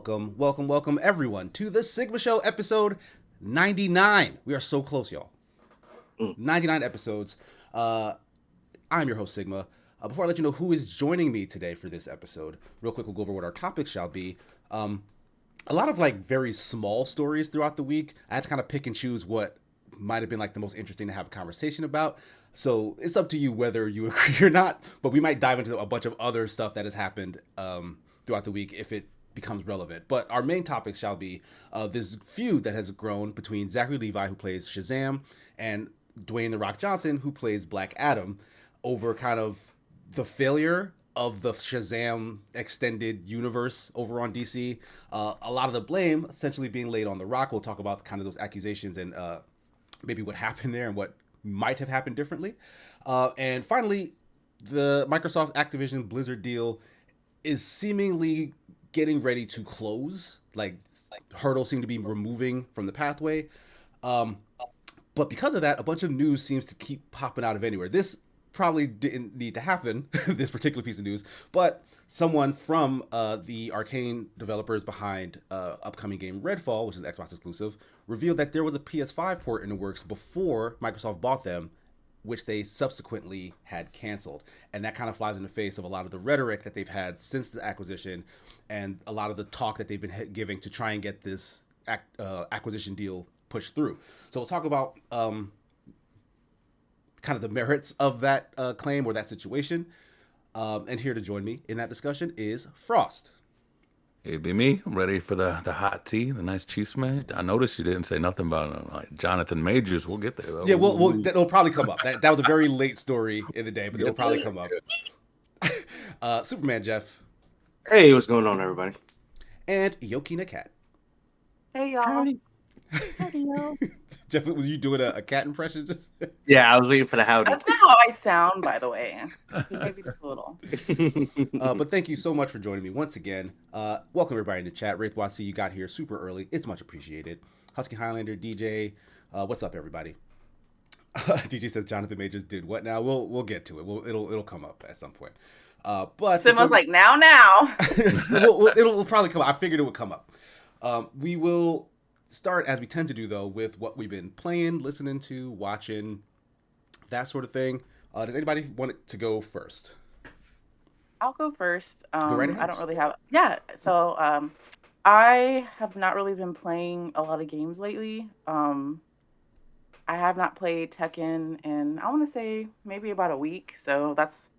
welcome everyone to the Sigma Show episode 99. We are so close, y'all. 99 episodes. I'm your host, Sigma. Before I let you know who is joining me today for this episode, real quick, we'll go over what our topics shall be. A lot of very small stories throughout the week. I had to kind of pick and choose what might have been the most interesting to have a conversation about. So it's up to you whether you agree or not, but we might dive into a bunch of other stuff that has happened throughout the week if it becomes relevant. But our main topic shall be this feud that has grown between Zachary Levi, who plays Shazam, and Dwayne "The Rock" Johnson, who plays Black Adam, over kind of the failure of the Shazam extended universe over on DC. A lot of the blame essentially being laid on The Rock. We'll talk about kind of those accusations and maybe what happened there and what might have happened differently. And finally, the Microsoft Activision Blizzard deal is seemingly getting ready to close. Hurdles seem to be removing from the pathway. But because of that, a bunch of news seems to keep popping out of anywhere. This probably didn't need to happen, this particular piece of news, but someone from the Arcane developers behind upcoming game Redfall, which is an Xbox exclusive, revealed that there was a PS5 port in the works before Microsoft bought them, which they subsequently had canceled. And that kind of flies in the face of a lot of the rhetoric that they've had since the acquisition and a lot of the talk that they've been giving to try and get this acquisition deal pushed through. So we'll talk about kind of the merits of that claim or that situation. And here to join me in that discussion is Frost. It'd be me. I'm ready for the hot tea, the nice cheese man. I noticed you didn't say nothing about Jonathan Majors. We'll get there, though. Yeah, it'll probably come up. That was a very late story in the day, but it'll probably come up. Superman Jeff. Hey, what's going on, everybody? And Yokina Cat. Hey, y'all. Howdy. Howdy, y'all. Jeff, was you doing a cat impression? Yeah, I was waiting for the howdy. That's not how I sound, by the way. Maybe just a little. But thank you so much for joining me once again. Welcome everybody in the chat. Wraith Wasi, you got here super early. It's much appreciated. Husky Highlander, DJ, what's up, everybody? DJ says Jonathan Majors did what now? We'll get to it. It'll come up at some point. But Simma's like, now. it'll probably come up. I figured it would come up. We will start, as we tend to do, though, with what we've been playing, listening to, watching, that sort of thing. Does anybody want to go first? I'll go first. Go right ahead. I don't really have... Yeah, so I have not really been playing a lot of games lately. I have not played Tekken in, I want to say, maybe about a week, so that's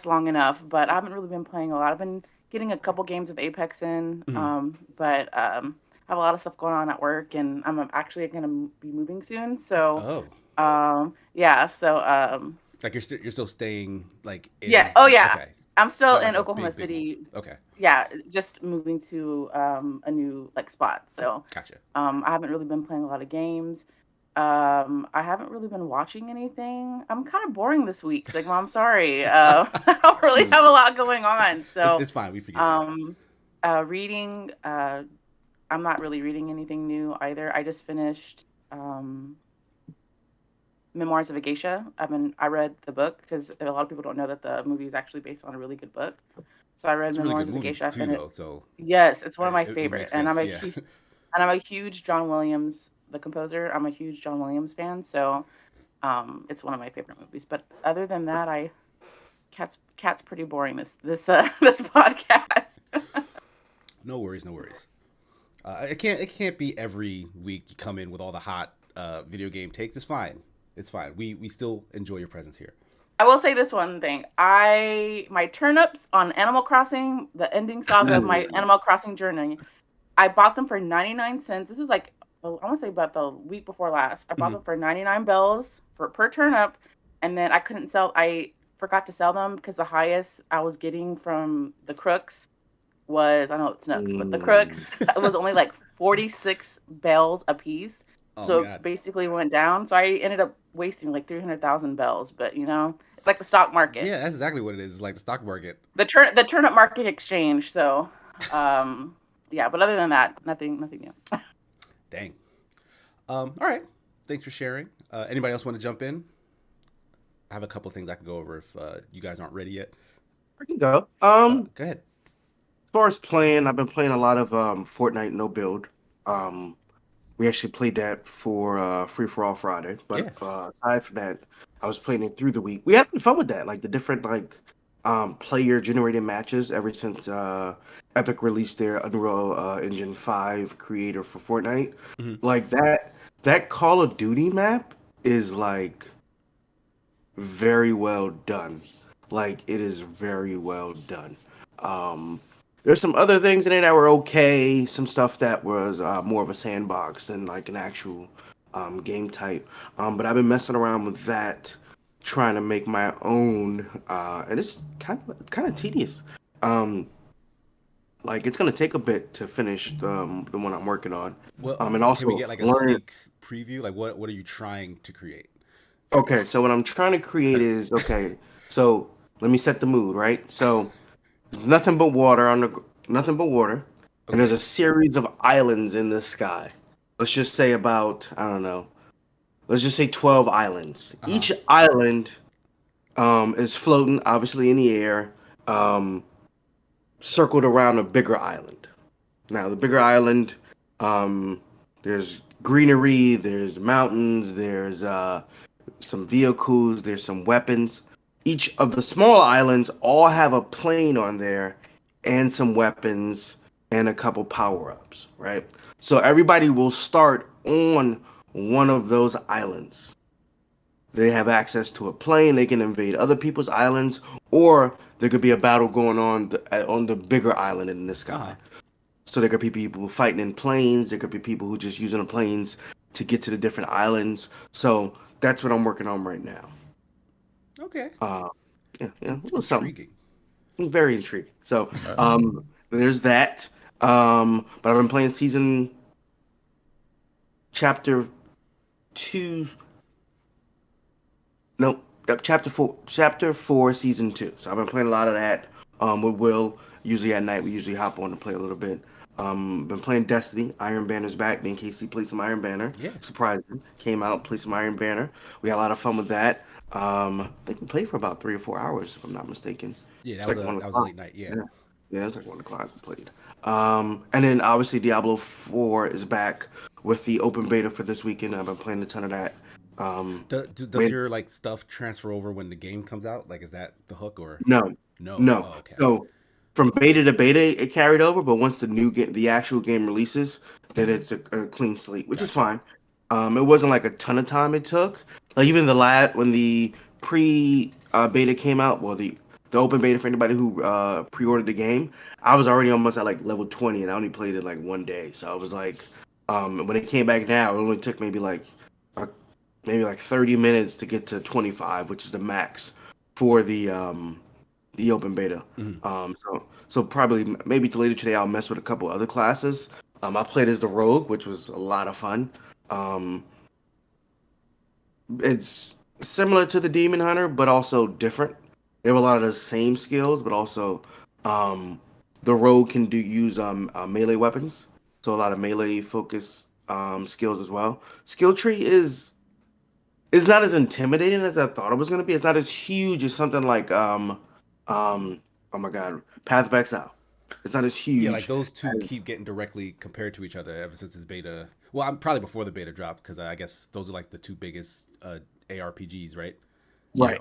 long enough, but I haven't really been playing a lot. I've been getting a couple games of Apex in, but I have a lot of stuff going on at work, and I'm actually going to be moving soon, so yeah, so you're still staying in, yeah, okay. I'm still in Oklahoma City. Okay. Yeah, just moving to a new spot, so Gotcha. I haven't really been playing a lot of games. I haven't really been watching anything. I'm kind of boring this week. Sigma, I'm sorry. I don't really have a lot going on. So it's fine. We forget. Reading. I'm not really reading anything new either. I just finished Memoirs of a Geisha. I read the book because a lot of people don't know that the movie is actually based on a really good book. So I read Memoirs of a Geisha. Yes, it's one of my favorites, and I'm a huge John Williams, the composer. I'm a huge John Williams fan, so it's one of my favorite movies. But other than that, Cat's pretty boring this podcast. No worries. It can't be every week you come in with all the hot video game takes. It's fine. We still enjoy your presence here. I will say this one thing. My turnips on Animal Crossing, the ending saga of my Animal Crossing journey, I bought them for 99 cents. This was I want to say about the week before last. I bought them for 99 bells per turnip, and then I forgot to sell them because the highest I was getting from the crooks was, I know it's nuts, but the crooks, it was only 46 bells a piece. So it basically went down. So I ended up wasting 300,000 bells, but it's like the stock market. Yeah, that's exactly what it is. It's like the stock market. The turnip market exchange. So, yeah, but other than that, nothing new. Dang. All right. Thanks for sharing. Anybody else want to jump in? I have a couple things I can go over if you guys aren't ready yet. I can go. Go ahead. far as playing, I've been playing a lot of Fortnite no build. Um, we actually played that for Free for All Friday. But Yeah. aside from that, I was playing it through the week. We had fun with that, like the different player generated matches ever since Epic released their Unreal Engine 5 creator for Fortnite. Hmm. Like that Call of Duty map is like very well done. Like it is very well done. Um, there's some other things in it that were okay. Some stuff that was more of a sandbox than like an actual game type. But I've been messing around with that, trying to make my own, and it's kind of tedious. Um, like it's gonna take a bit to finish the one I'm working on. Well, And can we also get like a learn. sneak preview? Like, what are you trying to create? Okay, so what I'm trying to create is okay. So let me set the mood, right? So there's nothing but water nothing but water, and there's Okay. a series of islands in the sky. Let's just say about I don't know. Let's just say 12 islands. Uh huh. Each island is floating, obviously in the air, um, circled around a bigger island. Now the bigger island, um, there's greenery, there's mountains, there's some vehicles, there's some weapons. Each of the small islands all have a plane on there and some weapons and a couple power-ups, right? So everybody will start on one of those islands. They have access to a plane, they can invade other people's islands, or there could be a battle going on the bigger island in the Uh sky. huh. So there could be people fighting in planes. There could be people who just using the planes to get to the different islands. So that's what I'm working on right now. Okay. Uh, yeah, a little something. Intriguing. Very intriguing. So Uh, there's that. But I've been playing season chapter two. No, chapter four, season two. So I've been playing a lot of that. With Will. Usually at night, we usually hop on to play a little bit. Been playing Destiny. Iron Banner's back. Me and Casey played some Iron Banner. Yeah. Surprising. Came out, played some Iron Banner. We had a lot of fun with that. I think we played for about 3 or 4 hours, if I'm not mistaken. Yeah. It's like one That was a o'clock. late night. Yeah. Yeah, yeah, it's like 1 o'clock we played. And then obviously Diablo 4 is back with the open beta for this weekend. I've been playing a ton of that. Does Wait, your like stuff transfer over when the game comes out? Like, is that the hook or no, no? no. Oh, okay. So from beta to beta, it carried over, but once the new game, the actual game releases, then it's a clean slate, which is Gotcha. fine. It wasn't like a ton of time it took. Like even when the pre beta came out, well the open beta for anybody who pre-ordered the game, I was already almost at like level 20, and I only played it like one day. So I was like, when it came back now, it only took uh, maybe like 30 minutes to get to 25, which is the max for the open beta. Mhm. So probably maybe later today I'll mess with a couple other classes. I played as the rogue, which was a lot of fun. Um, it's similar to the demon hunter, but also different. They have a lot of the same skills, but also um, the rogue can use melee weapons, so a lot of melee focus skills as well. Skill tree is not as intimidating as I thought it was going to be. It's not as huge as something like oh my god, Path of Exile. It's not as Yeah, like huge those two as keep getting directly compared to each other ever since this beta. Well, I'm probably before the beta dropped because I guess those are like the two biggest ARPGs, right? yeah, right.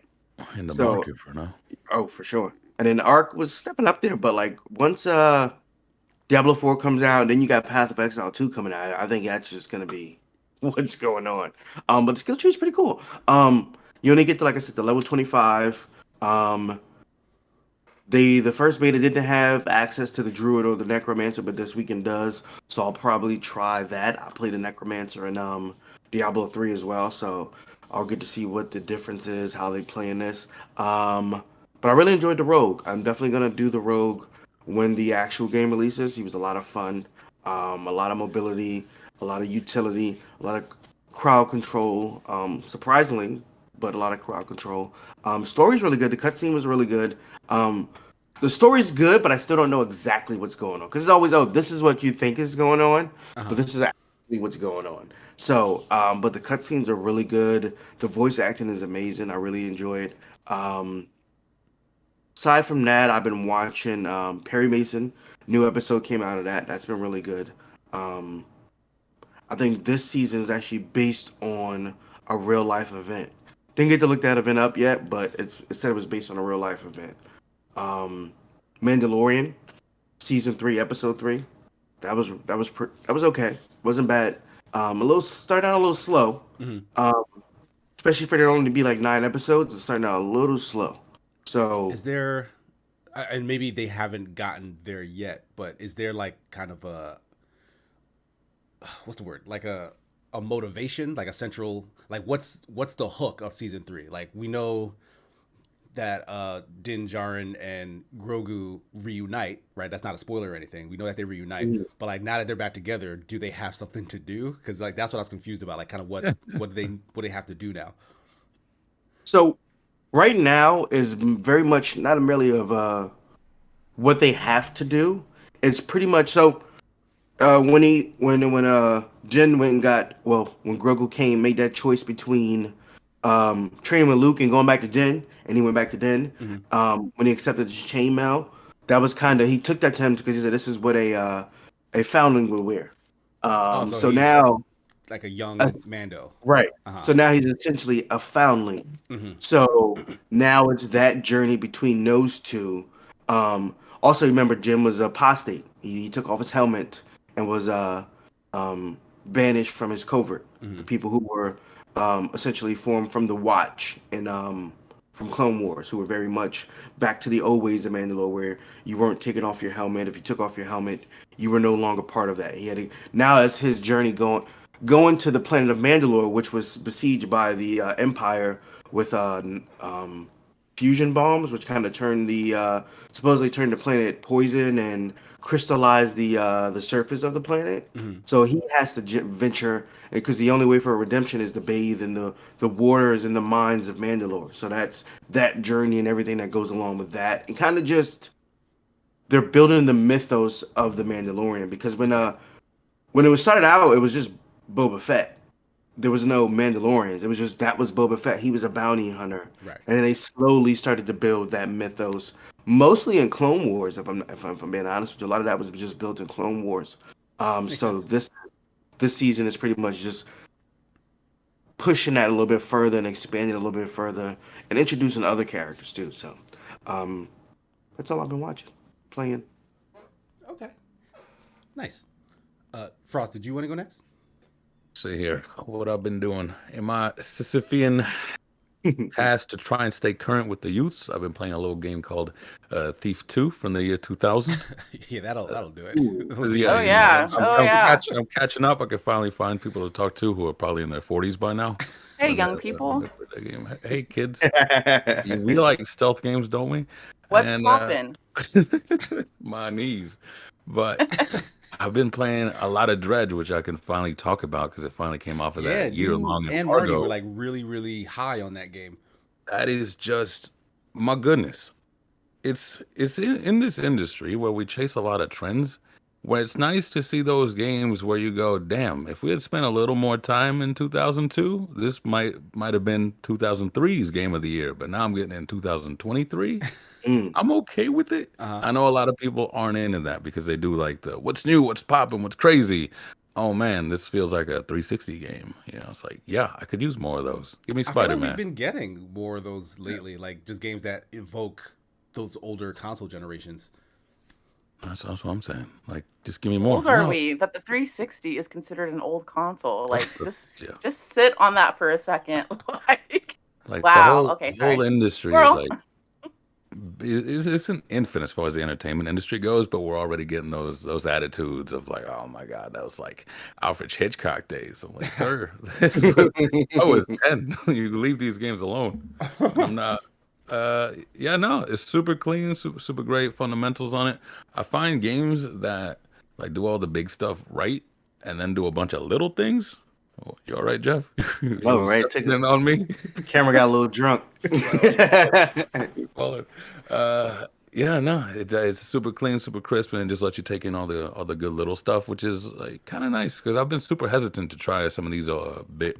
in the So market for now. oh for sure. And then Arc was stepping up there, but like once Diablo 4 comes out, then you got Path of Exile 2 coming out. I think that's just gonna be what's going on. But the skill tree is pretty cool. You only get to like I said, the level 25. Um, the first beta didn't have access to the Druid or the Necromancer, but this weekend does. So I'll probably try that. I played the Necromancer in Diablo 3 as well, so I'll get to see what the difference is, how they play in this. But I really enjoyed the Rogue. I'm definitely gonna do the Rogue when the actual game releases. He was a lot of fun, a lot of mobility, a lot of utility, a lot of crowd control. Surprisingly, but a lot of crowd control. Story's really good. The cutscene was really good. Um, the story's good, but I still don't know exactly what's going on because it's always, oh, this is what you think is going on, Uh but huh. this is actually what's going on. So, but the cutscenes are really good. The voice acting is amazing. I really enjoy it. Um, aside from that, I've been watching Perry Mason. New episode came out of that. That's been really good. Um, I think this season is actually based on a real life event. Didn't get to look that event up yet, but it said it was based on a real life event. Um, Mandalorian season 3, episode 3. That was okay. Wasn't bad. A little started out a little slow. Mhm. Um, especially for there only to be like 9 episodes. It's starting out a little slow. So Is there, and maybe they haven't gotten there yet, but is there like kind of a, what's the word? Like a motivation, like a central, like what's the hook of season 3? Like we know that Din Djarin and Grogu reunite, right? That's not a spoiler or anything. We know that they reunite, but like now that they're back together, do they have something to do? Because like that's what I was confused about. Like kind of what they have to do now. so right now is very much not merely of what they have to do. It's pretty much so. When Jin went and got when Grogu came made that choice between training with Luke and going back to Din, and he went back to Din. When he accepted the chainmail, that was kind of he took that to him because he said this is what a foundling would wear. Oh, so So he's now like a young Mando. right, Uh-huh. so now he's essentially a foundling. Mhm. So now it's that journey between those two. Also, remember Jim was apostate. He took off his helmet and was banished from his covert. The people who were essentially formed from the Watch and from Clone Wars, who were very much back to the old ways of Mandalore, where you weren't taking off your helmet. If you took off your helmet, you were no longer part of that. He had to, now as his journey going to the planet of Mandalore, which was besieged by the Empire with fusion bombs, which kind of turned the supposedly turned the planet poison and crystallized the surface of the planet. So he has to venture because the only way for redemption is to bathe in the waters and the mines of Mandalore. So that's that journey and everything that goes along with that, and kind of just they're building the mythos of the Mandalorian because when it was started out, it was just Boba Fett. There was no Mandalorians. It was just that was Boba Fett. He was a bounty hunter, Right. and then they slowly started to build that mythos, mostly in Clone Wars. If I'm being honest with you, a lot of that was just built in Clone Wars. So sense. this season is pretty much just pushing that a little bit further and expanding it a little bit further and introducing other characters too. So that's all I've been watching, playing. Okay. Nice. Frost, did you want to go next? See here, what I've been doing in my Sisyphean task to try and stay current with the youths. I've been playing a little game called Thief 2 from the year 2000. Yeah, that'll do it. Oh, yeah. Oh, yeah. I'm catching up. I can finally find people to talk to who are probably in their 40s by now. Hey, And, young people. that game. Hey, kids. We like stealth games, don't we? What's And, poppin'? my knees. But I've been playing a lot of Dredge, which I can finally talk about because it finally came off of Yeah, that year-long you and Marty embargo. were like really, really high on that game. That is just my goodness. It's in this industry where we chase a lot of trends, where it's nice to see those games where you go, damn, if we had spent a little more time in 2002, this might have been 2003's game of the year, but now I'm getting in 2023. I'm okay with it. I know a lot of people aren't into that because they do like the what's new, what's popping, what's crazy. Oh man, this feels like a 360 game. You know, it's like, yeah, I could use more of those. Give me I feel like Spider-Man. we've been getting more of those lately, like just games that evoke those older console generations. That's what I'm saying. Like, just give me more. Old are No. we? That the 360 is considered an old console. Like, Yeah. just sit on that for a second. Like, Like wow. Okay, the whole sorry. industry Squirrel. is like it's an infant as far as the entertainment industry goes, but we're already getting those attitudes of like, oh my god, that was like Alfred Hitchcock days. I'm like, sir, I was 10. You leave these games alone. And I'm not. Yeah, no, it's super clean, super great fundamentals on it. I find games that like do all the big stuff right and then do a bunch of little things. Oh, you all right, Jeff? Oh, right. Take it on me. The camera got a little drunk. Well, yeah, no, it's super clean, super crisp, and it just lets you take in all the good little stuff, which is like kind of nice because I've been super hesitant to try some of these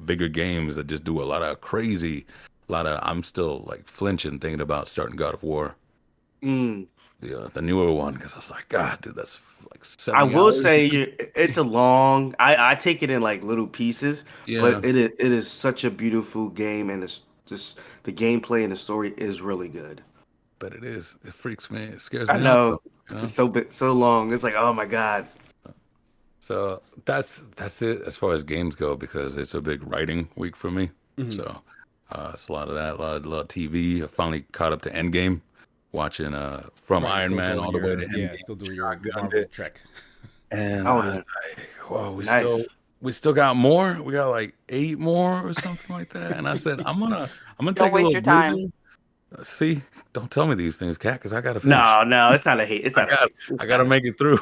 bigger games that just do a lot of crazy, I'm still like flinching thinking about starting God of War. Mm. the newer one, because I was like, God, dude, that's like I 70 will hours. say it's a long. I take it in like little pieces, Yeah, but it is such a beautiful game, and it's just the gameplay and the story is really good. but it is. It freaks me. It scares I me out know though. You know. it's so long. It's like, oh my god. So that's it as far as games go because it's a big writing week for me. Mhm. So it's a lot of that, a lot of TV. I finally caught up to Endgame, watching from Right, you're Iron still Man doing all the way to yeah, Endgame. still doing your Shotgunned Marvel it, trek. and Oh, I was like, "Whoa, nice. we still got more. We got like 8 more or something like that." And I said, I'm gonna Don't take a waste little your time. breather." See, don't tell me these things, Cat, because I gotta finish. No, no, it's not a hate. It's I not a got hate. It's I gotta not. make it through.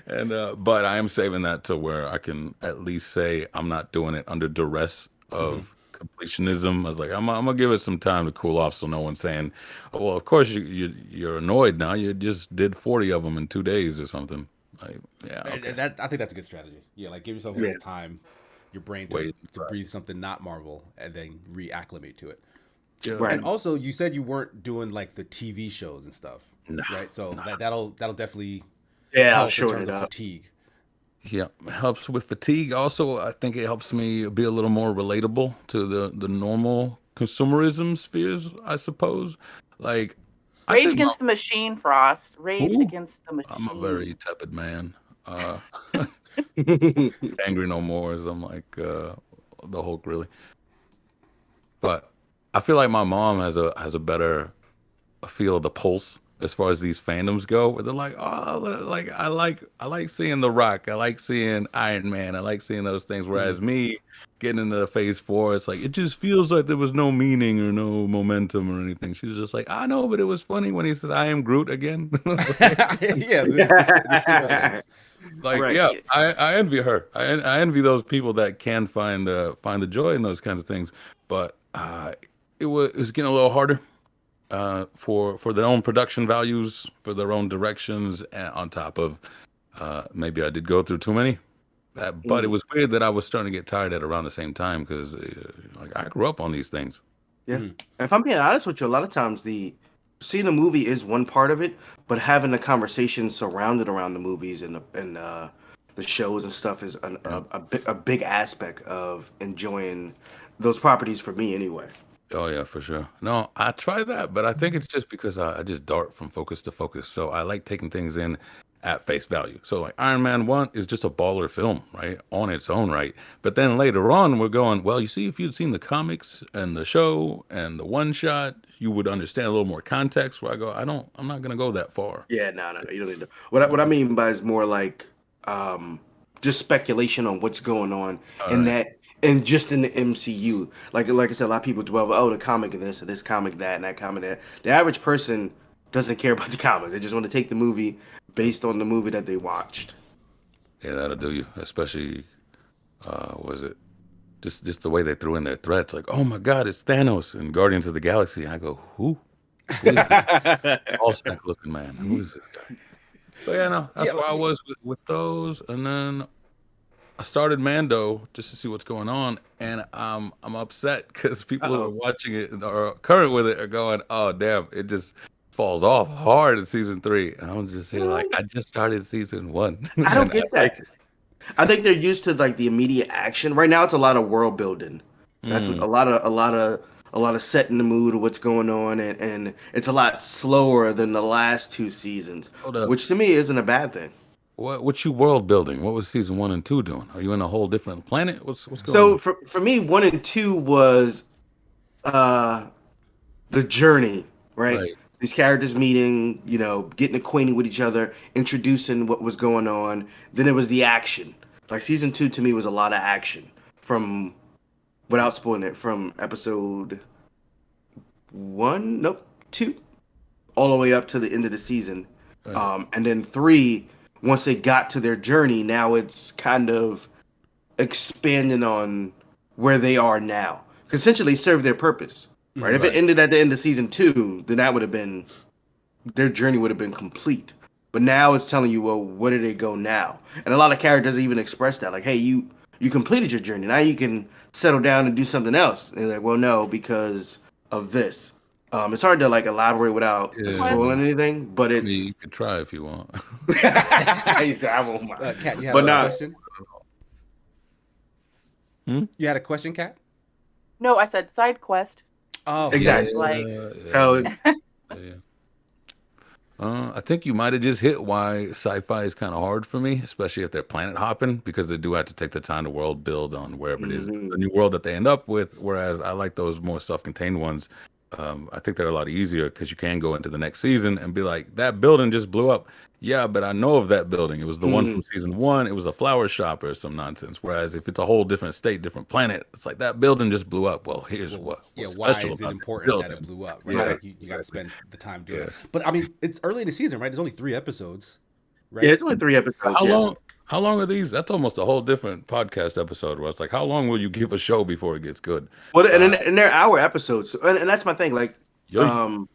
And but I am saving that to where I can at least say I'm not doing it under duress Hmm. of completionism. I was like, I'm gonna give it some time to cool off, so no one's saying, "Oh, well, of course you're annoyed now. You just did 40 of them in 2 days or something." Like, yeah, okay, And that I think that's a good strategy. Yeah, like give yourself a Yeah. little time, your brain wait, to breathe something not Marvel, and then reacclimate to it. yeah, And Right. also, you said you weren't doing like the TV shows and stuff, no, right? So no. that'll definitely Yeah, I'll help in shorten terms it of up. fatigue. Yeah, helps with fatigue. Also, I think it helps me be a little more relatable to the normal consumerism spheres, I suppose. Like, I Rage think Against the Machine, Frost. Rage ooh, Against the I'm a Machine. very tepid man. Uh, angry no more, as I'm like the Hulk, really. But I feel like my mom has a better feel of the pulse as far as these fandoms go, where they're like, oh, like I like seeing The Rock, I like seeing Iron Man, I like seeing those things. Hmm. Whereas me getting into Phase 4, it's like it just feels like there was no meaning or no momentum or anything. She's just like, I know, but it was funny when he says, "I am Groot" again. Yeah, it's the simple things. Like, Right. yeah, Yeah. I envy her. I envy those people that can find the joy in those kinds of things. But it was getting a little harder for their own production values, for their own directions, and on top of maybe I did go through too many. But it Mm. was weird that I was starting to get tired at around the same time because like I grew up on these things. Yeah. Hmm. If I'm being honest with you, a lot of times the seeing a movie is one part of it, but having a conversation surrounded around the movies and the shows and stuff is Yeah. a big aspect of enjoying those properties for me anyway. Oh yeah, for sure. No, I try that, but I think it's just because I just dart from focus to focus. So I like taking things in at face value. So like Iron Man 1 is just a baller film, right? On its own right. But then later on we're going, well, you see, if you'd seen the comics and the show and the one shot, you would understand a little more context where I go, I'm not gonna go that far. Yeah, no, no, no, you don't need to. What I mean by is more like um just speculation on what's going on All in right. that and just in the MCU. Like I said, a lot of people dwell, oh, the comic of this, or this comic that, and that comic that. The average person doesn't care about the comics. They just want to take the movie based on the movie that they watched. Yeah, that'll do you. Especially was it just the way they threw in their threats, like, oh my God, it's Thanos and Guardians of the Galaxy. I go, who? Who is this all snack looking man? Who is this guy? But yeah, no, Yeah, that's where I was with those. And then I started Mando just to see what's going on. And I'm upset because people who are Uh-oh. watching it and are current with it are going, oh, damn, it just falls off hard in season 3. And I'm just here like, I just started season 1 I don't and I get like that. I think they're used to like the immediate action. Right now, it's a lot of world building. That's what it. a lot of setting the mood of what's going on, and it's a lot slower than the last two seasons, Hold up. which to me isn't a bad thing. What you world building? What was season 1 and 2 doing? Are you in a whole different planet? What's going So on? for me, one and two was uh the journey, right? Right. These characters meeting, getting acquainted with each other, introducing what was going on. Then it was the action. Like season two to me was a lot of action from without spoiling it from episode one, nope, two, all the way up to the end of the season. Right. And then three, once they got to their journey, now it's kind of expanding on where they are now. 'Cause essentially, serve their purpose, right? If it Right. ended at the end of season two, then that would have been their journey would have been complete. But now it's telling you, well, where do they go now? And a lot of characters even express that, like, hey, you completed your journey. Now you can settle down and do something else. And they're like, well, no, because of this. It's hard to like elaborate without Yeah. spoiling anything, but I it's. mean, you can try if you want. I won't mind. Kat, you had But a not. question? You had a question, Kat? No, I said side quest. Oh, Exactly. Like, So yeah. I think you might have just hit why sci-fi is kind of hard for me, especially if they're planet hopping, because they do have to take the time to world build on wherever it is, the new world that they end up with. Whereas I like those more self-contained ones. I think they're a lot easier because you can go into the next season and be like, that building just blew up. Yeah, but I know of that building. It was the one from season one. It was a flower shop or some nonsense. Whereas if it's a whole different state, different planet, it's like that building just blew up. Well, here's what's why special is it about important that building. it blew up? Right, Yeah, like you got to spend the time doing Yeah. it. But I mean, it's early in the season, right? There's only 3 episodes, right? yeah, it's only 3 episodes. How yeah. long? How long are these? That's almost a whole different podcast episode where it's like, how long will you give a show before it gets good? Well, and they're hour episodes, and that's my thing. Like, Yo,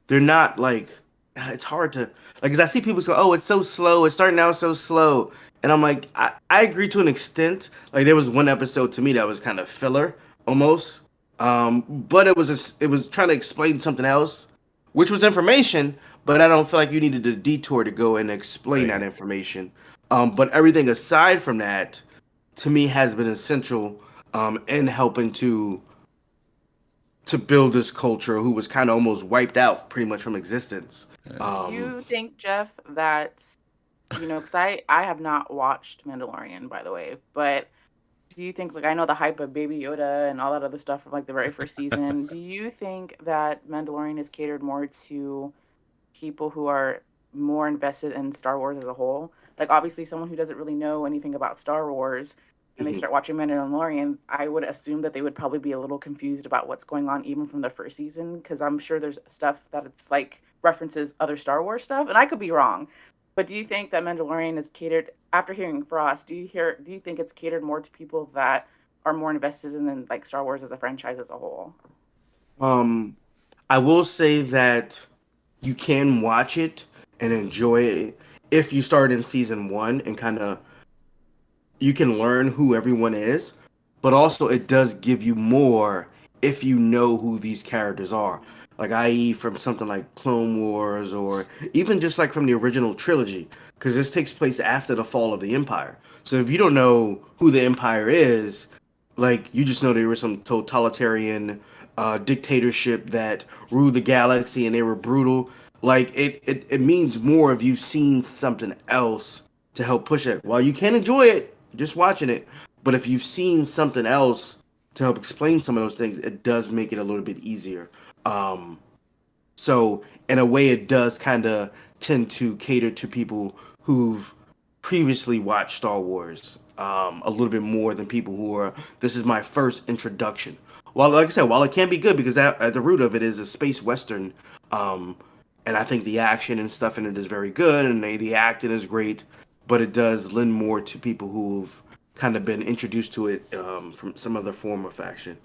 they're not like it's hard to like because I see people go, "Oh, it's so slow. It's starting out so slow," and I'm like, I agree to an extent. Like, there was one episode to me that was kind of filler almost, but it was trying to explain something else, which was information. But I don't feel like you needed a detour to go and explain that Right. information. But everything aside from that, to me, has been essential in helping to build this culture who was kind of almost wiped out pretty much from existence. do you think, Jeff, that because I have not watched Mandalorian, by the way, but do you think, like, I know the hype of Baby Yoda and all that other stuff from like the very first season? Do you think that Mandalorian is catered more to people who are more invested in Star Wars as a whole? Like, obviously, someone who doesn't really know anything about Star Wars and they Mhm. start watching Mandalorian, I would assume that they would probably be a little confused about what's going on even from the first season, because I'm sure there's stuff that it's like references other Star Wars stuff, and I could be wrong. But do you think that Mandalorian is catered, after hearing Frost, do you think it's catered more to people that are more invested in like Star Wars as a franchise as a whole? Um, I will say that you can watch it and enjoy it if you start in season one and kind of you can learn who everyone is, but also it does give you more if you know who these characters are. Like, i.e., from something like Clone Wars, or even just like from the original trilogy, because this takes place after the fall of the Empire. So if you don't know who the Empire is, like, you just know they were some totalitarian dictatorship that ruled the galaxy and they were brutal. Like, it means more if you've seen something else to help push it. While you can enjoy it, just watching it, but if you've seen something else to help explain some of those things, it does make it a little bit easier. Um, so in a way, it does kind of tend to cater to people who've previously watched Star Wars a little bit more than people who are. This is my first introduction. Well, like I said, while it can be good because at the root of it is a space western, um, and I think the action and stuff in it is very good, and the acting is great, but it does lend more to people who've kind of been introduced to it from some other form of faction.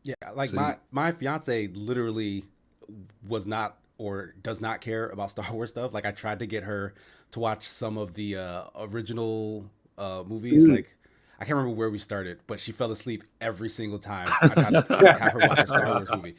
Yeah, like see, my fiance literally was not or does not care about Star Wars stuff. Like I tried to get her to watch some of the original movies. Mm. Like I can't remember where we started, but she fell asleep every single time I tried to have her watch a Star Wars movie.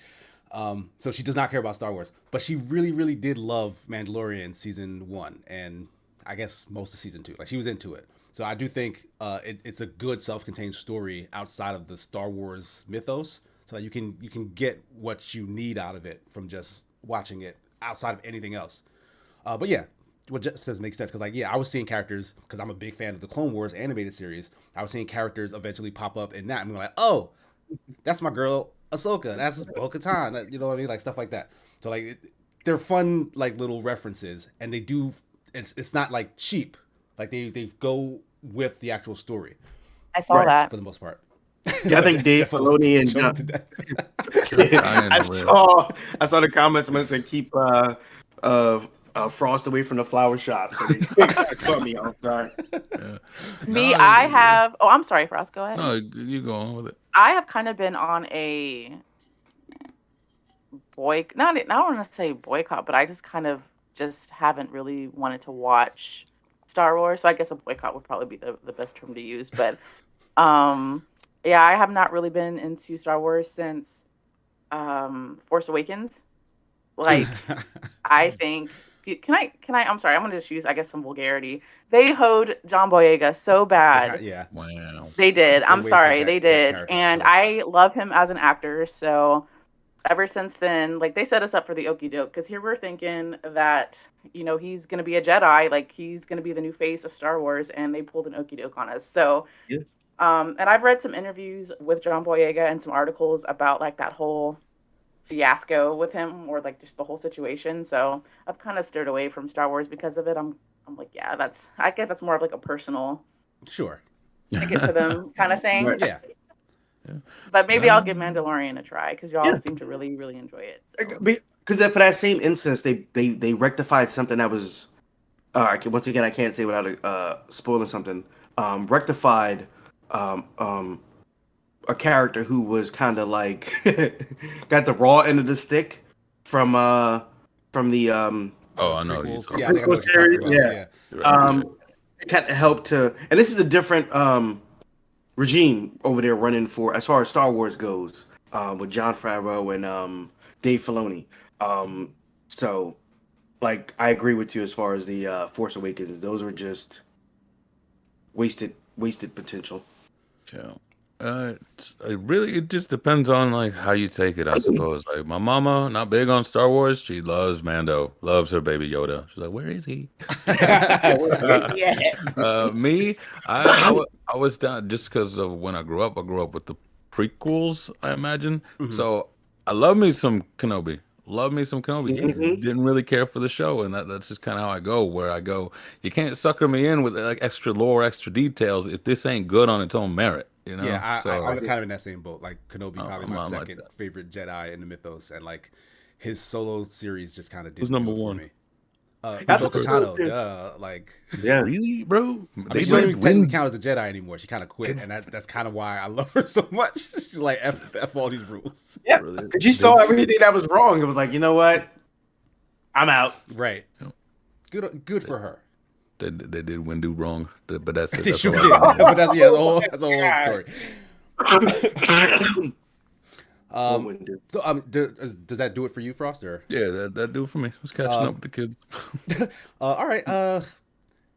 So she does not care about Star Wars, but she really, really did love Mandalorian season 1, and I guess most of season 2. Like she was into it. So I do think it's a good self-contained story outside of the Star Wars mythos, so that you can get what you need out of it from just watching it outside of anything else. But yeah, what Jeff says makes sense because like yeah, I was seeing characters because I'm a big fan of the Clone Wars animated series. I was seeing characters eventually pop up in that, and we were like, oh, that's my girl Ahsoka. That's Bo-Katan. You know what I mean? Like stuff like that. So like they're fun like little references, and they do. It's not like cheap. Like they go with the actual story I saw Right. that. for the most part. Yeah, I think Dave Jeff was Filoni and choked to death. I saw the comments. Someone said keep Frost away from the flower shop. So they caught me off guard. Me, I have. Oh, I'm sorry, Frost. Go ahead. No, you go on with it. I have kind of been on a not I don't want to say boycott, but I just haven't really wanted to watch Star Wars. So I guess a boycott would probably be the best term to use. But yeah, I have not really been into Star Wars since Force Awakens. Like, I think. Can I? I'm sorry. I'm gonna just use, I guess, some vulgarity. They hoed John Boyega so bad. Yeah. Wow. They did. I'm wasted sorry. They that did. character, And sure. I love him as an actor. So ever since then, like, they set us up for the okie doke, because here we're thinking that, he's gonna be a Jedi, like he's gonna be the new face of Star Wars, and they pulled an okie doke on us. So Yeah. and I've read some interviews with John Boyega and some articles about like that whole fiasco with him, or like just the whole situation. So I've kind of steered away from Star Wars because of it. I'm like, yeah, I get that's more of like a personal Sure. ticket to them kind of thing. Right. Yeah. But maybe I'll give Mandalorian a try, because y'all Yeah. seem to really, really enjoy it. So. Because for that same instance, they rectified something that was once again, I can't say without spoiling something. Rectified a character who was kind of like got the raw end of the stick from the Oh, I know. What you're Prequels. talking Yeah, I think I know what you're series, talking about. yeah. about. it kind of helped to, and this is a different regime over there running for as far as Star Wars goes, with Jon Favreau and Dave Filoni. So like I agree with you as far as the Force Awakens. Those were just wasted potential. Yeah. It just depends on like how you take it, I suppose. Like my mama, not big on Star Wars. She loves Mando, loves her baby Yoda. She's like, where is he? Me, I was down just because of when I grew up. I grew up with the prequels, I imagine. So I love me some Kenobi. Love me some Kenobi. Mhm. Didn't really care for the show, and that's just kind of how I go. Where I go, you can't sucker me in with like extra lore, extra details if this ain't good on its own merit. You know. Yeah, So I'm kind of in that same boat. Like Kenobi, probably my I'm like second that. favorite Jedi in the mythos, and like his solo series just kind of did Who's number do it for one? me. That's Ahsoka what Tano, too. duh. Like, Yeah. Really, bro? I mean, They she don't did even technically win. count as a Jedi anymore. She kind of quit, and that's kind of why I love her so much. She's like, f all these rules. Yeah, Really? because you saw everything that was wrong. It was like, you know what? I'm out. Right. Yeah. Good for her. They did Windu wrong, but that's it. They That's sure all did. I know. But that's that's a whole story. So does that do it for you, Frost? Or Yeah, that do it for me. I was catching up with the kids. all right.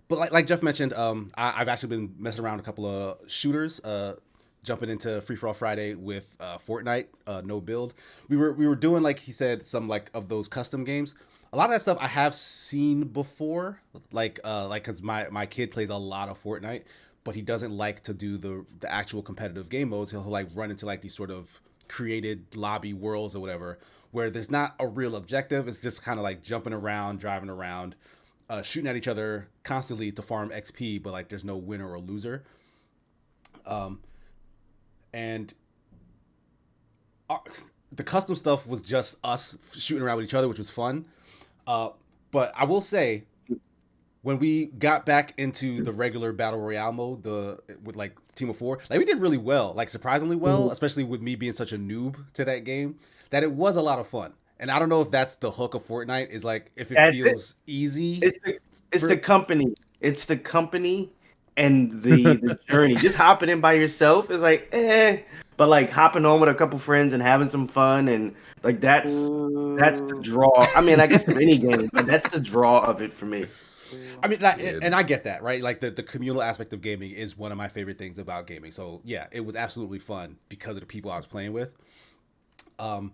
But like Jeff mentioned, I've actually been messing around a couple of shooters. Jumping into Free For All Friday with Fortnite, no build. We were doing, like he said, some like of those custom games. A lot of that stuff I have seen before, like because my kid plays a lot of Fortnite, but he doesn't like to do the actual competitive game modes. He'll like run into like these sort of created lobby worlds or whatever, where there's not a real objective. It's just kind of like jumping around, driving around, shooting at each other constantly to farm XP, but like there's no winner or loser. And the custom stuff was just us shooting around with each other, which was fun. But I will say, when we got back into the regular battle royale mode, with like Team of 4, like we did really well, like surprisingly well, especially with me being such a noob to that game, that it was a lot of fun. And I don't know if that's the hook of Fortnite, is like if it feels easy. It's the company. It's the company and the journey. Just hopping in by yourself is like, but like hopping on with a couple friends and having some fun, and like that's the draw. I mean, I guess of any game, but that's the draw of it for me. I mean, and I get that, right? Like the communal aspect of gaming is one of my favorite things about gaming. So yeah, it was absolutely fun because of the people I was playing with. I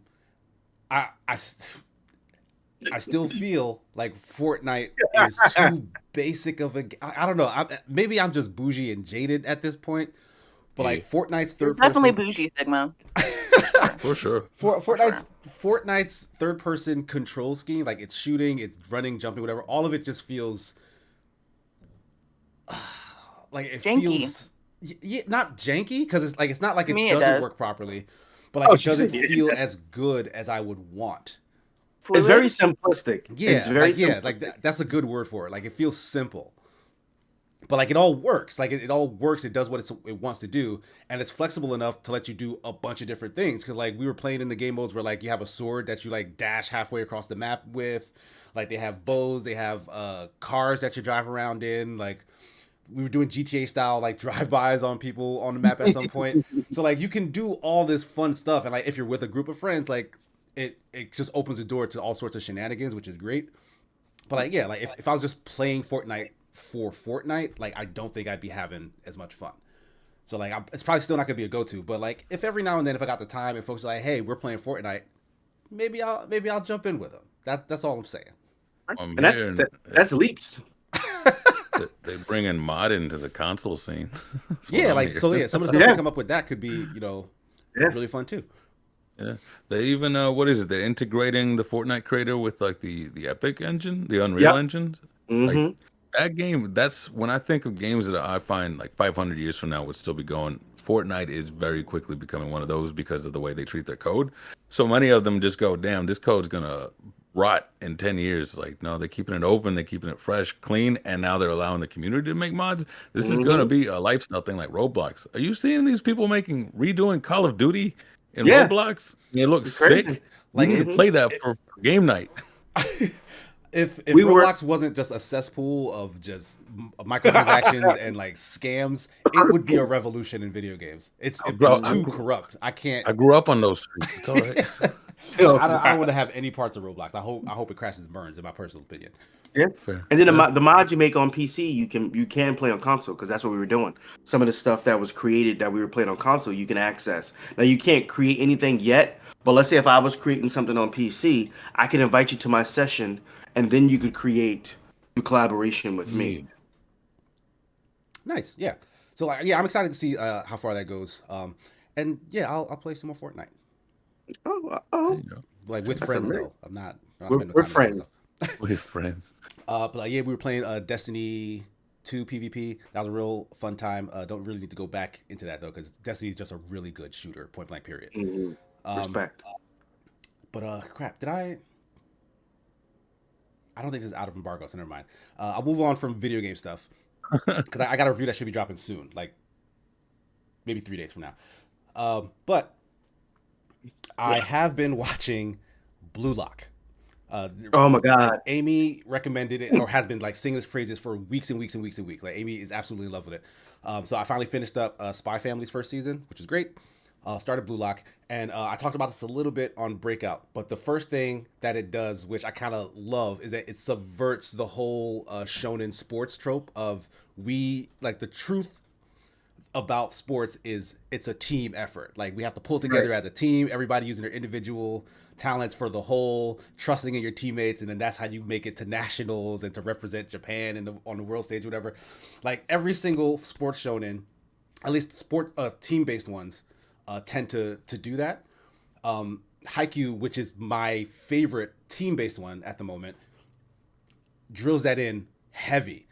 still feel like Fortnite is too basic of a. I don't know. Maybe I'm just bougie and jaded at this point, but like Fortnite's third Definitely person, bougie, Sigma. For sure. Fortnite's third person control scheme, like it's shooting, it's running, jumping, whatever. All of it just feels like it Janky. feels not janky, because it's not like it me, it doesn't does. work properly, but like Oh, it doesn't she's- feel as good as I would want. It's very simplistic. Yeah, it's very that's a good word for it. Like it feels simple, but like it all works. Like it all works. It does what it wants to do, and it's flexible enough to let you do a bunch of different things. Because like we were playing in the game modes where like you have a sword that you like dash halfway across the map with. Like they have bows, they have cars that you drive around in. Like we were doing GTA style like drive-bys on people on the map at some point. So like you can do all this fun stuff, and like if you're with a group of friends, like it just opens the door to all sorts of shenanigans, which is great. But like, yeah, like if I was just playing Fortnite for Fortnite, like I don't think I'd be having as much fun. So like, it's probably still not gonna be a go-to. But like, if every now and then, if I got the time and folks are like, hey, we're playing Fortnite, maybe I'll jump in with them. That's all I'm saying. I'm And hearing that's leaps. that they bring in mod into the console scene. That's what Yeah, I'm like hearing. so yeah, some of the stuff they come up with that could be Yeah. really fun too. Yeah, they even what is it? They're integrating the Fortnite creator with like the Epic engine, the Unreal Yep. engine. hmm Like that game. That's when I think of games that I find like 500 years from now would still be going. Fortnite is very quickly becoming one of those because of the way they treat their code. So many of them just go, damn, this code's gonna rot in 10 years. Like, no, they're keeping it open, they're keeping it fresh, clean, and now they're allowing the community to make mods. This is gonna be a lifestyle thing like Roblox. Are you seeing these people redoing Call of Duty in Yeah. Roblox? It looks It's crazy. sick. Like, You need to play that for game night. If We were- Roblox wasn't just a cesspool of just microtransactions and like scams, it would be a revolution in video games. It's bro, too corrupt. I can't. I grew up on those streets. It's all right. I don't want to have any parts of Roblox. I hope it crashes and burns, in my personal opinion. Yeah. Fair. And then the mods you make on PC, you can play on console because that's what we were doing. Some of the stuff that was created that we were playing on console, you can access. Now you can't create anything yet, but let's say if I was creating something on PC, I can invite you to my session, and then you could create a collaboration with me. Nice, yeah. So like, yeah, I'm excited to see how far that goes. And yeah, I'll play some more Fortnite, Oh, There you go. like with That's friends amazing. though. I'm not We're spending no time friends. with myself. We're friends. But like, yeah, we were playing Destiny 2 PvP. That was a real fun time. Don't really need to go back into that though, because Destiny is just a really good shooter, point blank period. Mhm. Respect. But crap, did I don't think this is out of embargo, so never mind. I'll move on from video game stuff because I got a review that should be dropping soon, like maybe 3 days from now. But I have been watching Blue Lock. Oh my god. Amy recommended it, or has been like singing its praises for weeks and weeks and weeks and weeks. Like Amy is absolutely in love with it. So I finally finished up Spy Family's first season, which was great. Started Blue Lock, and I talked about this a little bit on Breakout. But the first thing that it does, which I kind of love, is that it subverts the whole shonen sports trope of the truth about sports is it's a team effort. Like we have to pull together as a team, everybody using their individual talents for the whole, trusting in your teammates, and then that's how you make it to nationals and to represent Japan on the world stage, whatever. Like every single sports shonen, at least sport team-based ones, tend to do that. Haikyuu, which is my favorite team-based one at the moment, drills that in heavy.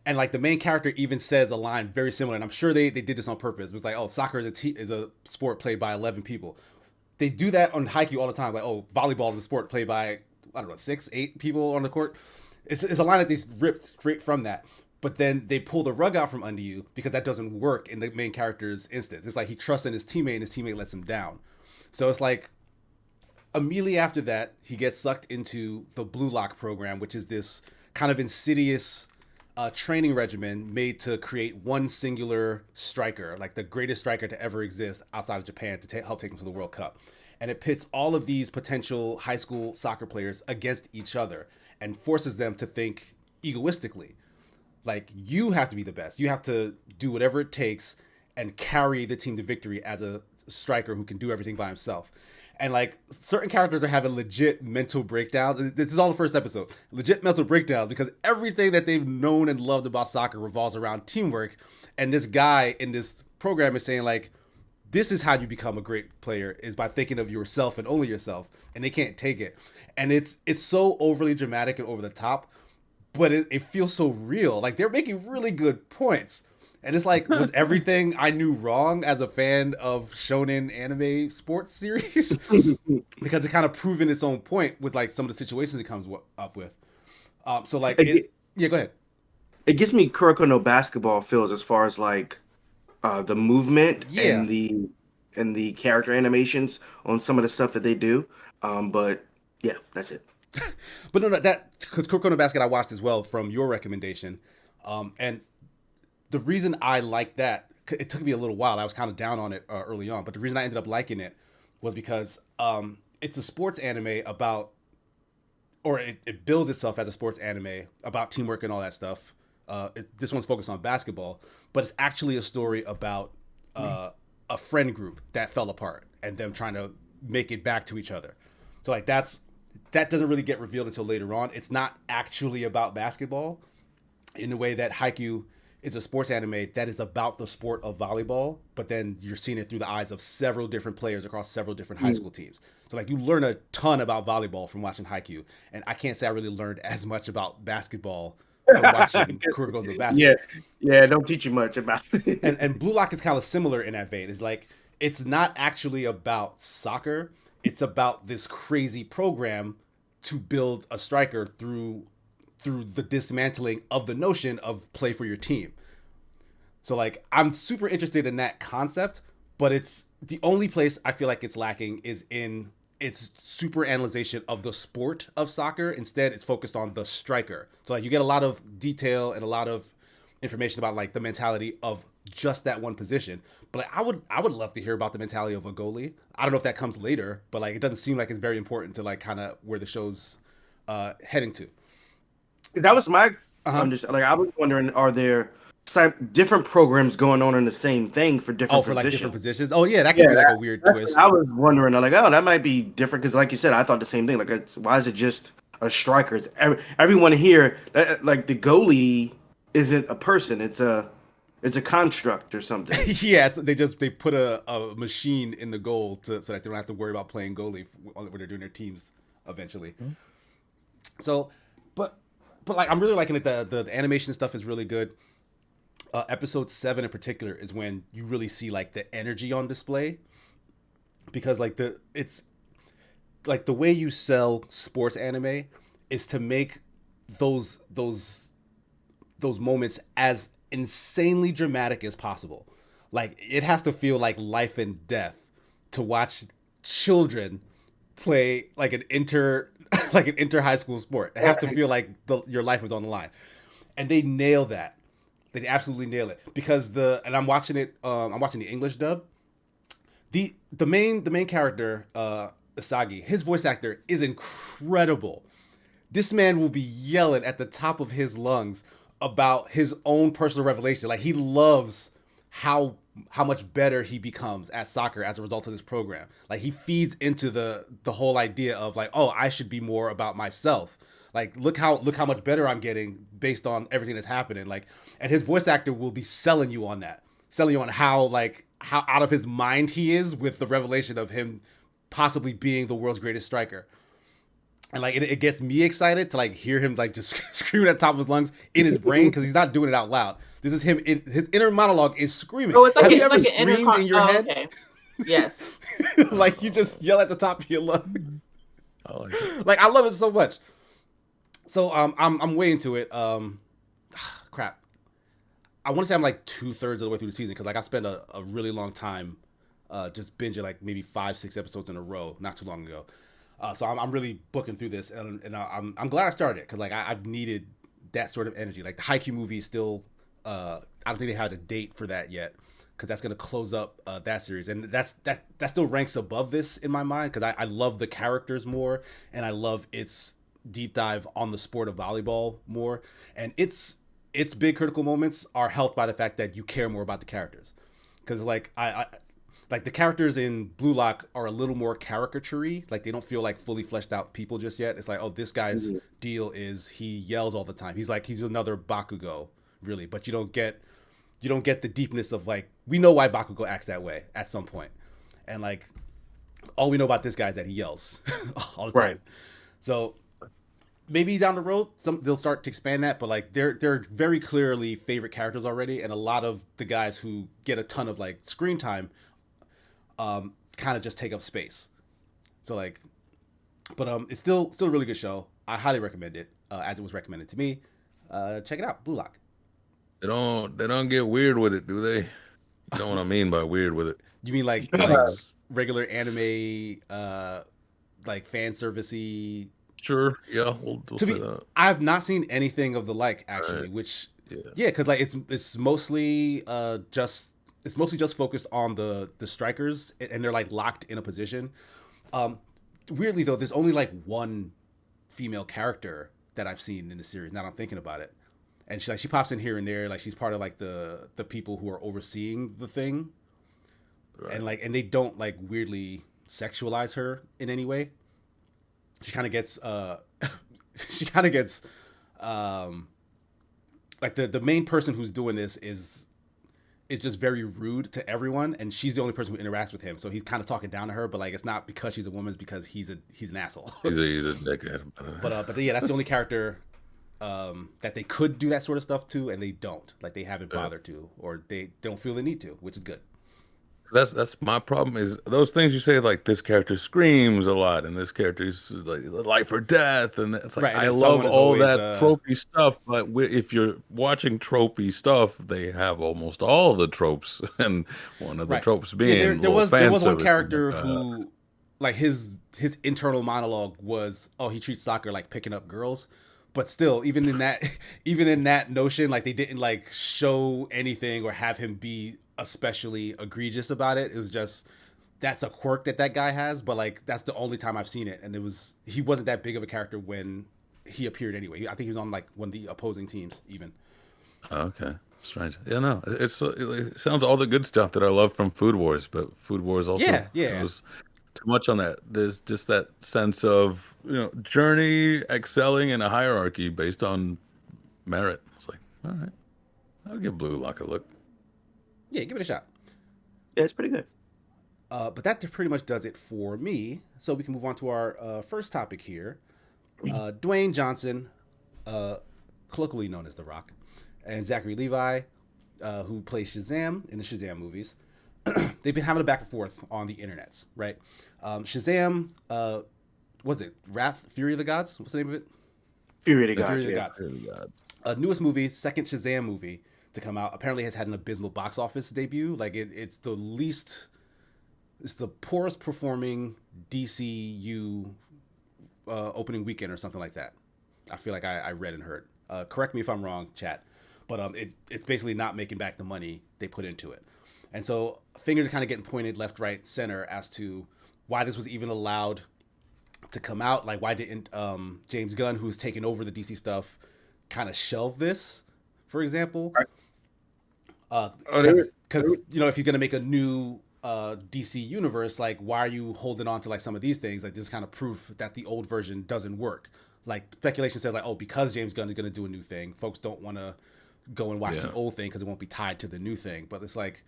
And like the main character even says a line very similar, and I'm sure they did this on purpose. It was like, oh, soccer is a sport played by 11 people. They do that on Haikyuu all the time. Like, oh, volleyball is a sport played by, I don't know, 6, 8 people on the court. It's a line that they rip straight from that. But then they pull the rug out from under you because that doesn't work in the main character's instance. It's like he trusts in his teammate and his teammate lets him down. So it's like immediately after that, he gets sucked into the Blue Lock program, which is this kind of insidious training regimen made to create one singular striker, like the greatest striker to ever exist outside of Japan, to help take them to the World Cup. And it pits all of these potential high school soccer players against each other and forces them to think egoistically. Like, you have to be the best. You have to do whatever it takes and carry the team to victory as a striker who can do everything by himself. And like certain characters are having legit mental breakdowns. This is all the first episode. Legit mental breakdowns because everything that they've known and loved about soccer revolves around teamwork. And this guy in this program is saying like, this is how you become a great player, is by thinking of yourself and only yourself. And they can't take it. And it's so overly dramatic and over the top, but it feels so real. Like they're making really good points. And it's like, was everything I knew wrong as a fan of shonen anime sports series? Because it kind of proven its own point with like some of the situations it comes up with. So like, yeah, go ahead. It gives me Kuroko no Basketball feels as far as like the movement and the character animations on some of the stuff that they do. But yeah, that's it. But no, that because Kuroko no Basket I watched as well from your recommendation, and the reason I like that, it took me a little while. I was kind of down on it early on, but the reason I ended up liking it was because it's a sports anime about, or it builds itself as a sports anime about teamwork and all that stuff. This one's focused on basketball, but it's actually a story about a friend group that fell apart and them trying to make it back to each other. So like that doesn't really get revealed until later on. It's not actually about basketball in the way that Haikyuu is a sports anime that is about the sport of volleyball, but then you're seeing it through the eyes of several different players across several different high school teams. So like you learn a ton about volleyball from watching Haikyuu, and I can't say I really learned as much about basketball from watching Kuroko Goes to Basketball. Yeah, don't teach you much about it. And Blue Lock is kind of similar in that vein. It's like it's not actually about soccer. It's about this crazy program to build a striker through the dismantling of the notion of play for your team. So like I'm super interested in that concept, but it's the only place I feel like it's lacking is in its super analyzation of the sport of soccer. Instead, it's focused on the striker. So like you get a lot of detail and a lot of information about like the mentality of just that one position. But like, I would love to hear about the mentality of a goalie. I don't know if that comes later, but like it doesn't seem like it's very important to like kind of where the show's heading to. That was my like I was wondering, are there different programs going on in the same thing for different for positions? like different positions? Oh yeah, that could be like a weird twist. I was wondering, like, oh, that might be different because, like you said, I thought the same thing. Like, why is it just a striker? It's everyone here, like the goalie isn't a person; it's a construct or something. Yeah, so they put a machine in the goal so that they don't have to worry about playing goalie when they're doing their teams eventually. Mm-hmm. So, but like I'm really liking it. The animation stuff is really good. Episode 7 in particular is when you really see like the energy on display, because like it's like the way you sell sports anime is to make those moments as insanely dramatic as possible. Like it has to feel like life and death to watch children play like an inter high school sport. It has to feel like your life was on the line, and they nail that. They absolutely nail it because I'm watching the English dub. The main character, Asagi, his voice actor is incredible. This man will be yelling at the top of his lungs about his own personal revelation. Like he loves how much better he becomes at soccer as a result of this program. Like he feeds into the whole idea of like, oh, I should be more about myself. Like look how much better I'm getting based on everything that's happening. Like, and his voice actor will be selling you on how out of his mind he is with the revelation of him possibly being the world's greatest striker. And like it gets me excited to like hear him like just screaming at the top of his lungs in his brain because he's not doing it out loud. This is him his inner monologue is screaming. Oh, it's like Have you it's ever like an screamed in your head? Okay. Yes. Like you just yell at the top of your lungs. Oh, like I love it so much. So I'm way into it. Crap. I want to say I'm like 2/3 of the way through the season because like I spent a really long time just binging like maybe 5-6 episodes in a row not too long ago. So I'm really booking through this, and I'm glad I started it because like I've needed that sort of energy. Like the Haikyuu movie is still, I don't think they had a date for that yet because that's gonna close up that series, and that still ranks above this in my mind because I love the characters more, and I love its deep dive on the sport of volleyball more, and its big critical moments are helped by the fact that you care more about the characters, because like I like the characters in Blue Lock are a little more caricature-y. Like they don't feel like fully fleshed out people just yet. It's like, oh, this guy's deal is he yells all the time. He's another Bakugo, really. But you don't get the deepness of like, we know why Bakugo acts that way at some point. And like all we know about this guy is that he yells all the time. Right. So maybe down the road they'll start to expand that, but like they're very clearly favorite characters already, and a lot of the guys who get a ton of like screen time kind of just take up space. So like, but it's still a really good show. I highly recommend it, as it was recommended to me. Check it out, Blue Lock. They don't get weird with it, do they? You know what I mean by weird with it. You mean like regular anime, like fan servicey? Sure. Yeah, we'll say that. I have not seen anything of the like actually, right. Which yeah, because like it's mostly just focused on the strikers, and they're like locked in a position. weirdly though, there's only like one female character that I've seen in the series. Now that I'm thinking about it, and she pops in here and there, like she's part of like the people who are overseeing the thing, Right. and they don't like weirdly sexualize her in any way. She kind of gets she kind of gets like the main person who's doing this is just very rude to everyone, and she's the only person who interacts with him. So he's kind of talking down to her, but like it's not because she's a woman, it's because he's an asshole. He's a dickhead. But yeah, that's the only character that they could do that sort of stuff to, and they don't. Like they haven't bothered to, or they don't feel the need to, which is good. That's my problem is those things you say, like this character screams a lot and this character's like life or death, and it's like Right, and I then love someone is all always, that tropey stuff, but if you're watching tropey stuff, they have almost all the tropes, and one of the Right. tropes Yeah, being there was one service. character who, like his internal monologue was, oh, he treats soccer like picking up girls. But still, even in that notion, like they didn't like show anything or have him be especially egregious about it. It was just that's a quirk that guy has, but like that's the only time I've seen it, and he wasn't that big of a character when he appeared anyway. I think he was on like one of the opposing teams even. Okay, strange. Yeah, no, it sounds all the good stuff that I love from Food Wars, but Food Wars also goes too much on that. There's just that sense of journey excelling in a hierarchy based on merit. It's like, all right, I'll give Blue Lock a look. Yeah, give it a shot. Yeah, it's pretty good. But that pretty much does it for me. So we can move on to our first topic here. Dwayne Johnson, colloquially known as The Rock, and Zachary Levi, who plays Shazam in the Shazam movies. They've been having a back and forth on the internets, right? Shazam, was it Fury of the Gods? What's the name of it? Fury of the Fury Gods. of the Yeah. Gods. Newest movie, second Shazam movie to come out. Apparently has had an abysmal box office debut. Like it's the poorest performing DCU opening weekend or something like that. I feel like I read and heard. Correct me if I'm wrong, chat. But it's basically not making back the money they put into it. And so fingers are kind of getting pointed left, right, center as to why this was even allowed to come out. Like, why didn't James Gunn, who's taken over the DC stuff, kind of shelve this, for example? Because if you're going to make a new DC universe, like, why are you holding on to like some of these things? Like, this is kind of proof that the old version doesn't work. Like, speculation says like, oh, because James Gunn is going to do a new thing, folks don't want to go and watch the old thing because it won't be tied to the new thing. But it's like,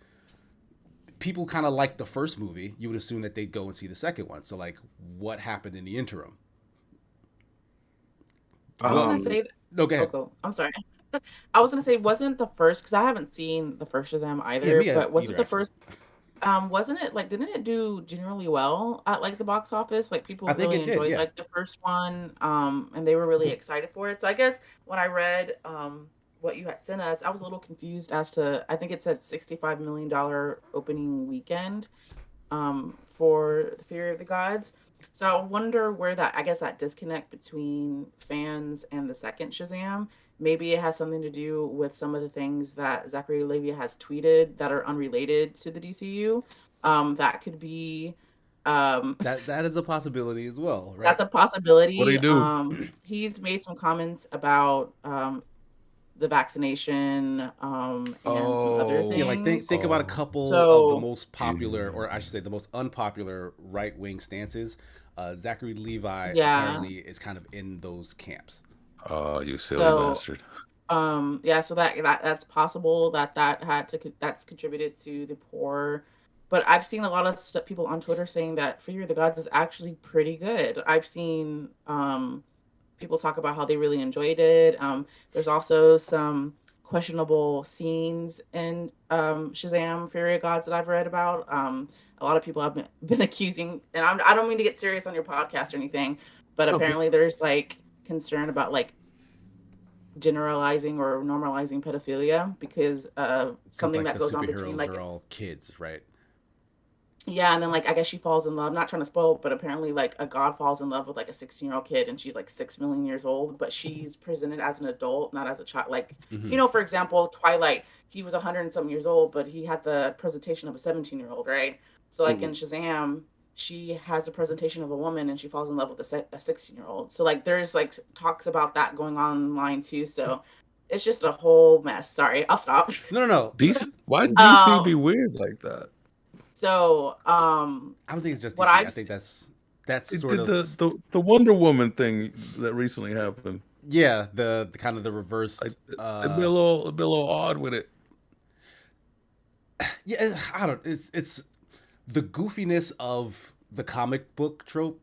people kind of like the first movie. You would assume that they'd go and see the second one. So like, what happened in the interim? I was gonna say. No, go ahead. Oh, I'm sorry. I was gonna say, wasn't the first, because I haven't seen the first Shazam either, but wasn't the first? Wasn't it like, didn't it do generally well at like the box office? Like people really enjoyed like the first one, and they were really excited for it. So I guess when I read what you had sent us, I was a little confused as to, I think it said $65 million opening weekend for the Fury of the Gods. So I wonder where that disconnect between fans and the second Shazam, maybe it has something to do with some of the things that Zachary Levi has tweeted that are unrelated to the DCU. That could be that is a possibility as well, right? That's a possibility. What do you do? He's made some comments about the vaccination and some other things. Yeah, like think about a couple of the most popular, or I should say the most unpopular right-wing stances. Zachary Levi apparently is kind of in those camps. Oh, you silly bastard. So that's possible that's contributed to the poor. But I've seen a lot of people on Twitter saying that Fury of the Gods is actually pretty good. I've seen people talk about how they really enjoyed it. There's also some questionable scenes in Shazam Fury of Gods that I've read about. A lot of people have been accusing, and I don't mean to get serious on your podcast or anything, but apparently there's like concern about like generalizing or normalizing pedophilia because something like that goes on between like are all kids, right? Yeah, and then like I guess she falls in love. Not trying to spoil, but apparently like a god falls in love with like a 16-year-old kid, and she's like 6 million years old, but she's presented as an adult, not as a child. Like for example, Twilight, he was 100 and something years old, but he had the presentation of a 17-year-old, right? So like in Shazam, she has a presentation of a woman and she falls in love with a 16-year-old. So like there's like talks about that going on online too. So it's just a whole mess. Sorry, I'll stop. No. Why DC be weird like that? So I don't think it's just DC. what I think that's It sort did of the Wonder Woman thing that recently happened. yeah, the kind of the reverse. Like it'd be a little odd with it. Yeah, I don't. It's the goofiness of the comic book trope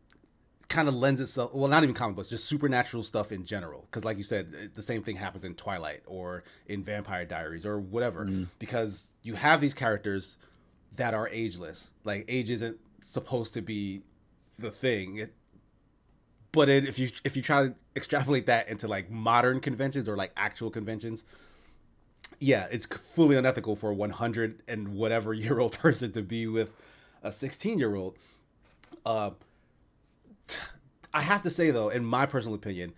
kind of lends itself. Well, not even comic books, just supernatural stuff in general. Because, like you said, the same thing happens in Twilight or in Vampire Diaries or whatever. Because you have these characters that are ageless. Like age isn't supposed to be the thing. If you try to extrapolate that into like modern conventions or like actual conventions, yeah, it's fully unethical for a 100 and whatever year old person to be with a 16-year-old. I have to say though, in my personal opinion,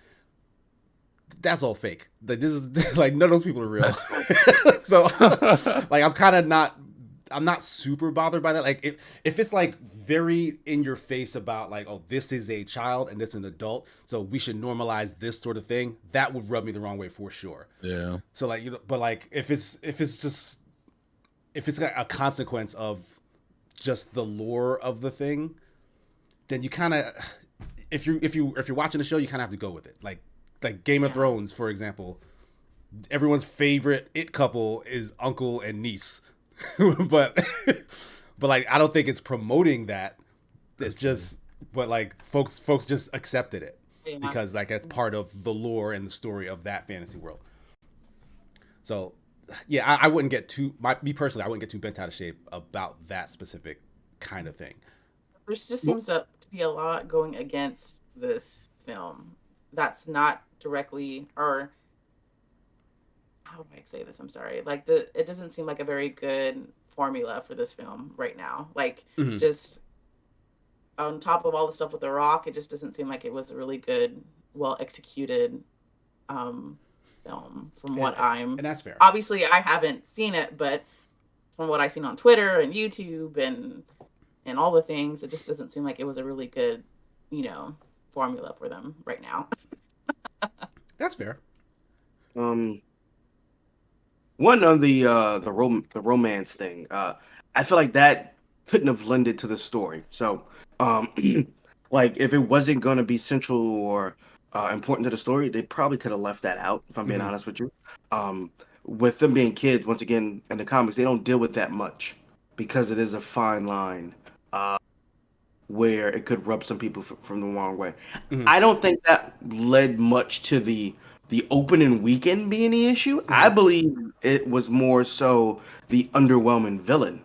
that's all fake. Like this is like none of those people are real. So like I'm not super bothered by that. Like if it's like very in your face about like, oh, this is a child and this is an adult, so we should normalize this sort of thing, that would rub me the wrong way for sure. Yeah. So like but like if it's like a consequence of just the lore of the thing, then you kind of if you're watching the show, you kind of have to go with it. Like Game of Thrones, for example, everyone's favorite it couple is uncle and niece. but like I don't think it's promoting that. It's just like folks just accepted it because like that's part of the lore and the story of that fantasy world. So yeah, I wouldn't get me personally, I wouldn't get too bent out of shape about that specific kind of thing. There just seems to be a lot going against this film that's not directly, or how do I say this? I'm sorry. Like it doesn't seem like a very good formula for this film right now. Like just on top of all the stuff with The Rock, it just doesn't seem like it was a really good, well executed film from what I'm. And that's fair. Obviously, I haven't seen it, but from what I've seen on Twitter and YouTube and all the things, it just doesn't seem like it was a really good, formula for them right now. That's fair. One on the romance thing. I feel like that couldn't have lended to the story. So, like if it wasn't going to be central or important to the story, they probably could have left that out. If I'm being honest with you, with them being kids, once again in the comics, they don't deal with that much because it is a fine line where it could rub some people from the wrong way. I don't think that led much to the opening weekend being the issue. I believe it was more so the underwhelming villain.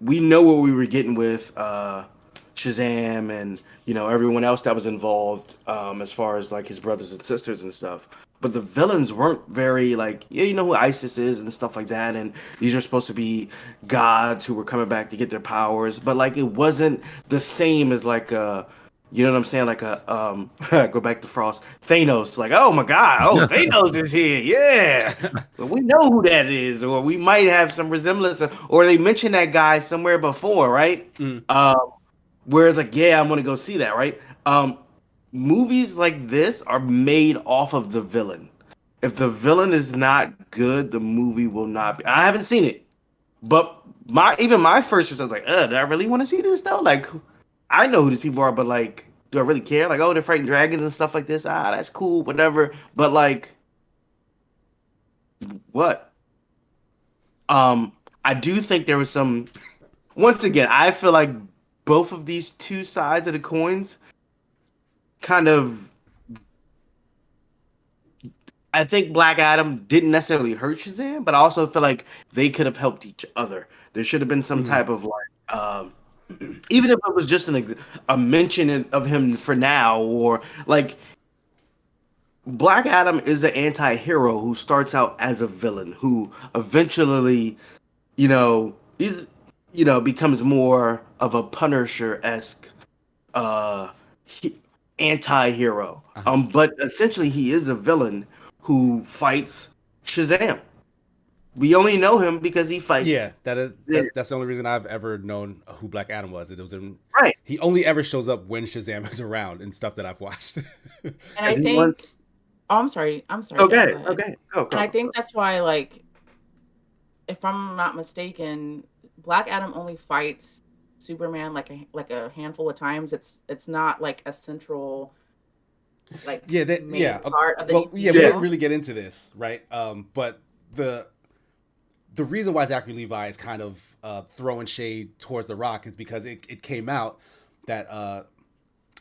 We know what we were getting with Shazam and everyone else that was involved as far as like his brothers and sisters and stuff. But the villains weren't very like, you know who Isis is and stuff like that. And these are supposed to be gods who were coming back to get their powers. But like it wasn't the same as like you know what I'm saying? Like a go back to Frost. Thanos, like, oh my God, Thanos is here. Yeah. But we know who that is, or we might have some resemblance or they mentioned that guy somewhere before, right? Whereas like, yeah, I'm gonna go see that, right? Movies like this are made off of the villain. If the villain is not good, the movie will not be. I haven't seen it. But my first response was like, do I really want to see this though? Like I know who these people are, but like, do I really care? Like, oh, they're fighting dragons and stuff like this. That's cool, whatever. But like, what? I do think there was some. Once again, I feel like both of these two sides of the coins, kind of. I think Black Adam didn't necessarily hurt Shazam, but I also feel like they could have helped each other. There should have been some type of like. Even if it was just a mention of him for now, or like Black Adam is an anti-hero who starts out as a villain who eventually, he's becomes more of a Punisher-esque anti-hero. But essentially he is a villain who fights Shazam. we only know him because he fights. Yeah, that's the only reason I've ever known who Black Adam was. It was in, Right. he only ever shows up when Shazam is around and stuff that I've watched. And I He think, wants- I'm sorry. Jeff, Okay. go ahead. Okay. Go. And I think that's why, like, if I'm not mistaken, Black Adam only fights Superman like a handful of times. It's not like a central, like, main part of the Well, DCU. yeah, we didn't really get into this, right? But the reason why Zachary Levi is kind of throwing shade towards The Rock is because it came out that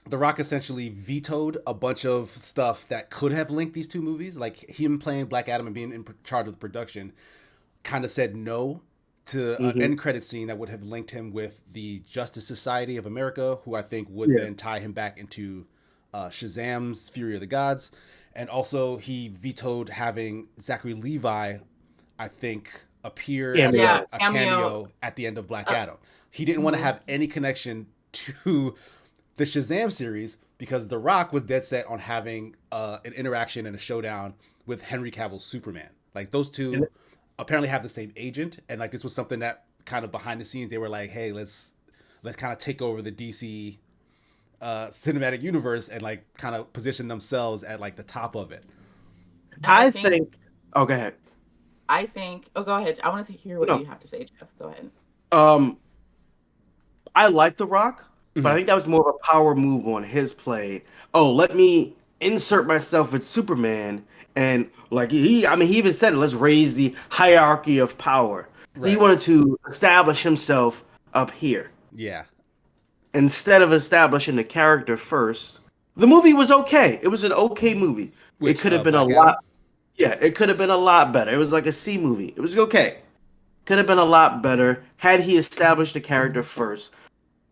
The Rock essentially vetoed a bunch of stuff that could have linked these two movies, like him playing Black Adam and being in charge of the production. Kind of said no to an end credit scene that would have linked him with the Justice Society of America, who I think would then tie him back into Shazam's Fury of the Gods. And also he vetoed having Zachary Levi, I think, appear as a cameo at the end of Black Adam. He didn't want to have any connection to the Shazam series because The Rock was dead set on having an interaction and a showdown with Henry Cavill's Superman. Like, those two apparently have the same agent, and like this was something that kind of behind the scenes they were like, hey, let's kind of take over the DC cinematic universe and like kind of position themselves at like the top of it. I think. Oh, go ahead. I think. Oh, go ahead. I want to hear what you have to say, Jeff. Go ahead. I like The Rock, but I think that was more of a power move on his play. Oh, let me insert myself with Superman, and like he even said it. Let's raise the hierarchy of power. Right. He wanted to establish himself up here. Yeah. Instead of establishing the character first, the movie was okay. It was an okay movie. It could have been Black Adam? Yeah, it could have been a lot better. It was like a C movie. It was okay. Could have been a lot better had he established the character first.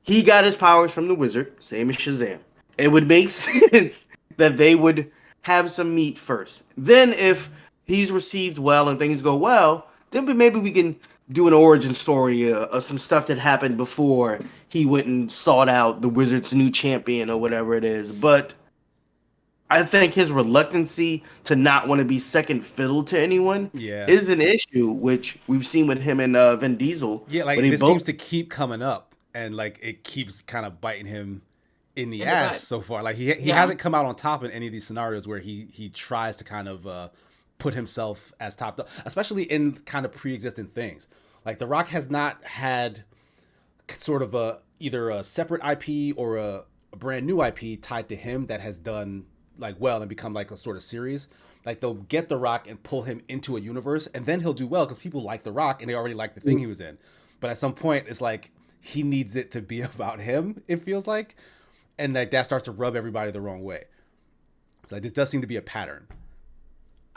He got his powers from the wizard, same as Shazam. It would make sense that they would have some meat first. Then if he's received well and things go well, then maybe we can do an origin story of some stuff that happened before he went and sought out the wizard's new champion or whatever it is. But I think his reluctancy to not want to be second fiddle to anyone is an issue, which we've seen with him and Vin Diesel. Yeah, like this seems to keep coming up, and like it keeps kind of biting him in the ass so far. Like he hasn't come out on top in any of these scenarios where he tries to kind of put himself as top dog, especially in kind of pre-existing things. Like The Rock has not had sort of either a separate IP or a brand new IP tied to him that has done like well and become like a sort of series. Like they'll get The Rock and pull him into a universe, and then he'll do well because people like The Rock and they already like the thing he was in. But at some point, it's like he needs it to be about him. It feels like, and like that starts to rub everybody the wrong way. So this does seem to be a pattern.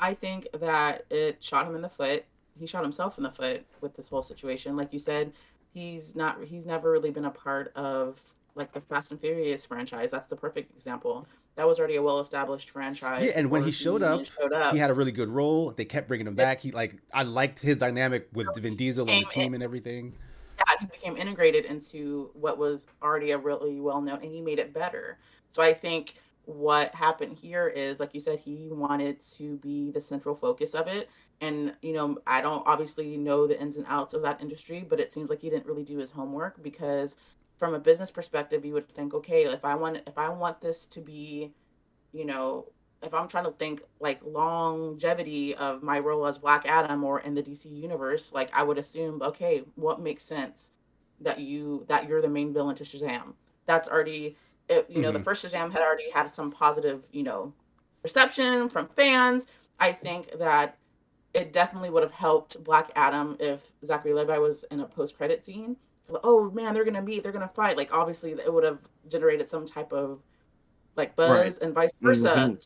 I think that it shot him in the foot. He shot himself in the foot with this whole situation. Like you said, he's never really been a part of like the Fast and Furious franchise. That's the perfect example. That was already a well-establisted franchise. Yeah, and when he showed up, he had a really good role. They kept bringing him back. I liked his dynamic with Vin Diesel and the team and everything. Yeah, he became integrated into what was already a really well-known, and he made it better. So I think what happened here is, like you said, he wanted to be the central focus of it. And, I don't obviously know the ins and outs of that industry, but it seems like he didn't really do his homework, because from a business perspective, you would think, okay, if I want this to be, if I'm trying to think like longevity of my role as Black Adam or in the DC universe, like I would assume, okay, what makes sense that you're the main villain to Shazam? That's already, the first Shazam had already had some positive, reception from fans. I think that it definitely would have helped Black Adam if Zachary Levi was in a post-credit scene. Oh man, they're gonna fight. Like obviously, it would have generated some type of like buzz, and vice versa.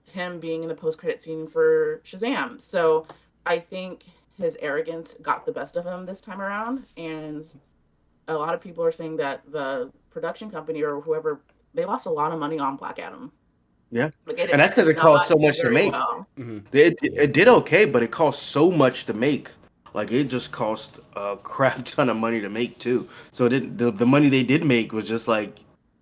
Him being in the post-credit scene for Shazam. So I think his arrogance got the best of him this time around, and a lot of people are saying that the production company or whoever, they lost a lot of money on Black Adam. Yeah, and that's because it cost so much to make. Well. It did okay, but it cost so much to make. Like it just cost a crap ton of money to make too. So the money they did make was just like,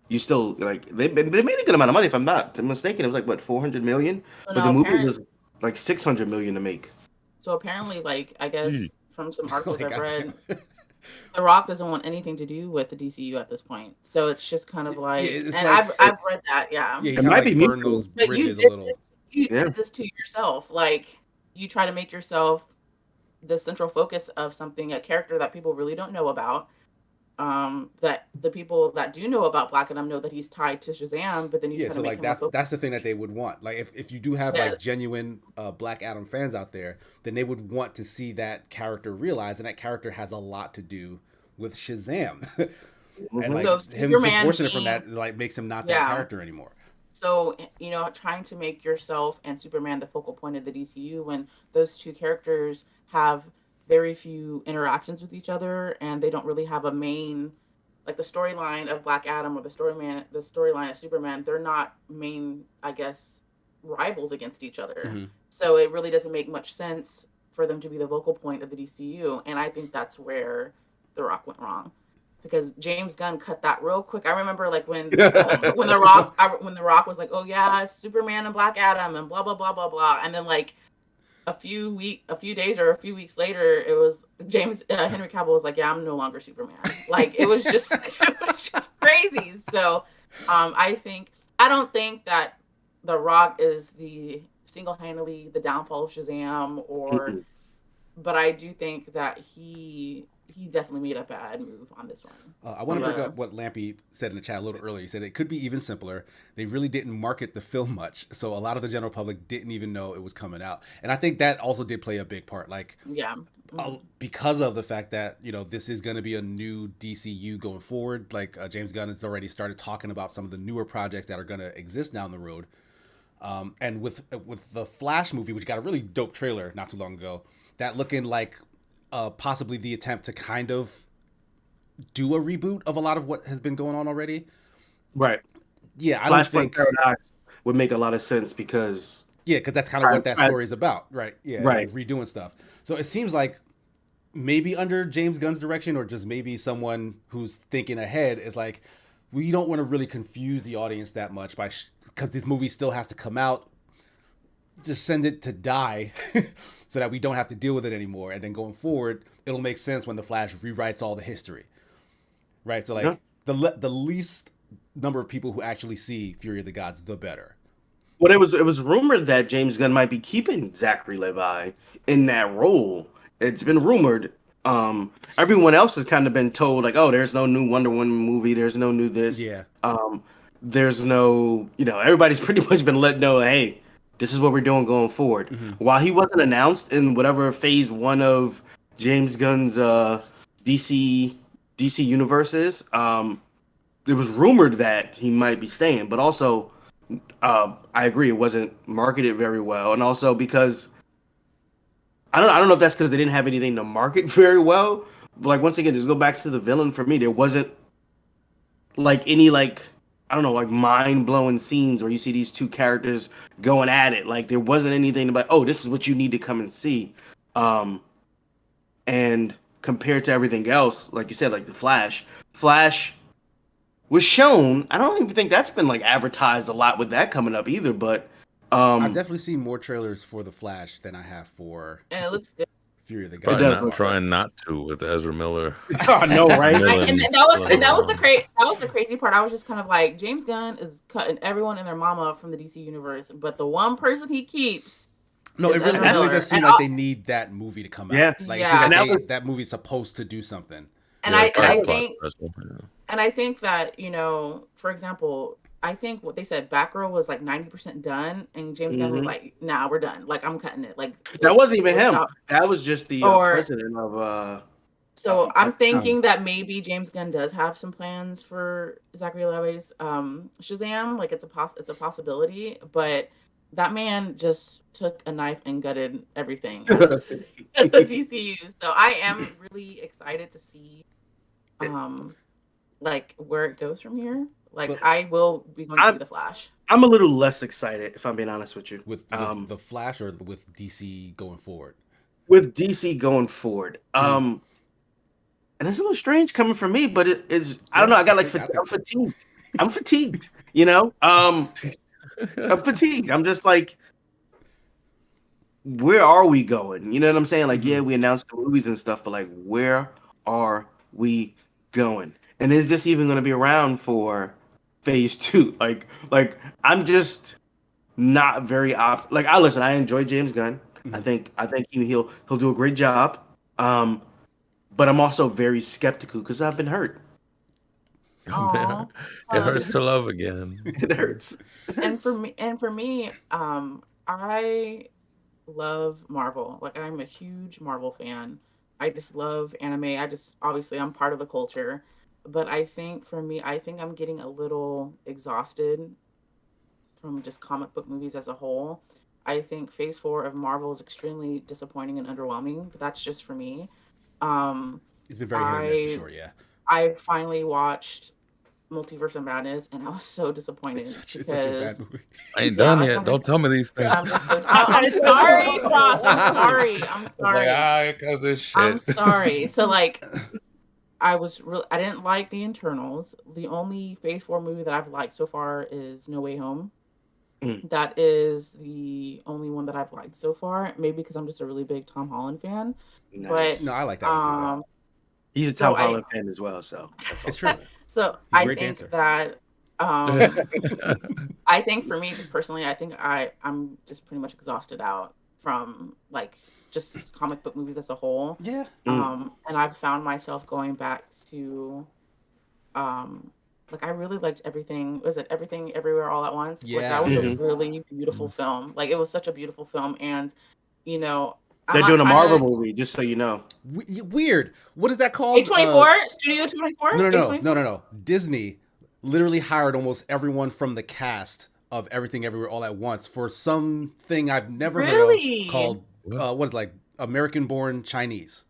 you still like they made a good amount of money, if I'm not mistaken. It was like what, 400 million. So but the movie was like 600 million to make. So apparently, like, I guess from some articles Like, I've read, goddamn. The Rock doesn't want anything to do with the DCU at this point. So it's just kind of Yeah, like, it's and like I've read that, yeah. yeah, he It kind of might be like burned mutual. those But you bridges a did little. Yeah. this to yourself. Like, you try to make yourself the central focus of something, a character that people really don't know about. That the people that do know about Black Adam know that he's tied to Shazam, but then you Yeah, try to so make like him a focus. that's the thing that they would want. Like if you do have like Yes. genuine Black Adam fans out there, then they would want to see that character realized, and that character has a lot to do with Shazam. And like So him Superman divorcing it from being- that like makes him not that Yeah. character anymore. So, you know, trying to make yourself and Superman the focal point of the DCU when those two characters have very few interactions with each other and they don't really have a main, like the storyline of Black Adam or the storyline of Superman, they're not main, I guess, rivals against each other. Mhm. So it really doesn't make much sense for them to be the vocal point of the DCU. And I think that's where The Rock went wrong. Because James Gunn cut that real quick. I remember like when the Rock was like, "Oh yeah, it's Superman and Black Adam and blah blah blah blah blah," and then like a few days or a few weeks later, it was Henry Cavill was like, "Yeah, I'm no longer Superman." Like it was just crazy. So I don't think that The Rock is the single-handedly the downfall of Shazam, but I do think that he definitely made a bad move on this one. I want to bring up what Lampy said in the chat a little earlier. He said it could be even simpler. They really didn't market the film much, so a lot of the general public didn't even know it was coming out. And I think that also did play a big part. Like, yeah, because of the fact that this is going to be a new DCU going forward. Like James Gunn has already started talking about some of the newer projects that are going to exist down the road. And with the Flash movie, which got a really dope trailer not too long ago, that looking like possibly the attempt to kind of do a reboot of a lot of what has been going on already. Right. Yeah, I don't think Paradox would make a lot of sense because that's kind of what that story is about, right? Yeah, right. Like redoing stuff. So it seems like maybe under James Gunn's direction, or just maybe someone who's thinking ahead is like, we don't want to really confuse the audience that much because this movie still has to come out. Just send it to die so that we don't have to deal with it anymore. And then going forward, it'll make sense when the Flash rewrites all the history. Right? So like the least number of people who actually see Fury of the Gods, the better. Well, it was rumored that James Gunn might be keeping Zachary Levi in that role. It's been rumored. Everyone else has kind of been told like, oh, there's no new Wonder Woman movie. There's no new this. Yeah. There's no, everybody's pretty much been let know, hey, this is what we're doing going forward. Mm-hmm. While he wasn't announced in whatever phase 1 of James Gunn's DC universe is, it was rumored that he might be staying, but also I agree it wasn't marketed very well, and also because I don't know if that's because they didn't have anything to market very well. But like once again, just go back to the villain for me. There wasn't like any I don't know, like mind-blowing scenes where you see these two characters going at it. Like there wasn't anything like, oh, this is what you need to come and see. And compared to everything else, like you said, like the Flash was shown. I don't even think that's been like advertised a lot with that coming up either. But I've definitely seen more trailers for the Flash than I have for and it looks good. Fury of the Gods. Trying not to with Ezra Miller. I know, right? And that was the crazy part. I was just kind of like, James Gunn is cutting everyone and their mama from the DC universe, but the one person he keeps. No, it really does seem like they need that movie to come out. Yeah. Like Yeah. it seems like that movie's supposed to do something. And I think that, for example, I think what they said, Batgirl was like 90% done, and James Gunn was like, "Nah, we're done. Like, I'm cutting it." Like that wasn't even him. That was just the president of. So I'm thinking that maybe James Gunn does have some plans for Zachary Levi's Shazam. Like it's a possibility, but that man just took a knife and gutted everything at the DCU. So I am really excited to see, like where it goes from here. Like I will be going to see the Flash. I'm a little less excited, if I'm being honest with you, with the Flash or with DC going forward. With DC going forward, and it's a little strange coming from me, but it is. I don't know. I got like I'm fatigued. I'm fatigued. I'm fatigued. I'm just like where are we going? You know what I'm saying? Like, yeah, we announced the movies and stuff, but like, where are we going? And is this even going to be around for phase 2? Like I'm just not very like I listen. I enjoy James Gunn. I think he'll do a great job. But I'm also very skeptical because I've been hurt. Aw. It hurts to love again. It hurts. And for me, I love Marvel. Like I'm a huge Marvel fan. I just love anime. Obviously I'm part of the culture. But I think for me, I think I'm getting a little exhausted from just comic book movies as a whole. I think Phase 4 of Marvel is extremely disappointing and underwhelming, but that's just for me. Um, It's been very hit or miss for sure. Yeah, I finally watched Multiverse of Madness, and I was so disappointed it's such a because bad movie. I ain't done like, yet. Don't tell me these things. I'm sorry, Frost. I'm sorry. I'm It's sorry. like, because this shit. I'm sorry. So like, I didn't like the internals. The only Phase 4 movie that I've liked so far is No Way Home. That is the only one that I've liked so far. Maybe because I'm just a really big Tom Holland fan. Nice. No, I like that one too. Though. He's a so Tom I- Holland fan as well, so It's true. So He's a I great think dancer. that I think for me, just personally, I think I'm just pretty much exhausted out from like just comic book movies as a whole. Yeah. And I've found myself going back to like I really liked everything. Was it Everything Everywhere All at Once? Like Yeah. that was a really beautiful film. Like it was such a beautiful film, and you know, they're doing a Marvel movie, just so you know. Weird. What is that called? A24 Studio 24. No. Disney literally hired almost everyone from the cast of Everything Everywhere All at Once for something I've never heard of called what is it, like American Born Chinese.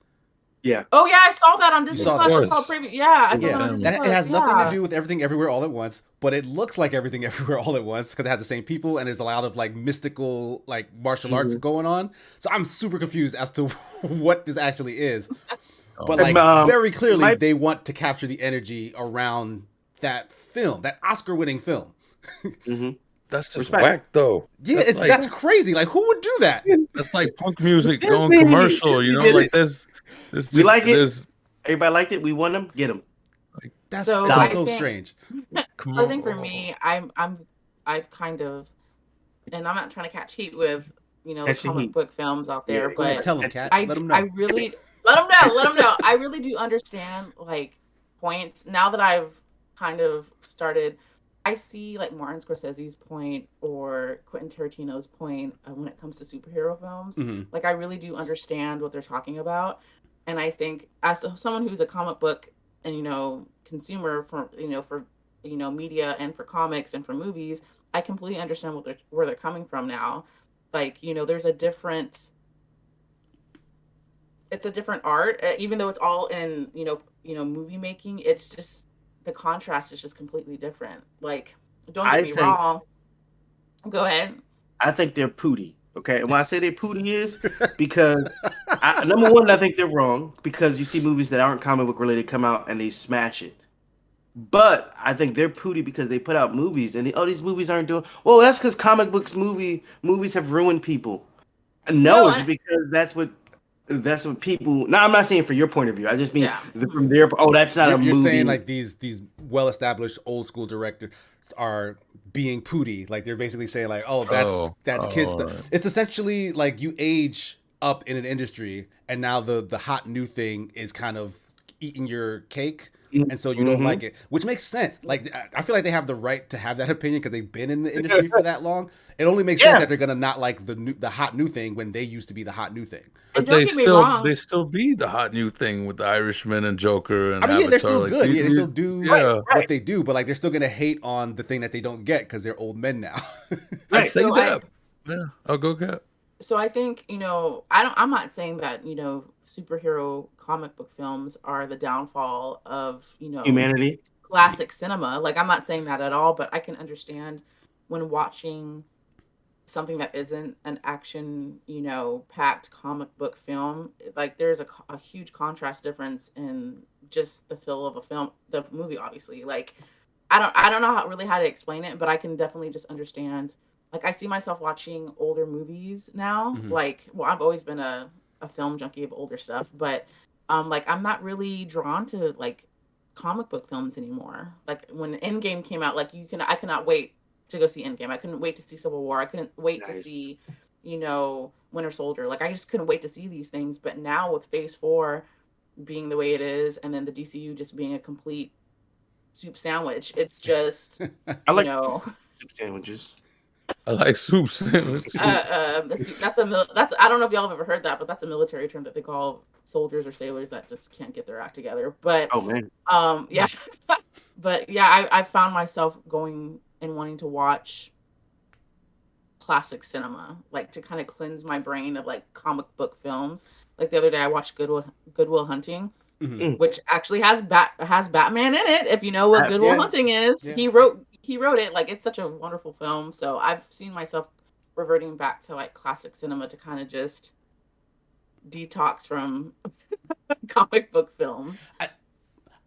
Yeah. Oh yeah, I saw that on Disney saw Plus. that. I saw preview. Yeah, I saw Yeah, that on Disney that Plus. it has nothing yeah. to do with Everything Everywhere All at Once, but it looks like Everything Everywhere All at Once because it has the same people and there's a lot of like mystical like martial arts going on. So I'm super confused as to what this actually is. But like very clearly they want to capture the energy around that film, that Oscar-winning film. That's just whack, though. Yeah, that's crazy. Like, who would do that? That's like punk music going commercial, you know? Like this we like it. Everybody liked it. We want them. Get them. Like, that's So strange. I think for me, I've kind of, and I'm not trying to catch heat with the comic book films out there, but tell them, Kat. Let them know. I really let them know. I really do understand like points now that I've kind of started. I see like Martin Scorsese's point or Quentin Tarantino's point when it comes to superhero films. Like I really do understand what they're talking about, and I think as someone who's a comic book and consumer for media and for comics and for movies, I completely understand where they're coming from now. Like there's it's a different art, even though it's all in movie making. It's just the contrast is just completely different. Like, don't get me wrong. Go ahead. I think they're pooty. Okay, and when I say they're pooty is because number one, I think they're wrong because you see movies that aren't comic book related come out and they smash it. But I think they're pooty because they put out movies and these movies aren't doing well. That's because comic books movies have ruined people. No, it's because that's what people. No, I'm not saying for your point of view. I just mean from their. Oh, that's not a movie. You're saying like these well-established old school directors are being pooty. Like they're basically saying like, oh, that's kids stuff. It's essentially like you age up in an industry, and now the hot new thing is kind of eating your cake. And so you don't like it, which makes sense. Like I feel like they have the right to have that opinion because they've been in the industry for that long. It only makes sense that they're gonna not like the hot new thing when they used to be the hot new thing. But they still be the hot new thing with the Irishman and Joker and Avatar. They're still like, good. They still do what they do, but like they're still gonna hate on the thing that they don't get because they're old men now. I say that. I'll go Kat. So I think I'm not saying that superhero comic book films are the downfall of humanity, classic cinema. Like I'm not saying that at all, but I can understand when watching something that isn't an action packed comic book film, like there's a huge contrast difference in just the feel of the movie. Obviously, like I don't know really how to explain it, but I can definitely just understand like I see myself watching older movies now. Mhm. Like, well, I've always been a film junkie of older stuff, but like I'm not really drawn to like comic book films anymore. Like when Endgame came out, like I cannot wait to go see Endgame. I couldn't wait to see Civil War. I couldn't wait to Nice. see, Winter Soldier. Like I just couldn't wait to see these things. But now with Phase 4 being the way it is, and then the DCU just being a complete soup sandwich, it's just, I you like know. soup sandwiches. I like soup sandwiches. That's I don't know if y'all have ever heard that, but that's a military term that they call soldiers or sailors that just can't get their act together. But Oh man, yeah, but yeah, I found myself going and wanting to watch classic cinema, like to kind of cleanse my brain of like comic book films. Like the other day, I watched Goodwill Hunting, Mhm. which actually has Batman in it. If you know what Goodwill yeah. Hunting is, Yeah. he wrote it. Like it's such a wonderful film. So I've seen myself reverting back to like classic cinema to kind of just detox from comic book films.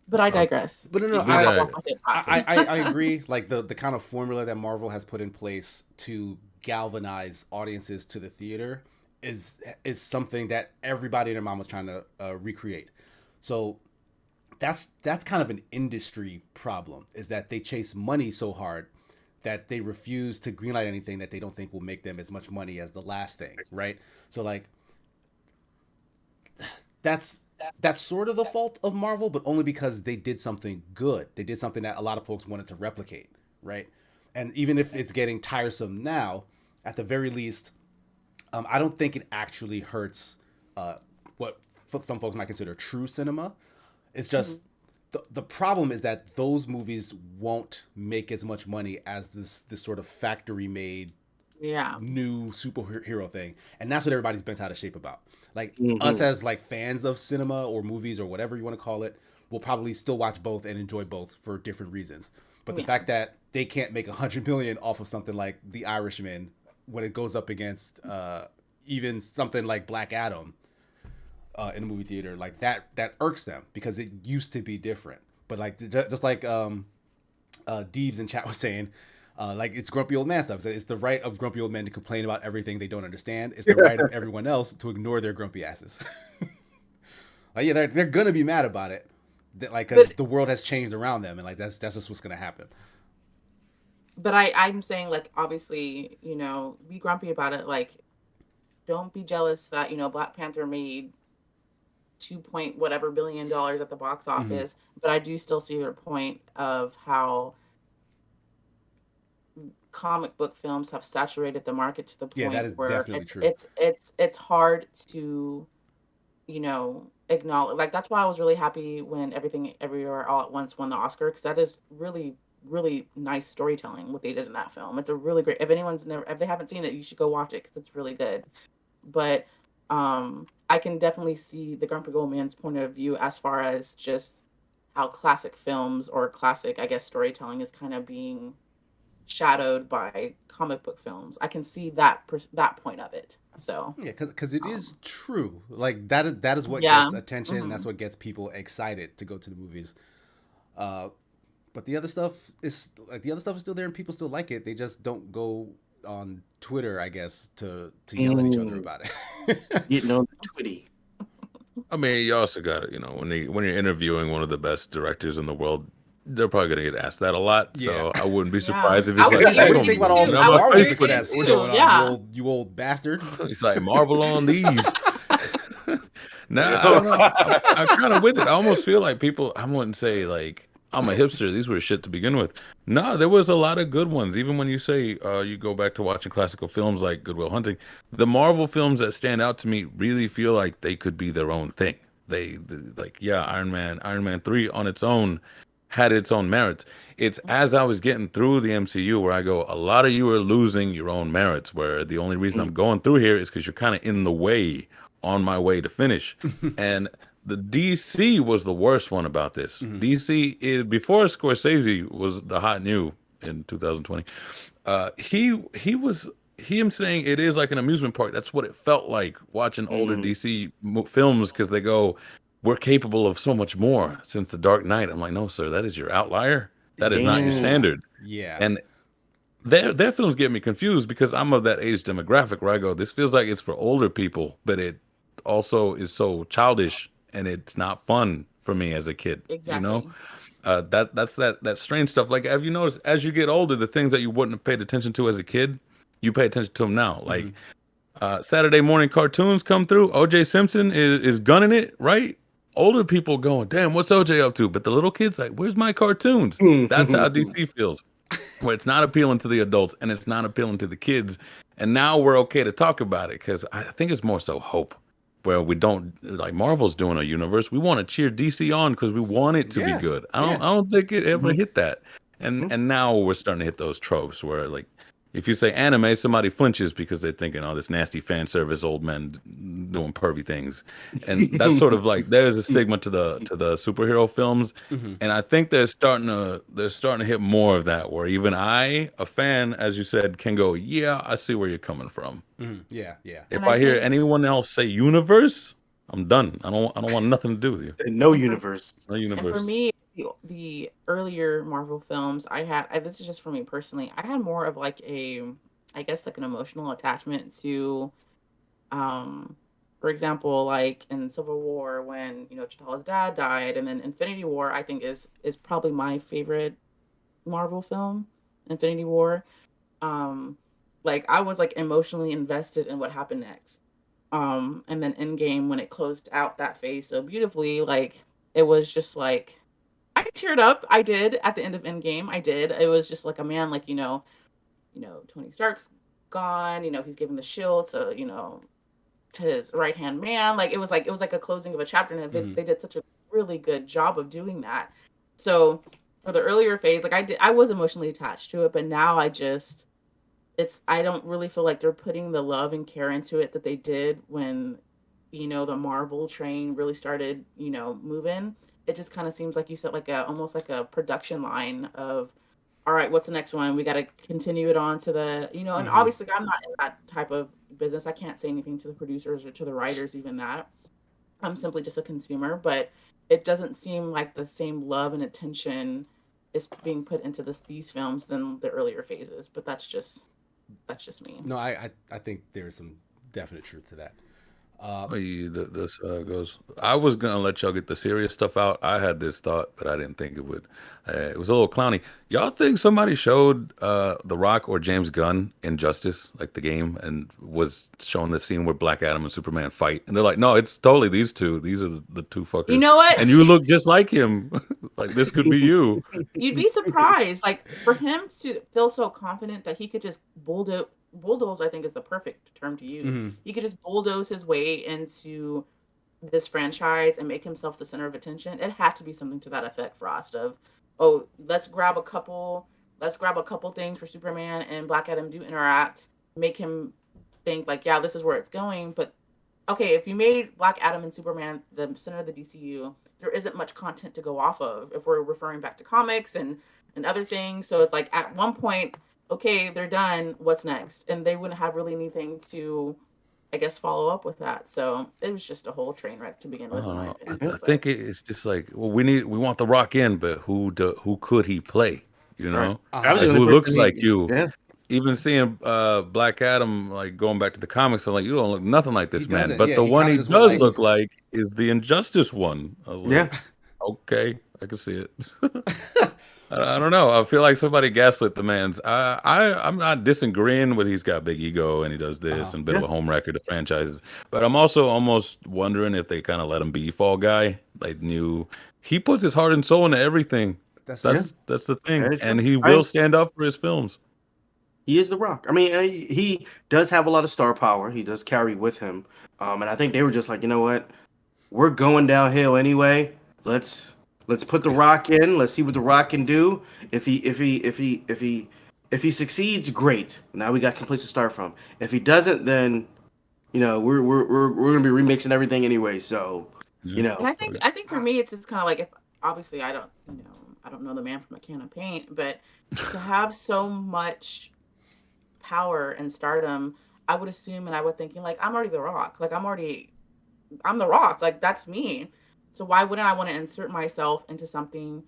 But I digress. But no, You got- I agree. Like the kind of formula that Marvel has put in place to galvanize audiences to the theater is something that everybody and their mom was trying to recreate. So that's kind of an industry problem, is that they chase money so hard that they refuse to greenlight anything that they don't think will make them as much money as the last thing, right? So like that's sort of the fault of Marvel, but only because they did something good. They did something that a lot of folks wanted to replicate, right? And even if it's getting tiresome now, at the very least, I don't think it actually hurts what some folks might consider true cinema. It's just the problem is that those movies won't make as much money as this sort of factory made Yeah. new superhero thing, and that's what everybody's bent out of shape about. Like Mhm. us as like fans of cinema or movies or whatever you want to call it, will probably still watch both and enjoy both for different reasons. But the Yeah. fact that they can't make 100 million off of something like The Irishman when it goes up against even something like Black Adam in the movie theater, like that irks them because it used to be different. But like just like Deebs in chat was saying, like it's grumpy old man stuff. It's the right of grumpy old men to complain about everything they don't understand. It's the right of everyone else to ignore their grumpy asses. Like yeah, they're gonna be mad about it, like because the world has changed around them, and like that's just what's gonna happen. But I'm saying like obviously, be grumpy about it. Like don't be jealous that, Black Panther made 2 point whatever billion dollars at the box office. But I do still see your point of how comic book films have saturated the market to the point Yeah, that is where definitely true. it's hard to, acknowledge. Like that's why I was really happy when Everything Everywhere All at Once won the Oscar, because that is really really nice storytelling what they did in that film. It's a really great, if they haven't seen it, you should go watch it because it's really good. But I can definitely see the grumpy old man's point of view as far as just how classic films or classic, I guess, storytelling is kind of being shadowed by comic book films. I can see that point of it. So Yeah, because it is true. Like that is what Yeah. gets attention, and that's what gets people excited to go to the movies. But the other stuff is still there, and people still like it. They just don't go on Twitter, I guess, to yell at each other about it. Getting on the Twitty. I mean, you also got to, when you're interviewing one of the best directors in the world, they're probably going to get asked that a lot. So Yeah. I wouldn't be Yeah. surprised if I he's would like, be We don't "Hey, think about all you the know, my Marvel face success quit." going on, Yeah. you old bastard. He's like, Marvel on these. Nah, I don't know. I'm kind of with it. I almost feel like people, I wouldn't say like, I'm a hipster. These were shit to begin with. No, there was a lot of good ones. Even when you say you go back to watching classical films like Good Will Hunting, the Marvel films that stand out to me really feel like they could be their own thing. Iron Man 3 on its own had its own merits. It's as I was getting through the MCU where I go, a lot of you are losing your own merits, where the only reason I'm going through here is because you're kind of in the way on my way to finish. And the DC was the worst one about this. DC is, before Scorsese was the hot new in 2020. Him saying it is like an amusement park. That's what it felt like watching older DC films, because they go, we're capable of so much more since The Dark Knight. I'm like, no, sir, that is your outlier. That is not your Damn. standard. Yeah. And their films get me confused because I'm of that age demographic where I go, this feels like it's for older people, but it also is so childish and it's not fun for me as a kid. You know, Exactly. that's that strange stuff. Like, have you noticed as you get older, the things that you wouldn't have paid attention to as a kid, you pay attention to them now. Like Saturday morning cartoons come through. OJ Simpson is gunning it, right? Older people going, damn, what's OJ up to? But the little kids like, where's my cartoons? That's how DC feels. Where it's not appealing to the adults and it's not appealing to the kids. And now we're okay to talk about it because I think it's more so hope. Where we don't like Marvel's doing a universe, we want to cheer DC on because we want it to be Yeah, good. yeah. I don't think it ever Mhm. hit that. And now we're starting to hit those tropes where like if you say anime, somebody flinches because they're thinking, oh, this nasty fan service old men doing pervy things. And that's sort of like there's a stigma to the superhero films. Mm-hmm. And I think they're starting to hit more of that where even I, a fan, as you said, can go, yeah, I see where you're coming from. Mm-hmm. Yeah, yeah. If And I I hear think anyone else say universe, I'm done. I don't want nothing to do with you. No And for- universe. No And for universe. me, the earlier Marvel films, this is just for me personally, I had more of like I guess like an emotional attachment to, um, for example, like in Civil War when, T'Challa's dad died, and then Infinity War, I think is probably my favorite Marvel film, Infinity War. Um, like I was like emotionally invested in what happened next. And then Endgame when it closed out that phase so beautifully, like it was just like I teared up. I did at the end of Endgame. I did. It was just like a man, like Tony Stark's gone. He's giving the shield to his right hand man. Like it was like a closing of a chapter, and they, Mhm. they did such a really good job of doing that. So for the earlier phase, like I was emotionally attached to it, but now I don't really feel like they're putting the love and care into it that they did when the Marvel train really started moving. It just kind of seems like you said like a almost like a production line of all right, what's the next one? We got to continue it on to and Mhm. obviously I'm not in that type of business. I can't say anything to the producers or to the writers, even that. I'm simply just a consumer, but it doesn't seem like the same love and attention is being put into these films than the earlier phases. But that's just me. No, I think there's some definite truth to that. This goes. I was gonna let y'all get the serious stuff out. I had this thought, but I didn't think it would. It was a little clowny. Y'all think somebody showed The Rock or James Gunn Injustice, like the game, and was showing the scene where Black Adam and Superman fight, and they're like, "No, it's totally these two. These are the two fuckers." You know what? And you look just like him. Like this could be you. You'd be surprised. Like for him to feel so confident that he could just bulldoze, I think is the perfect term to use. Mhm. He could just bulldoze his way into this franchise and make himself the center of attention. It had to be something to that effect, Frost, of, oh, let's grab a couple things for Superman and Black Adam do interact, make him think like, yeah, this is where it's going. But okay, if you made Black Adam and Superman the center of the DCU, there isn't much content to go off of if we're referring back to comics and other things. So it's like at one point, okay, they're done. What's next? And they wouldn't have really anything to, I guess, follow up with that. So it was just a whole train wreck to begin I with, in don't my know. opinion. I But think it's just like, well, we want The Rock in, but who could he play? You Right. know, That was like the only who looks person like you. Yeah. Even seeing Black Adam, like going back to the comics, I'm like, you don't look nothing like He this man. doesn't. But Yeah, the he one kind of he just went does like, look like is the Injustice one. I was Yeah. like, okay, I can see it. I don't know. I feel like somebody gaslit the man's. I'm not disagreeing with he's got big ego and he does this and a bit of Yeah. a home record of franchises. But I'm also almost wondering if they kind of let him be Fall Guy. Like knew he puts his heart and soul into everything. that's Yeah. true. That's the thing, Very and true. he will stand up for his films. He is The Rock. I mean, he does have a lot of star power. He does carry with him. And I think they were just like, you know what? We're going downhill anyway. Let's put The Rock in. Let's see what The Rock can do. If he succeeds, great. Now we got some place to start from. If he doesn't, then we're gonna be remixing everything anyway. So Yeah. and I think for me, it's just kind of like if obviously I don't know the man from a can of paint, but to have so much power and stardom, I would assume and I would thinking like I'm already The Rock. Like I'm The Rock. Like that's me. So why wouldn't I want to insert myself into something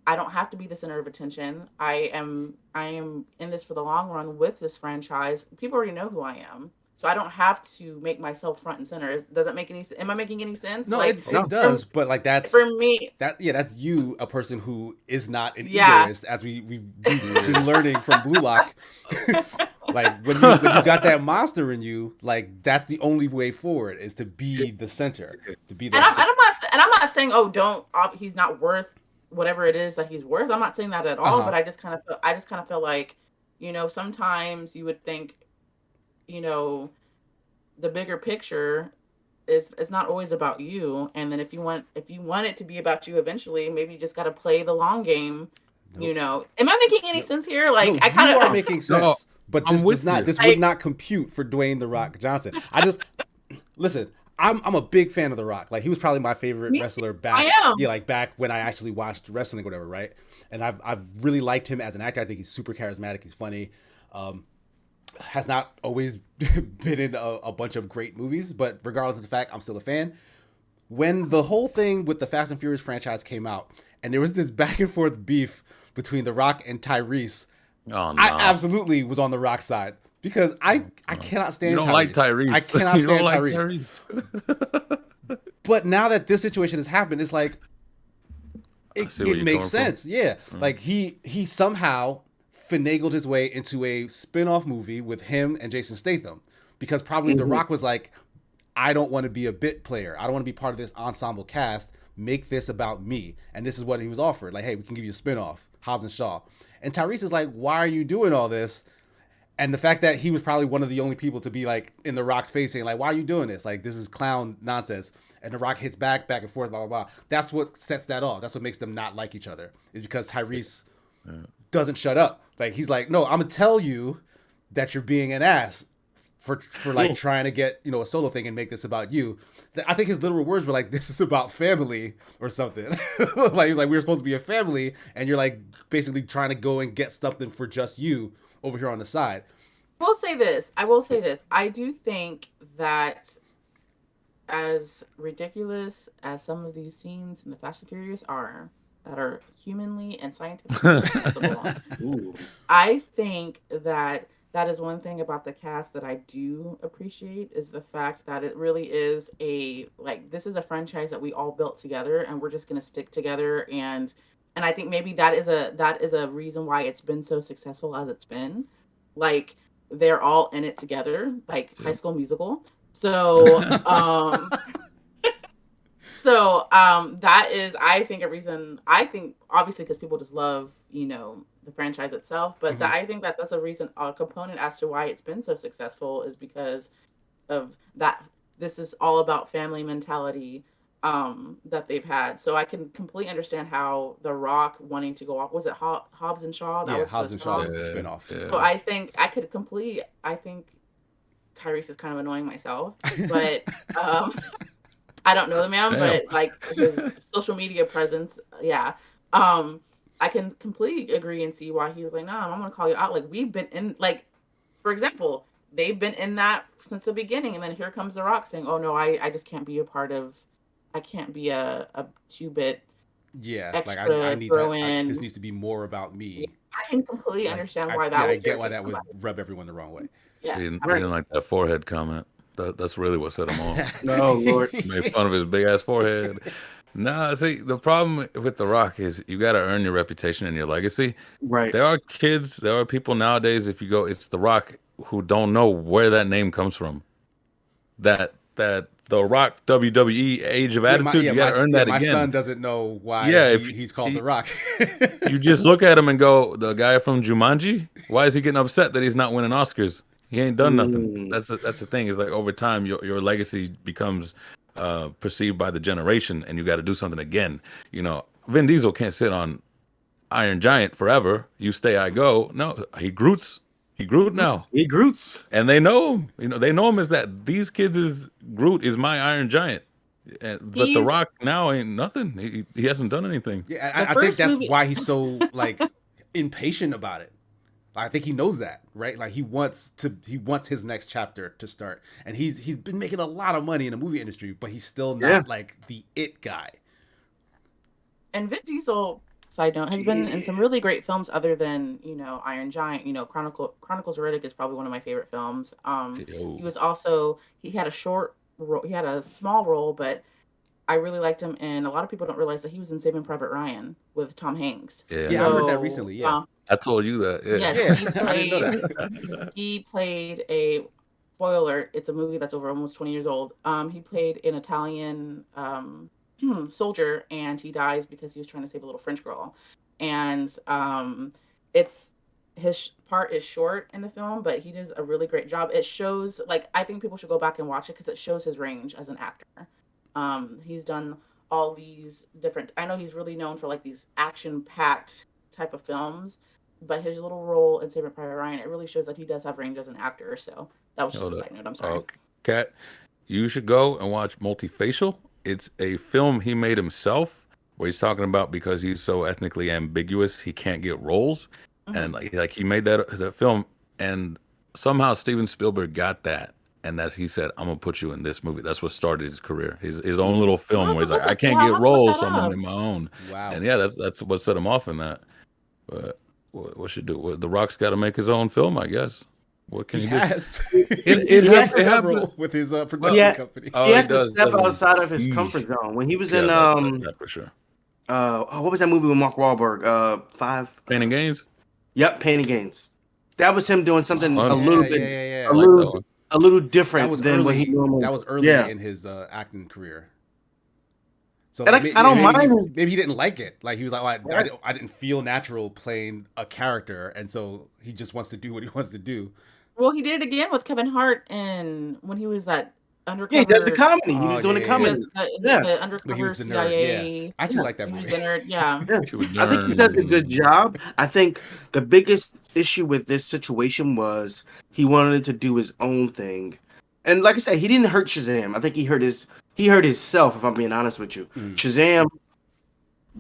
I don't have to be the center of attention. I am in this for the long run with this franchise. People already know who I am. So I don't have to make myself front and center. Does that make any sense? Am I making any sense? No, Like it does, but like that's for me. that's you, a person who is not an Yeah. egoist, as we've been learning from Blue Lock. Like when you got that monster in you, like that's the only way forward is to be the center, to be the. And I'm not saying, oh, don't. He's not worth whatever it is that he's worth. I'm not saying that at all. But I just kind of feel like, sometimes you would think, the bigger picture is not always about you. And then if you want it to be about you eventually, maybe you just got to play the long game. Nope. Am I making any sense here? Like, no, I kind of are making sense. No, but this would not compute for Dwayne "The Rock" Johnson. I just listen. I'm a big fan of The Rock. Like he was probably my favorite wrestler back. Back when I actually watched wrestling or whatever, right? And I've really liked him as an actor. I think he's super charismatic. He's funny. Has not always been in a bunch of great movies, but regardless of the fact, I'm still a fan. When the whole thing with the Fast and Furious franchise came out, and there was this back and forth beef between The Rock and Tyrese, I absolutely was on The Rock's side because I cannot stand Tyrese. You don't like Tyrese. I cannot stand Tyrese. But now that this situation has happened, it's like it makes sense. Yeah, like he somehow finagled his way into a spin-off movie with him and Jason Statham because probably The Rock was like, I don't want to be a bit player. I don't want to be part of this ensemble cast. Make this about me. And this is what he was offered. Like, hey, we can give you a spin-off, Hobbs and Shaw. And Tyrese is like, why are you doing all this? And the fact that he was probably one of the only people to be like in The Rock's face saying like, why are you doing this? Like, this is clown nonsense. And The Rock hits back and forth, blah, blah, blah. That's what sets that off. That's what makes them not like each other. Is because Tyrese doesn't shut up. Like, he's like, no, I'm going to tell you that you're being an ass for like trying to get, a solo thing and make this about you. I think his literal words were like, this is about family or something. Like, he's like, we're supposed to be a family and you're like basically trying to go and get something for just you over here on the side. I will say this. I do think that as ridiculous as some of these scenes in the Fast and Furious are, that are humanly and scientifically possible, I think that is one thing about the cast that I do appreciate is the fact that it really is this is a franchise that we all built together and we're just going to stick together. And I think maybe that is a reason why it's been so successful as it's been. Like, they're all in it together, like High School Musical. So, that is, I think, a reason. I think obviously because people just love, the franchise itself, but I think that's a component as to why it's been so successful is because of that. This is all about family mentality that they've had. So I can completely understand how The Rock wanting to go off. Was it Hobbs and Shaw? Hobbs and Shaw was the spinoff. So I think I think Tyrese is kind of annoying myself, but I don't know the man, but like his social media presence, I can completely agree and see why he was like, no, I'm going to call you out. Like, we've been in, like, for example, they've been in that since the beginning. And then here comes The Rock saying, oh, no, I just can't be I can't be a 2-bit. Yeah, like I need to, this needs to be more about me. I can completely understand why that would. I get why that would rub everyone the wrong way. Yeah. He didn't like that forehead comment. That's really what set him off. No, Lord. Made fun of his big ass forehead. Nah, see, the problem with The Rock is you got to earn your reputation and your legacy. Right. There are people nowadays, if you go, it's The Rock, who don't know where that name comes from. That The Rock WWE Age of Attitude, you got to earn that again. My son doesn't know why he's called The Rock. You just look at him and go, the guy from Jumanji, why is he getting upset that he's not winning Oscars? He ain't done nothing. That's the thing. Is like over time, your legacy becomes perceived by the generation, and you got to do something again. Vin Diesel can't sit on Iron Giant forever. You stay, I go. No, he Groots. He Groot now. He Groots, and they know him. They know him as that. These kids is Groot is my Iron Giant. But The Rock now ain't nothing. He hasn't done anything. Yeah, I think that's why he's so like impatient about it. I think he knows that, right? Like he wants his next chapter to start, and he's been making a lot of money in the movie industry, but he's still not like the it guy. And Vin Diesel, side note, has been in some really great films other than, Iron Giant. Chronicles of Riddick is probably one of my favorite films. He Yo. was also he had a short role, he had a small role, but I really liked him, and a lot of people don't realize that he was in Saving Private Ryan with Tom Hanks. Yeah. Yeah, I heard that So, recently. Yeah. I told you that. yes, Yeah, he I didn't know played that. he played a spoiler. It's a movie that's over almost 20 years old. He played an Italian soldier, and he dies because he was trying to save a little French girl. And it's his part is short in the film, but he does a really great job. It shows, like, I think people should go back and watch it because it shows his range as an actor. He's done all these different. I know he's really known for like these action-packed type of films, but his little role in Saving Private Ryan, it really shows that he does have range as an actor. So that was just a Hold up. side note. I'm sorry. Kat, you should go and watch Multifacial. It's a film he made himself where he's talking about because he's so ethnically ambiguous, he can't get roles. And like he made that film, and somehow Steven Spielberg got that. And he said, I'm gonna put you in this movie. That's what started his career. His own little film where he's like, I can't get roles, so I'm gonna make my own. Wow. And yeah, that's what set him off in that. But what should do? The Rock's got to make his own film, I guess. What can He he do? has. It He has has several several with his production company. Oh, he has to does, step doesn't he? outside of his comfort zone. When he was in Yeah, for sure. what was that movie with Mark Wahlberg? Pain and Gains. Yep, Pain and Gains. That was him doing something Oh, a little yeah, bit, yeah, yeah. a I like little, that one. a little different That was than what he early. normally. That was early Yeah. in his acting career. So And I don't maybe mind. maybe he didn't like it. Like he was like, I didn't feel natural playing a character, and so he just wants to do what he wants to do. Well, he did it again with Kevin Hart, and when he was that undercover. Yeah, he does the comedy. He was Oh, doing yeah, the yeah, comedy. The Yeah. undercover But he was the nerd. CIA. Yeah, I actually like that He was movie. the nerd. Yeah. Yeah. She was I think he does a good nerd. job. I think the biggest issue with this situation was he wanted to do his own thing, and like I said, he didn't hurt Shazam. I think he hurt himself. If I'm being honest with you, Shazam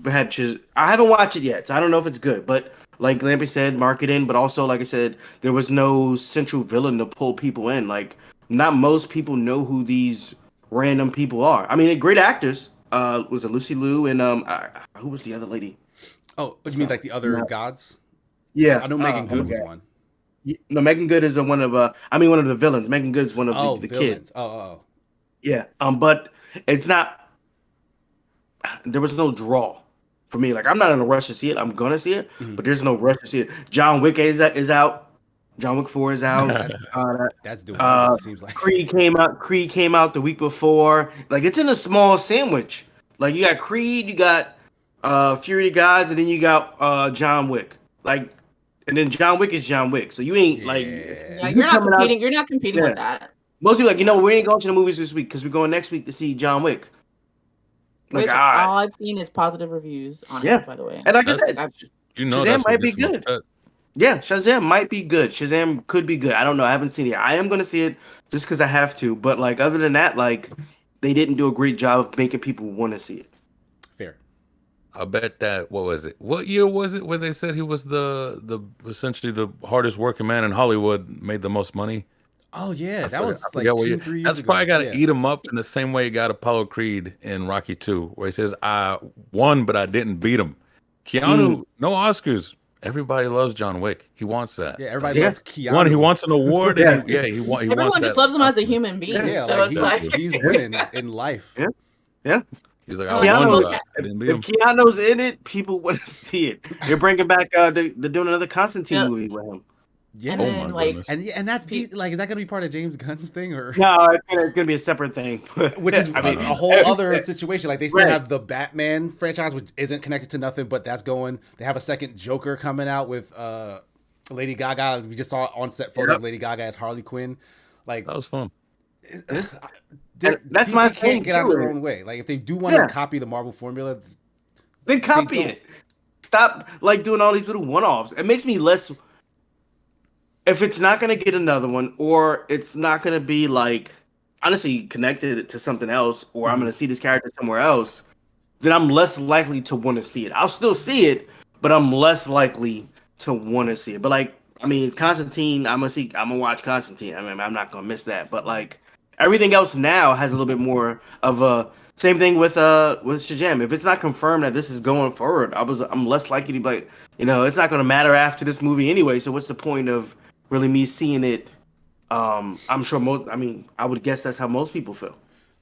had I haven't watched it yet, so I don't know if it's good. But like Lampy said, marketing, but also like I said, there was no central villain to pull people in. Like not most people know who these random people are. I mean, they're great actors. Was it Lucy Liu and who was the other lady? Oh, you mean like the other gods? Yeah, I know Megan Good was one. No, Megan Good is one of one of the villains. Megan Good is one of the villains. kids. Oh. Yeah. But it's not. There was no draw for me. Like I'm not in a rush to see it. I'm gonna see it, but there's no rush to see it. John Wick is out. John Wick 4 is out. That's doing it seems like. Creed came out the week before. Like it's in a small sandwich. Like you got Creed, you got Fury of the Gods, and then you got John Wick. Like, and then John Wick is John Wick. So you ain't like Yeah, you're not competing. You're not competing with that. Most people like, we ain't going to the movies this week because we're going next week to see John Wick. Like, Which all I've seen is positive reviews on it, by the way. And like I said, Shazam might be good. Yeah, Shazam might be good. Shazam could be good. I don't know. I haven't seen it. I am going to see it just because I have to. But like other than that, like they didn't do a great job of making people want to see it. Fair. I bet that what was it? What year was it where they said he was the essentially the hardest working man in Hollywood, made the most money? Oh yeah, that forgot- was I like forgot what 2-3 year. years That's ago. probably got to Yeah. eat him up in the same way he got Apollo Creed in Rocky 2, where he says, "I won, but I didn't beat him." Keanu, no Oscars. Everybody loves John Wick. He wants that. Yeah, everybody loves Keanu. He wants an award. Yeah. And he wants Everyone just that loves him as a Oscar. human being. Yeah, so like, it's like he's winning in life. Yeah. He's like, Keanu- I won, but I didn't beat If him. Keanu's in it, people want to see it. They're bringing back. They're doing another Constantine Yeah. movie with him. Yeah, And Oh then, my like, goodness. and that's like, is that gonna be part of James Gunn's thing or? No, it's gonna be a separate thing. Which is I mean, a whole other situation. Like they still Right. have the Batman franchise, which isn't connected to nothing, but that's going. They have a second Joker coming out with Lady Gaga. We just saw on set photos of Lady Gaga as Harley Quinn. Like That was fun. that's DC my can't thing, get out of their too. own way. Like if they do want to Yeah. copy the Marvel formula, Then copy don't. it. Stop like doing all these little one-offs. It makes me less. If it's not gonna get another one, or it's not gonna be like honestly connected to something else, or I'm gonna see this character somewhere else, then I'm less likely to want to see it. I'll still see it, but I'm less likely to want to see it. But like, I mean, Constantine, I'm gonna watch Constantine. I mean, I'm not gonna miss that. But like everything else now has a little bit more of a Same thing with Shazam. If it's not confirmed that this is going forward, I'm less likely to be like, it's not going to matter after this movie anyway. So what's the point of really me seeing it? I'm sure most. I mean, I would guess that's how most people feel.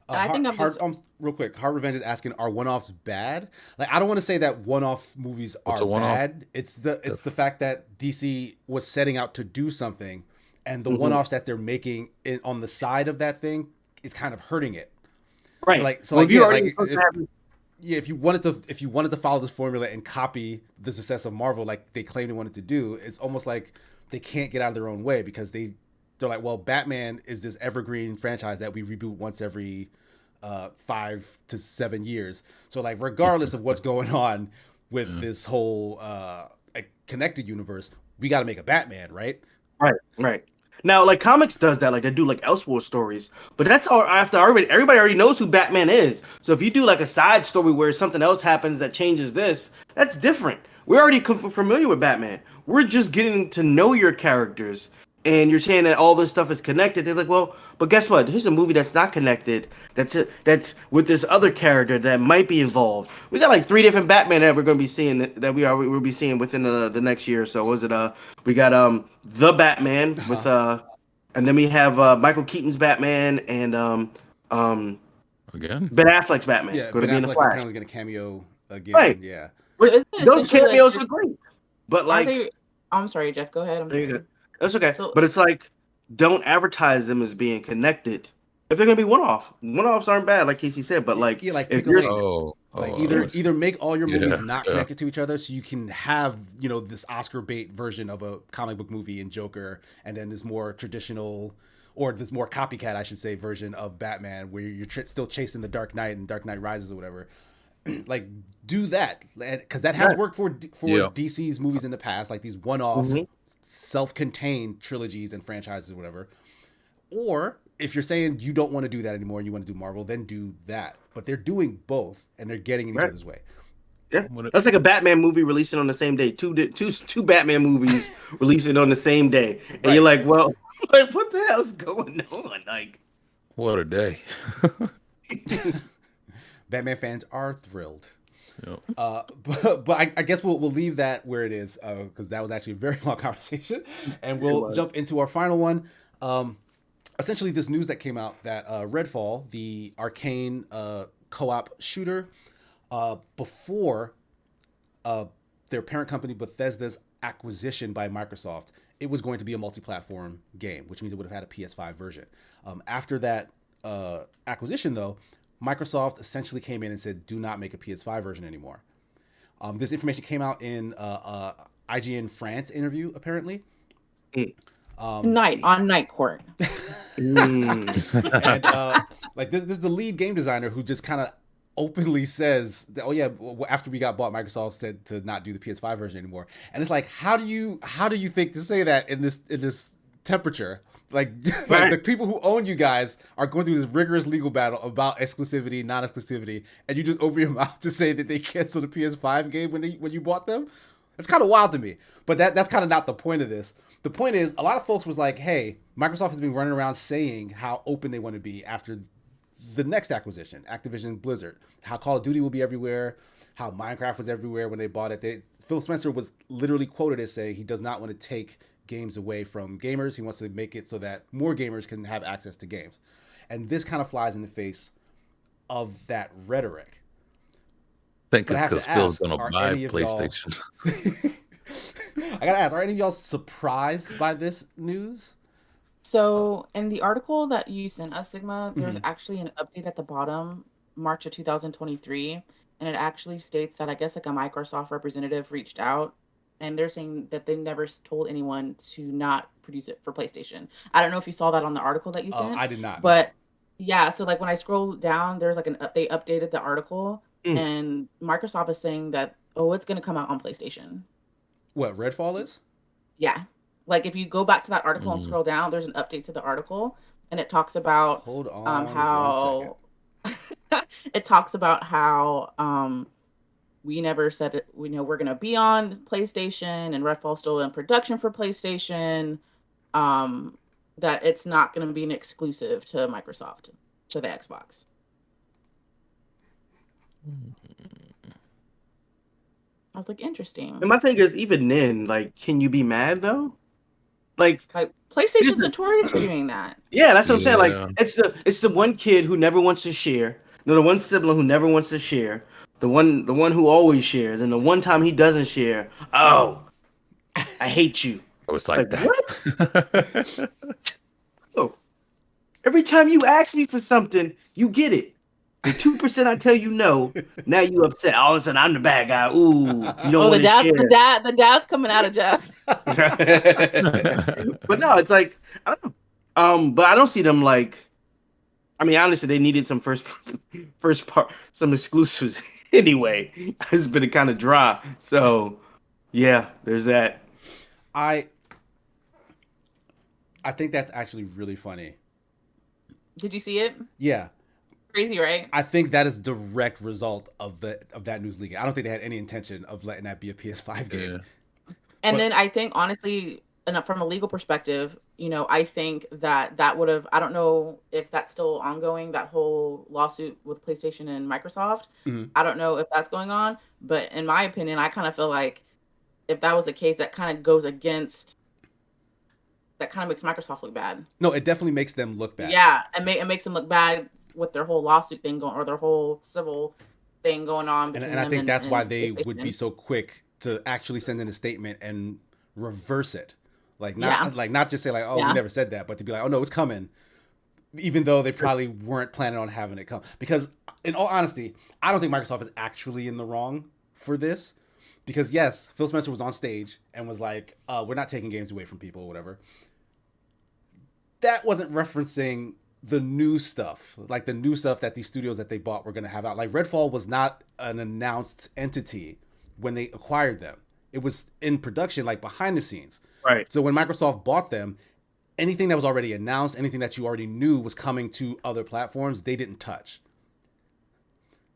And I think I'm just Real quick. Heart Revenge is asking, are one-offs bad? Like, I don't want to say that one-off movies What's are a one-off? bad. It's the fact that DC was setting out to do something, and the Mhm. one-offs that they're making on the side of that thing is kind of hurting it. Right. So like you yeah, already like if you wanted to follow this formula and copy the success of Marvel like they claim they wanted to do, it's almost like they can't get out of their own way because they're like, well, Batman is this evergreen franchise that we reboot once every 5 to 7 years. So like regardless of what's going on with this whole connected universe, we got to make a Batman, right? Right. Now, like comics does that, like they do like Elseworld stories, but that's all after everybody already knows who Batman is. So if you do like a side story where something else happens that changes this, that's different. We're already familiar with Batman. We're just getting to know your characters, and you're saying that all this stuff is connected. They're like, well, but guess what? Here's a movie that's not connected. That's with this other character that might be involved. We got like 3 different Batman that we're gonna be seeing that we'll be seeing within the next year or so. Was it we got the Batman with and then we have Michael Keaton's Batman and Again? Ben Affleck's Batman Yeah, going to Ben be in the Affleck Flash. apparently is going to cameo again. Right. Yeah. So isn't it Those essentially cameos like, are great, but are like they? I'm sorry, Jeff. Go ahead. I'm there you sorry. go. That's okay. So But it's like don't advertise them as being connected. If they're gonna be one-off, one-offs aren't bad, like Casey said. But like, Yeah, like if pick a you're lane. Like either make all your movies not yeah. connected to each other, so you can have this Oscar bait version of a comic book movie in Joker, and then this more traditional or this more copycat, I should say, version of Batman where you're still chasing the Dark Knight and Dark Knight Rises or whatever. Like do that because that has worked for DC's movies in the past, like these one-off, self-contained trilogies and franchises or whatever. Or if you're saying you don't want to do that anymore and you want to do Marvel, then do that. But they're doing both, and they're getting in each other's way. Yeah, that's like a Batman movie releasing on the same day. Two Batman movies releasing on the same day, and you're like, well, like what the hell's going on? Like, What a day. Batman fans are thrilled. Yep. But I guess we'll leave that where it is because that was actually a very long conversation, and we'll jump into our final one. Essentially, this news that came out that Redfall, the Arcane co-op shooter, before their parent company Bethesda's acquisition by Microsoft, it was going to be a multi-platform game, which means it would have had a PS5 version. After that acquisition, though, Microsoft essentially came in and said, do not make a PS5 version anymore. This information came out in IGN France interview, apparently. on Night Court. And like this is the lead game designer who just kind of openly says that, oh yeah, after we got bought, Microsoft said to not do the PS5 version anymore. And it's like, how do you think to say that in this temperature? Like, like the people who own you guys are going through this rigorous legal battle about exclusivity, non-exclusivity, and you just open your mouth to say that they canceled the PS5 game when you bought them? That's kind of wild to me. But that's kind of not the point of this. The point is, a lot of folks was like, hey, Microsoft has been running around saying how open they want to be after the next acquisition, Activision Blizzard, how Call of Duty will be everywhere, how Minecraft was everywhere when they bought it. Phil Spencer was literally quoted as saying he does not want to take games away from gamers. He wants to make it so that more gamers can have access to games. And this kind of flies in the face of that rhetoric. I think it's because Phil's going to buy PlayStation. I got to ask, are any of y'all surprised by this news? So in the article that you sent us, Sigma, there's actually an update at the bottom, March of 2023. And it actually states that I guess like a Microsoft representative reached out and they're saying that they never told anyone to not produce it for PlayStation. I don't know if you saw that on the article that you sent. I did not. But yeah, so like when I scroll down, there's like they updated the article and Microsoft is saying that, oh, it's going to come out on PlayStation. What, Redfall is? Yeah. Like if you go back to that article and scroll down, there's an update to the article and it talks about how it talks about how we never said it, we're going to be on PlayStation and Redfall still in production for PlayStation, that it's not going to be an exclusive to Microsoft, to the Xbox. I was like, interesting. And my thing is, even then, like, can you be mad though? Like PlayStation's notorious for doing that. Yeah, that's what I'm saying. Like, Yeah. it's the one kid who never wants to share. No, the one sibling who never wants to share. The one who always shares, and the one time he doesn't share, oh, I hate you. It was like that. What? Oh, every time you ask me for something, you get it. The 2% I tell you no, now you upset. All of a sudden, I'm the bad guy. Ooh, you don't want to share. The dad's coming out of Jeff. But no, it's like I don't know. But I don't see them like. I mean, honestly, they needed some first part, some exclusives anyway. It's been kind of dry, so yeah, there's that. I think that's actually really funny. Did you see it? Yeah. Crazy, right? I think that is direct result of that news leak. I don't think they had any intention of letting that be a PS5 game. Yeah. And then I think, honestly, and from a legal perspective, I think that would have, I don't know if that's still ongoing, that whole lawsuit with PlayStation and Microsoft. Mhm. I don't know if that's going on, but in my opinion, I kind of feel like if that was the case, that kind of goes against, that kind of makes Microsoft look bad. No, it definitely makes them look bad. Yeah, it makes them look bad with their whole lawsuit thing going, or their whole civil thing going on. And I think that's why they PlayStation. would be so quick to actually send in a statement and reverse it. Like not just say like, oh, we never said that, but to be like, oh no, it's coming. Even though they probably weren't planning on having it come. Because in all honesty, I don't think Microsoft is actually in the wrong for this. Because yes, Phil Spencer was on stage and was like, we're not taking games away from people or whatever. That wasn't referencing the new stuff, like the new stuff that these studios that they bought were going to have out. Like Redfall was not an announced entity when they acquired them. It was in production, like behind the scenes. Right. So when Microsoft bought them, anything that was already announced, anything that you already knew was coming to other platforms, they didn't touch.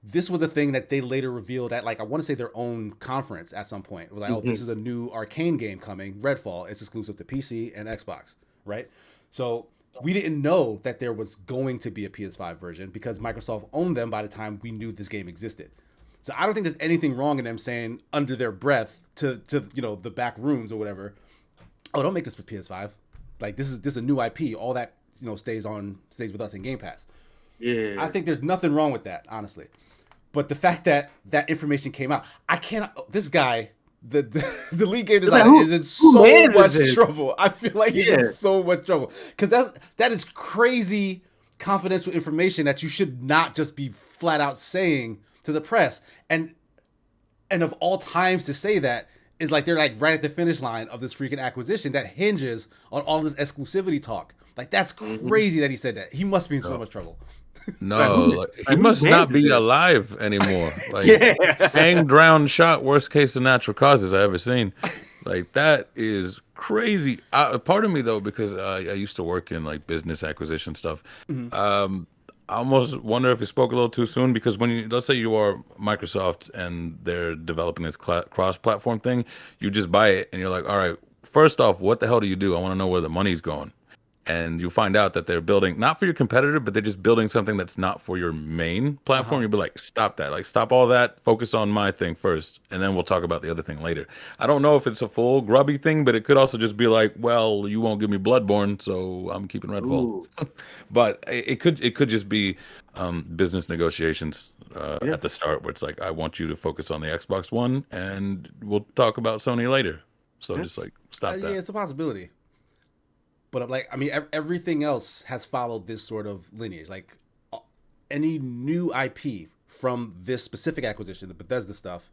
This was a thing that they later revealed at, like, I want to say their own conference at some point. It was like, oh, this is a new Arcane game coming, Redfall. It's exclusive to PC and Xbox, right? So we didn't know that there was going to be a PS5 version because Microsoft owned them by the time we knew this game existed. So I don't think there's anything wrong in them saying under their breath to the back rooms or whatever, oh, don't make this for PS5. Like this is a new IP. All that stays with us in Game Pass. Yeah. I think there's nothing wrong with that, honestly. But the fact that information came out, I cannot. This guy, the lead game designer, is in so much trouble. I feel like he's in so much trouble because that is crazy confidential information that you should not just be flat out saying to the press. And of all times to say that is like they're like right at the finish line of this freaking acquisition that hinges on all this exclusivity talk. Like that's crazy that he said that. He must be in so much trouble. No, he must not be alive anymore. Like hang, drown, shot, worst case of natural causes I ever seen. Like that is crazy. Part of me though, because I used to work in like business acquisition stuff. I almost wonder if he spoke a little too soon because when let's say you are Microsoft and they're developing this cross-platform thing, you just buy it and you're like, all right, first off, what the hell do you do? I want to know where the money's going. And you find out that they're building, not for your competitor, but they're just building something that's not for your main platform. You'll be like, stop that. Like, stop all that. Focus on my thing first. And then we'll talk about the other thing later. I don't know if it's a full grubby thing, but it could also just be like, well, you won't give me Bloodborne, so I'm keeping Redfall. But it could just be business negotiations at the start where it's like, I want you to focus on the Xbox One and we'll talk about Sony later. So just like, stop that. Yeah, it's a possibility. But like, I mean, everything else has followed this sort of lineage. Like any new IP from this specific acquisition, the Bethesda stuff,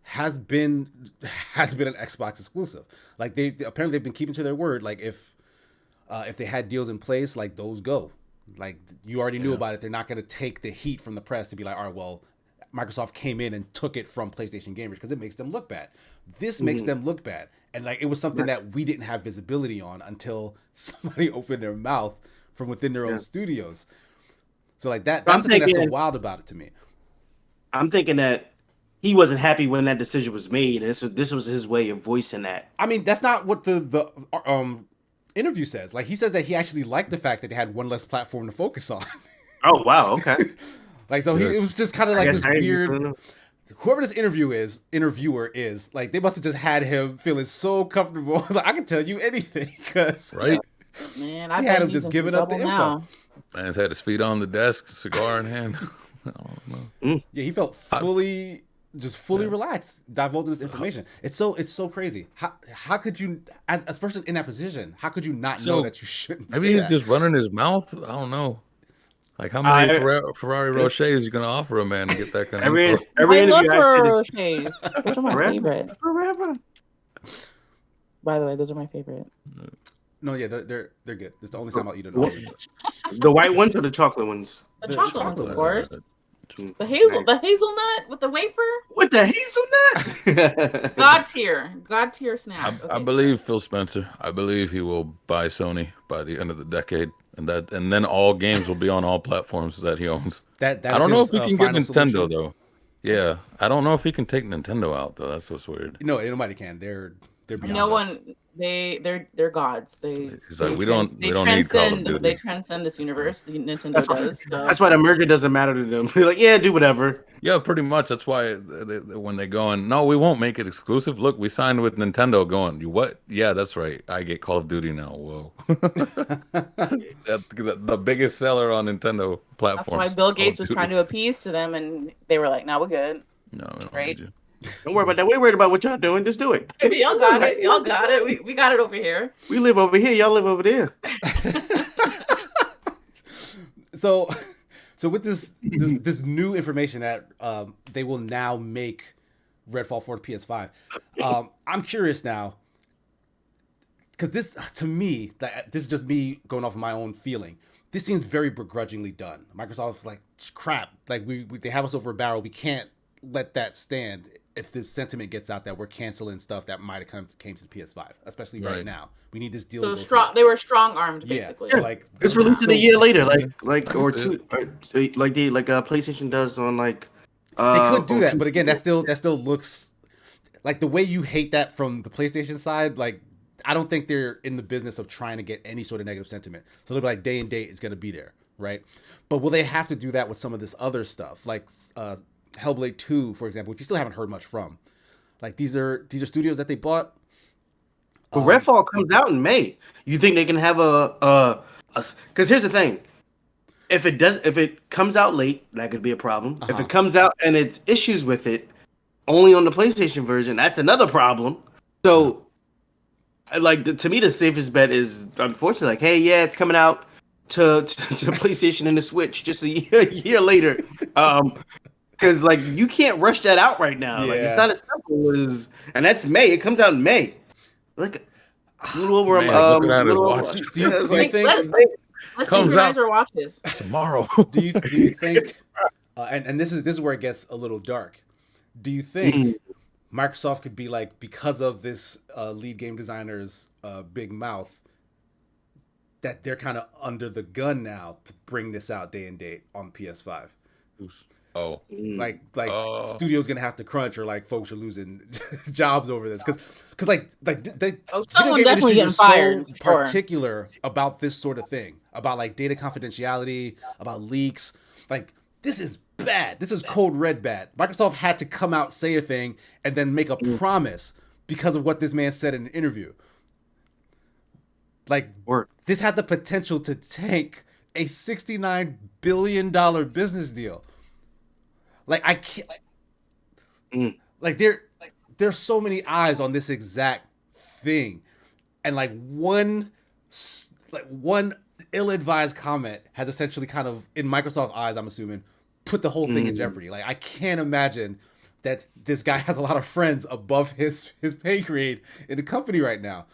has been an Xbox exclusive. Like they apparently they've been keeping to their word. Like if they had deals in place, like those go. Like you already knew about it. They're not going to take the heat from the press to be like, all right, well, Microsoft came in and took it from PlayStation gamers because it makes them look bad. This makes them look bad. And like it was something that we didn't have visibility on until somebody opened their mouth from within their own studios. So like that's the thing that's so wild about it to me. I'm thinking that he wasn't happy when that decision was made. This was his way of voicing that. I mean, that's not what the interview says. Like he says that he actually liked the fact that they had one less platform to focus on. Oh wow, okay. Like, so it was just kind of like this I weird. don't know. Whoever this interviewer is, like, they must have just had him feeling so comfortable. Like, I can tell you anything, because Right? Man, he I had him just giving up the info. now. Man's had his feet on the desk, cigar in hand. I don't know. Yeah, he felt fully relaxed, divulging this information. It's so crazy. How could you, as a person in that position, how could you not know that you shouldn't Maybe say he's that? just running his mouth. I don't know. Like, how many Ferrari Rochers you gonna offer a man to get that kind of Every info? every I love interview I Ferrero said Rochers. Those are my forever, favorite. forever. By the way, those are my favorite. No, yeah, they're good. It's the only time I'll eat an The white ones or the chocolate ones? The chocolate ones, of course. Mm, The nice. hazelnut with the wafer. With the hazelnut. God tier snack. I believe Phil Spencer. I believe he will buy Sony by the end of the decade, and then all games will be on all platforms that he owns. That I don't know if his, he can get final Nintendo solution. though. Yeah, I don't know if he can take Nintendo out though. That's what's weird. No, nobody can. They're beyond No us. one. They're gods. He's like, we don't need Call of Duty. They transcend this universe. The Nintendo That's why, does. So. that's why the merger doesn't matter to them. They're like, yeah, do whatever. Yeah, pretty much. That's why when they go in, no, we won't make it exclusive. Look, we signed with Nintendo. Going, you what? Yeah, that's right. I get Call of Duty now. Whoa, the biggest seller on Nintendo platforms. That's why Bill Gates was trying to appease to them, and they were like, "No, we're good." No, we don't Right? need you. Don't worry about that. We're worried about what y'all doing. Just do it. Y'all got it. Y'all got it. We got it over here. We live over here. Y'all live over there. So with this new information that they will now make Redfall for the PS5, I'm curious now, because this, to me, this is just me going off of my own feeling. This seems very begrudgingly done. Microsoft's like, crap, like they have us over a barrel. We can't let that stand. If this sentiment gets out that we're canceling stuff that might have came to the PS5, especially right now, we need this deal. So to go strong. through. They were strong armed, basically. Yeah, like It's released a year later, like or two, like PlayStation does on like. They could do that, but again, that still looks like the way you hate that from the PlayStation side. Like, I don't think they're in the business of trying to get any sort of negative sentiment. So they'll be like, day and date is going to be there, right? But will they have to do that with some of this other stuff, like Hellblade 2, for example, which you still haven't heard much from? Like, these are studios that they bought. But Redfall comes out in May. You think they can have a? Because here's the thing: if it comes out late, that could be a problem. If it comes out and it's issues with it, only on the PlayStation version, that's another problem. So, like, to me, the safest bet is, unfortunately, like, hey, yeah, it's coming out to PlayStation and the Switch just a year later. Because, like, you can't rush that out right now. Like, it's not as simple as, and that's May. It comes out in May. Like, a little over. Looking at his watch. Do you think Let's Comes synchronize out our watches. tomorrow? do you think? And this is where it gets a little dark. Do you think Microsoft could be like, because of this lead game designer's big mouth, that they're kind of under the gun now to bring this out day and date on PS5? Oh, Like studios gonna have to crunch, or like folks are losing jobs over this, because like they someone video game definitely industry getting is fired, so sure. particular about this sort of thing, about like data confidentiality, about leaks. Like, this is bad. This is code red bad. Microsoft had to come out, say a thing, and then make a promise because of what this man said in an interview. Like, this had the potential to tank a $69 billion business deal. Like, I can't. Like, there's so many eyes on this exact thing, and like one ill-advised comment has essentially kind of, in Microsoft eyes, I'm assuming, put the whole thing in jeopardy. Like, I can't imagine that this guy has a lot of friends above his pay grade in the company right now.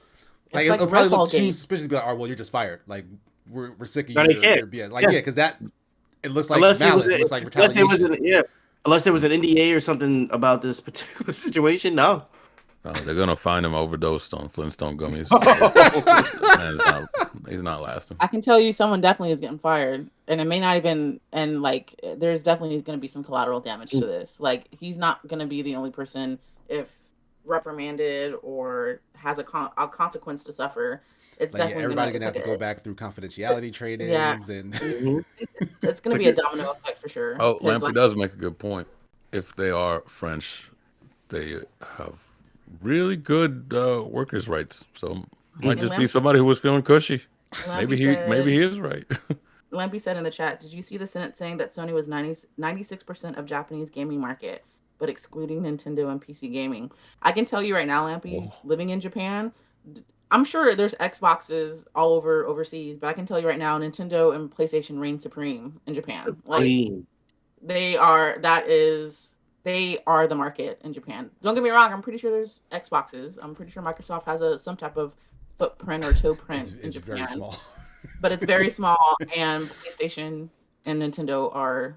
Like, it'll probably look too suspicious to be like, "Oh, well, you're just fired. Like, we're sick of your BS." Like, because that, it looks like malice. It looks like retaliation. Unless there was an NDA or something about this particular situation, no. They're gonna find him overdosed on Flintstone gummies. He's not lasting. I can tell you, someone definitely is getting fired, and it may not even. And like, there's definitely going to be some collateral damage to this. Like, he's not going to be the only person if reprimanded or has a consequence to suffer. it's Like, yeah, definitely everybody it's gonna have to go back through confidentiality yeah, trainings and Mhm. it's gonna Like be a domino effect for sure. Oh, Because Lampy does make a good point. If they are French, they have really good workers' rights. So might and just be somebody who was feeling cushy. Lampy Maybe he said is right. Lampy said in the chat, did you see the Senate saying that Sony was 96% of Japanese gaming market, but excluding Nintendo and PC gaming? I can tell you right now, Lampy, Oh. living in Japan, I'm sure there's Xboxes all over overseas, but I can tell you right now, Nintendo and PlayStation reign supreme in Japan. Like Green. they are the market in Japan. Don't get me wrong, I'm pretty sure there's Xboxes. I'm pretty sure Microsoft has some type of footprint or toe print in it's very Japan, small. but it's very small. And PlayStation and Nintendo are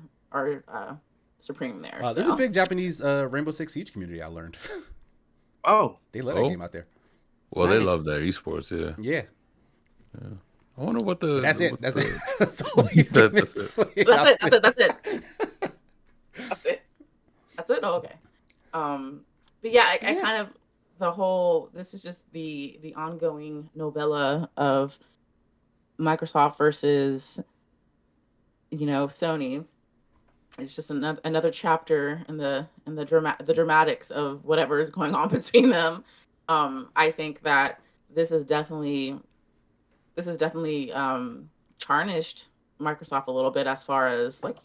supreme there. There's a So big Japanese Rainbow Six Siege community I learned. Oh, They love that Oh, game out there. well, they nice. love their esports. Yeah. Yeah, I wonder what but that's it. what That's the it. That's all you can that's it. put that's out it. That's there. it. That's it. That's it. That's it. Oh, okay. But yeah, I Yeah. kind of this is just the ongoing novella of Microsoft versus Sony. It's just another chapter in the dramatics of whatever is going on between them. I think that this is definitely tarnished Microsoft a little bit as far as like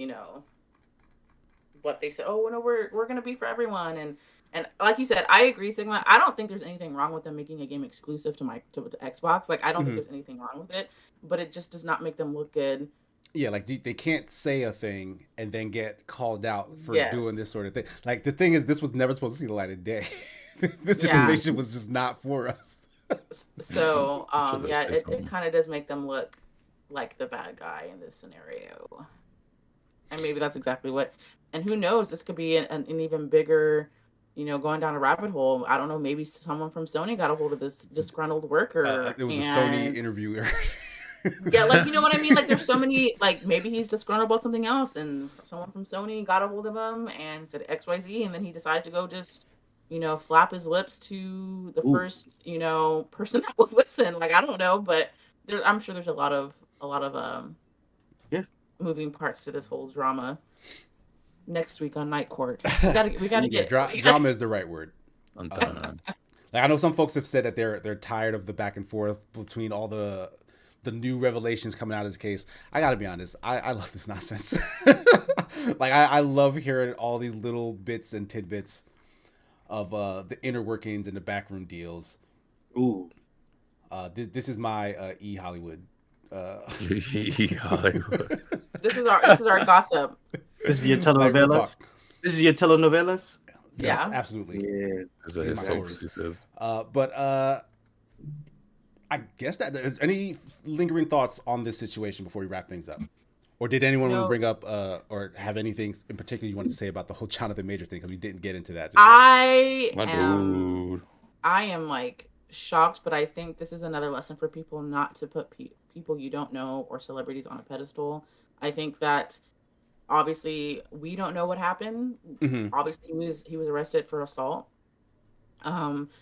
what they said. Oh no, we're gonna be for everyone, and like you said, I agree, Sigma. I don't think there's anything wrong with them making a game exclusive to Xbox. Like I don't think Mhm. there's anything wrong with it, but it just does not make them look good. Yeah, like they can't say a thing and then get called out for doing Yes. this sort of thing. Like the thing is, this was never supposed to see the light of day. This Yeah. information was just not for us. So I'm sure they'll yeah, say it something. kind of does make them look like the bad guy in this scenario. And maybe that's exactly what. And who knows? This could be an even bigger, going down a rabbit hole. I don't know. Maybe someone from Sony got a hold of this disgruntled worker, It was a Sony and interviewer. yeah, like you know what I mean. Like there's so many. Like maybe he's disgruntled about something else, and someone from Sony got a hold of him and said XYZ, and then he decided to go just, flap his lips to the Ooh. first, person that would listen. Like I don't know, but I'm sure there's a lot of Yeah. moving parts to this whole drama. Next week on Night Court, we gotta Yeah, get drama is the right word. Dun, dun, dun. Like I know some folks have said that they're tired of the back and forth between all the new revelations coming out of this case. I gotta be honest, I love this nonsense. Like I love hearing all these little bits and tidbits of the inner workings and the backroom deals. Ooh. This is my Hollywood. Hollywood. This is our gossip. This is your Like, real telenovelas. talk. This is your telenovelas. Yes, Yeah. absolutely. Yeah. Is These it are my soaps, stories. he says. But I guess that any lingering thoughts on this situation before we wrap things up, or did anyone want to No. bring up or have anything in particular you wanted to say about the whole Jonathan Major thing, because we didn't get into that. Just yet. My dude. I am like shocked, but I think this is another lesson for people not to put people you don't know or celebrities on a pedestal. I think that obviously we don't know what happened. Mhm. Obviously he was arrested for assault.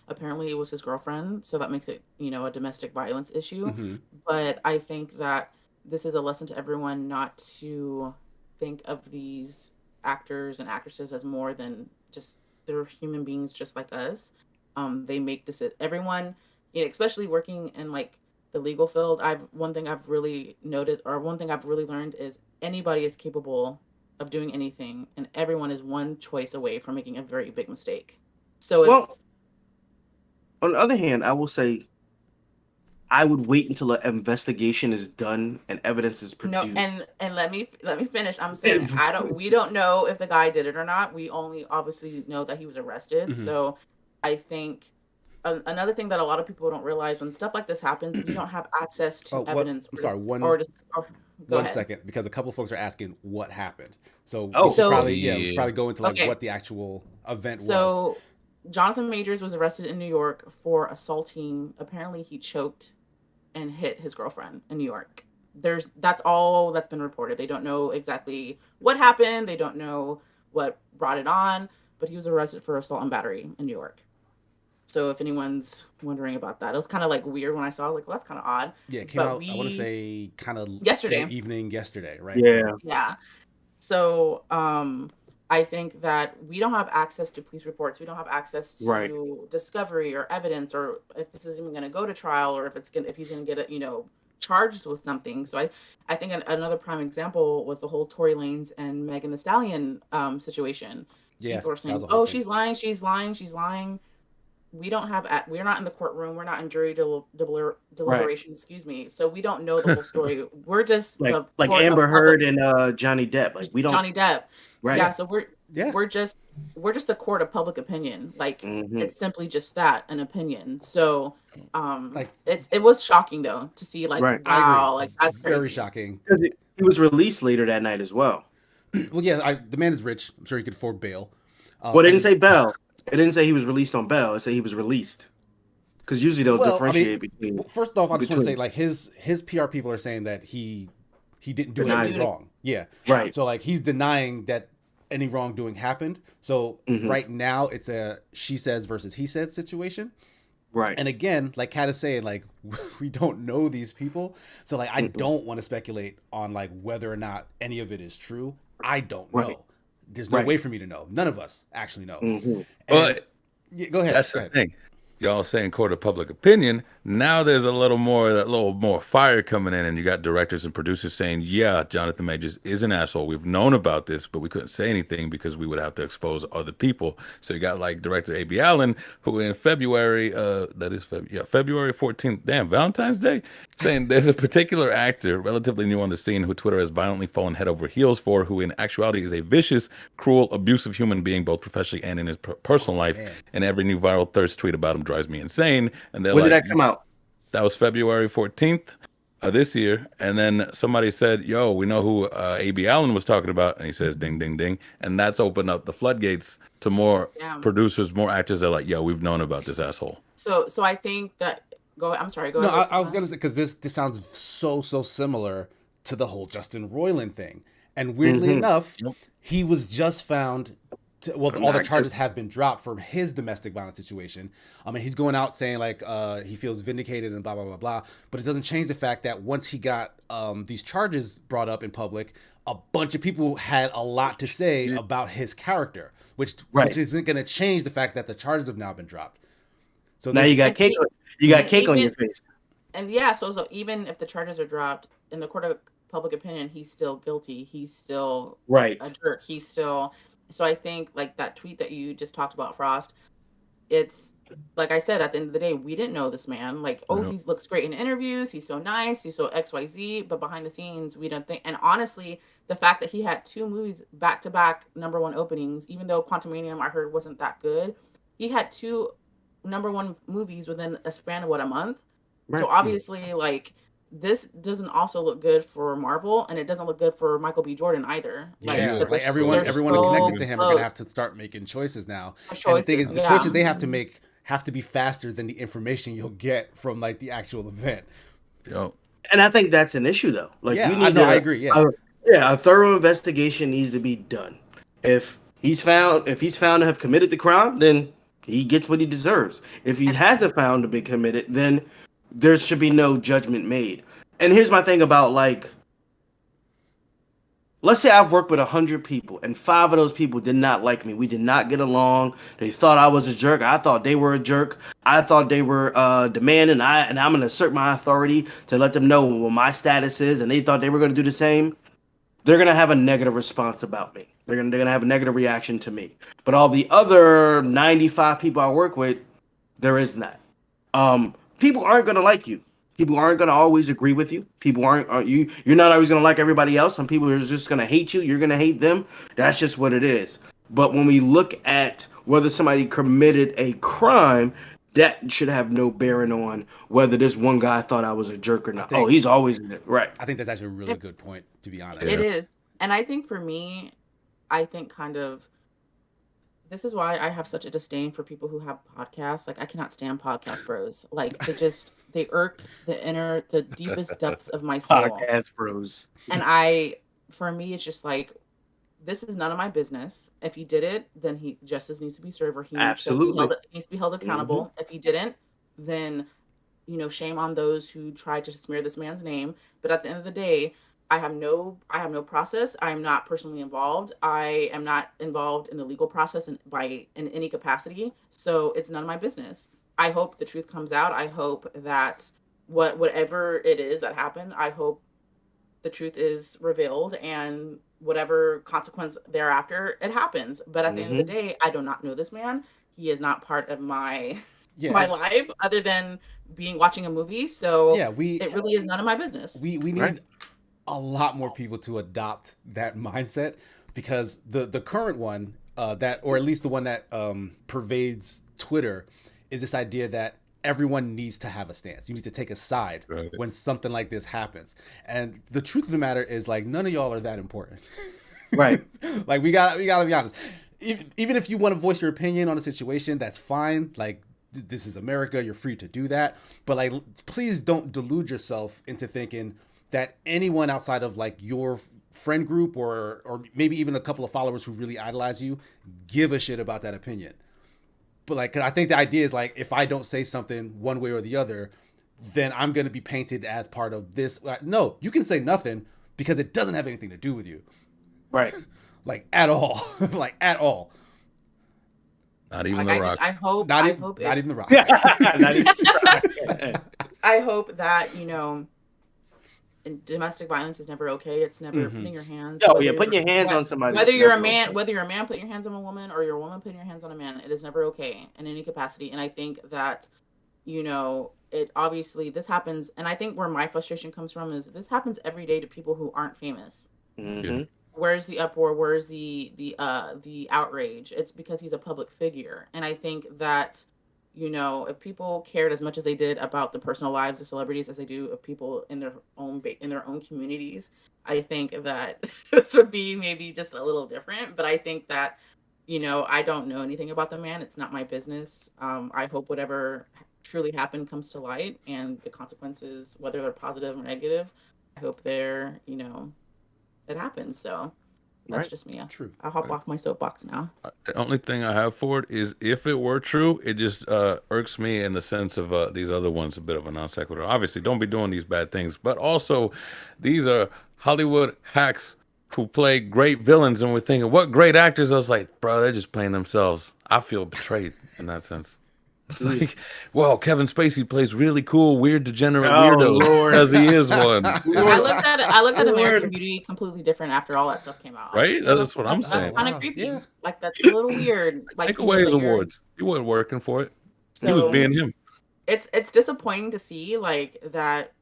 Apparently it was his girlfriend, so that makes it, a domestic violence issue. Mhm. But I think that this is a lesson to everyone not to think of these actors and actresses as more than just they're human beings just like us. They make this everyone, especially working in like the legal field. One thing I've really noticed, or one thing I've really learned, is anybody is capable of doing anything, and everyone is one choice away from making a very big mistake. So Well, it's on the other hand, I will say I would wait until an investigation is done and evidence is no, produced. and let me finish. I'm saying we don't know if the guy did it or not. We only obviously know that he was arrested. Mhm. So I think another thing that a lot of people don't realize, when stuff like this happens, we don't have access to evidence. I'm sorry, go one ahead. second, because a couple folks are asking what happened. So Oh. we should So- probably we should probably go into like Okay. what the actual event was. So Jonathan Majors was arrested in New York for assaulting. Apparently, he choked and hit his girlfriend in New York. That's all that's been reported. They don't know exactly what happened. They don't know what brought it on, but he was arrested for assault and battery in New York. So if anyone's wondering about that, it was kind of like weird when I saw it. Like, well, that's kind of odd. Yeah, it came But out, I want to say, kind of in yesterday. the evening yesterday, right? Yeah. So, Yeah. So I think that we don't have access to police reports. We don't have access Right. to discovery or evidence, or if this is even going to go to trial, or if he's going to get charged with something. So I think another prime example was the whole Tory Lanez and Megan Thee Stallion situation. yeah, People are that was saying, the whole "Oh, thing. she's lying, she's lying, she's lying." We're not in the courtroom. We're not in jury deliberation. Excuse me. So we don't know the whole story. We're just Like the like court of Amber public. Heard and Johnny Depp. Like we don't. Johnny Depp. Right. Yeah, so Yeah. we're just the court of public opinion. Like Mhm. it's simply just that, an opinion. So Like- it was shocking though to see like Right. I agree. wow, like that's Very crazy. shocking. 'Cause he was released later that night as well. Well, yeah, the man is rich. I'm sure he could afford bail. Well, it and- didn't say bail. It didn't say he was released on bail. It said he was released. Because usually they'll differentiate between. Well, first off, I just want to say, between- like, his PR people are saying that he didn't do Denied anything it. wrong. Yeah. Right. So, like, he's denying that any wrongdoing happened. So Mhm. right now it's a she says versus he says situation. Right. And again, like Kat is saying, like, we don't know these people. So, like, I don't want to speculate on, like, whether or not any of it is true. I don't know. Right. There's no Right. way for me to know. None of us actually know. Mhm. But Yeah, go ahead. that's go the ahead. thing. Y'all saying court of public opinion. Now there's a little more fire coming in, and you got directors and producers saying, "Yeah, Jonathan Majors is an asshole. We've known about this, but we couldn't say anything because we would have to expose other people." So you got like director A.B. Allen, who in February, February 14th, damn Valentine's Day, saying there's a particular actor relatively new on the scene who Twitter has violently fallen head over heels for, who in actuality is a vicious, cruel, abusive human being, both professionally and in his personal life. Man. And every new viral thirst tweet about him drives me insane. And they're When like, did that come out? that was February 14th of this year. And then somebody said, yo, we know who A.B. Allen was talking about. And he says, ding, ding, ding. And that's opened up the floodgates to more Yeah. producers, more actors that are like, yo, we've known about this asshole. So I think that I'm sorry, go No, ahead. I was gonna say because this sounds so similar to the whole Justin Roiland thing, and weirdly Mhm. enough, Yep. he was just found. All the not charges have been dropped from his domestic violence situation. I mean, he's going out saying like he feels vindicated and blah blah blah blah. But it doesn't change the fact that once he got these charges brought up in public, a bunch of people had a lot to say about his character, which isn't going to change the fact that the charges have now been dropped. So Now you got cake. You got cake on your face. And yeah, so even if the charges are dropped in the court of public opinion, he's still guilty. He's still Right. a jerk. He's still. So I think like that tweet that you just talked about, Frost. It's like I said, at the end of the day, we didn't know this man. Like, oh, he looks great in interviews. He's so nice. He's so XYZ. But behind the scenes, we don't think. And honestly, the fact that he had 2 movies back to back #1 openings, even though Quantumanium I heard wasn't that good, he had 2 #1 movies within a span of a month. Right. So obviously, like this doesn't also look good for Marvel, and it doesn't look good for Michael B. Jordan either. Yeah, that like they're everyone so connected to him are gonna close. have to start making choices now. Choices, And the thing is, the yeah. choices they have to make have to be faster than the information you'll get from like the actual event. Yo, And I think that's an issue, though. Like, Yeah, you need I agree. Yeah, a thorough investigation needs to be done. If he's found to have committed the crime, then he gets what he deserves. If he hasn't found to be committed, then there should be no judgment made. And here's my thing about, like, let's say I've worked with 100 people and 5 of those people did not like me. We did not get along. They thought I was a jerk. I thought they were a jerk. I thought they were demanding. And I'm going to assert my authority to let them know what my status is. And they thought they were going to do the same. They're going to have a negative response about me. They're going to have a negative reaction to me. But all the other 95 people I work with, there isn't that. People aren't going to like you. People aren't going to always agree with you. People you're not always going to like everybody else. Some people are just going to hate you. You're going to hate them. That's just what it is. But when we look at whether somebody committed a crime, that should have no bearing on whether this one guy thought I was a jerk or not. He's always in it. Right. I think that's actually a really good point, to be honest. It is. And I think for me, this is why I have such a disdain for people who have podcasts. Like, I cannot stand podcast bros. Like, they irk the deepest depths of my soul. Podcast bros. And for me, it's just like, this is none of my business. If he did it, then justice needs to be served, or Absolutely. needs to be held accountable. If he didn't, then shame on those who tried to smear this man's name. But at the end of the day, I have no process. I am not personally involved. I am not involved in the legal process in any capacity. So it's none of my business. I hope the truth comes out. I hope that whatever it is that happened, I hope the truth is revealed, and whatever consequence thereafter, it happens. But at the end of the day, I do not know this man. He is not part of my my life, other than watching a movie. So it really is none of my business. We need a lot more people to adopt that mindset, because the current one or at least the one that pervades Twitter is this idea that everyone needs to have a stance. You need to take a side when something like this happens. And the truth of the matter is, like, none of y'all are that important. Right. Like, we gotta be honest. Even if you want to voice your opinion on a situation, that's fine. Like, this is America. You're free to do that. But, like, please don't delude yourself into thinking that anyone outside of, like, your friend group or maybe even a couple of followers who really idolize you give a shit about that opinion. But, like, 'cause I think the idea is, like, if I don't say something one way or the other, then I'm going to be painted as part of this. No, you can say nothing, because it doesn't have anything to do with you. Right. Like, at all. Like, at all. Not even The Rock. Not even The Rock. Not even The Rock. I hope that, domestic violence is never okay. It's never putting your hands. Oh yeah, putting your hands on somebody. Whether you're a man putting your hands on a woman, or you're a woman putting your hands on a man, it is never okay in any capacity. And I think that, it obviously, this happens, and I think where my frustration comes from is this happens every day to people who aren't famous. Where's the uproar? Where's the outrage? It's because he's a public figure, and I think that, if people cared as much as they did about the personal lives of celebrities as they do of people in their own communities, I think that this would be maybe just a little different. But I think that, I don't know anything about the man. It's not my business. I hope whatever truly happened comes to light, and the consequences, whether they're positive or negative, I hope they're, it happens. So that's just me. True. I'll hop off my soapbox now. The only thing I have for it is, if it were true, it just irks me in the sense of these other ones, a bit of a non sequitur. Obviously, don't be doing these bad things, but also these are Hollywood hacks who play great villains, and we're thinking, what great actors? I was like, bro, they're just playing themselves. I feel betrayed in that sense. It's like, well, Kevin Spacey plays really cool, weird, degenerate weirdos, because he is one. I looked at American Beauty completely different after all that stuff came out. Right? That's what I'm saying. That's kind of creepy. Yeah. Like, that's a little weird. Like, take away his awards. He wasn't working for it. So, he was being him. It's disappointing to see, like, that.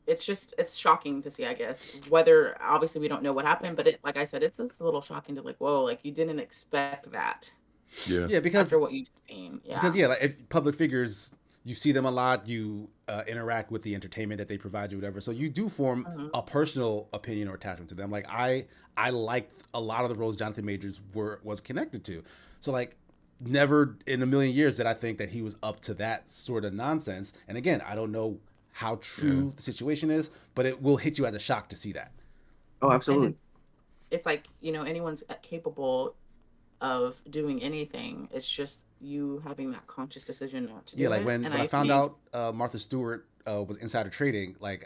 It's shocking to see, I guess. Whether, obviously, we don't know what happened, but like I said, it's just a little shocking to, like, whoa, like, you didn't expect that. Yeah, because after what you've seen. Yeah. Because like, if public figures, you see them a lot, you interact with the entertainment that they provide you, whatever. So you do form a personal opinion or attachment to them. Like, I liked a lot of the roles Jonathan Majors was connected to. So, like, never in a million years did I think that he was up to that sort of nonsense. And again, I don't know how true the situation is, but it will hit you as a shock to see that. Oh, absolutely. And it's like, anyone's capable of doing anything. It's just you having that conscious decision not to do it. Like, when I found out Martha Stewart was insider trading, like,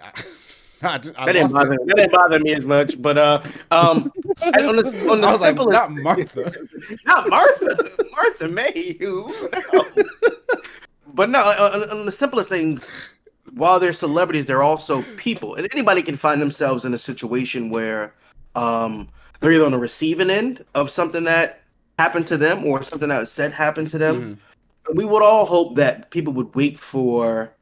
that didn't bother me as much. But on the simplest, like, not Martha, not Martha May. No. But no, on the simplest things, while they're celebrities, they're also people, and anybody can find themselves in a situation where they're either on the receiving end of something that happened to them or something that was said happened to them. We would all hope that people would wait for,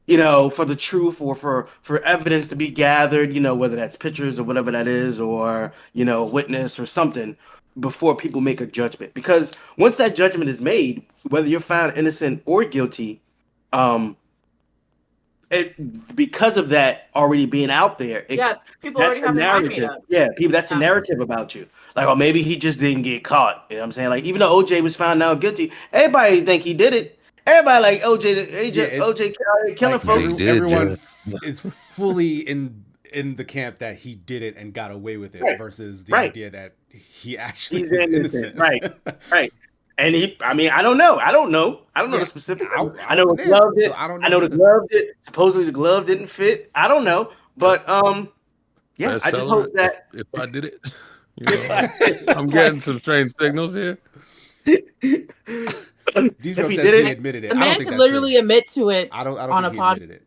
for the truth or for evidence to be gathered, whether that's pictures or whatever that is, or, witness or something, before people make a judgment. Because once that judgment is made, whether you're found innocent or guilty, because of that already being out there, people already have a narrative. That's a narrative about you. Like, oh, maybe he just didn't get caught. You know what I'm saying? Like, even though OJ was found out guilty, everybody think he did it. Everybody like OJ killing folks. Everyone is fully in the camp that he did it and got away with it versus the Right. idea that he actually He's is innocent. innocent. Right. And I don't know. I don't know the specific. I know the glove did. So I don't know I know the either. glove did. Supposedly the glove didn't fit. I don't know, but yeah. I just Bestseller, hope that if I did it, you know, I'm getting some strange signals here. Deidre if he says did he it, admitted it. The I don't man think could that's literally true. admit to it I don't on think a he pod. admitted it.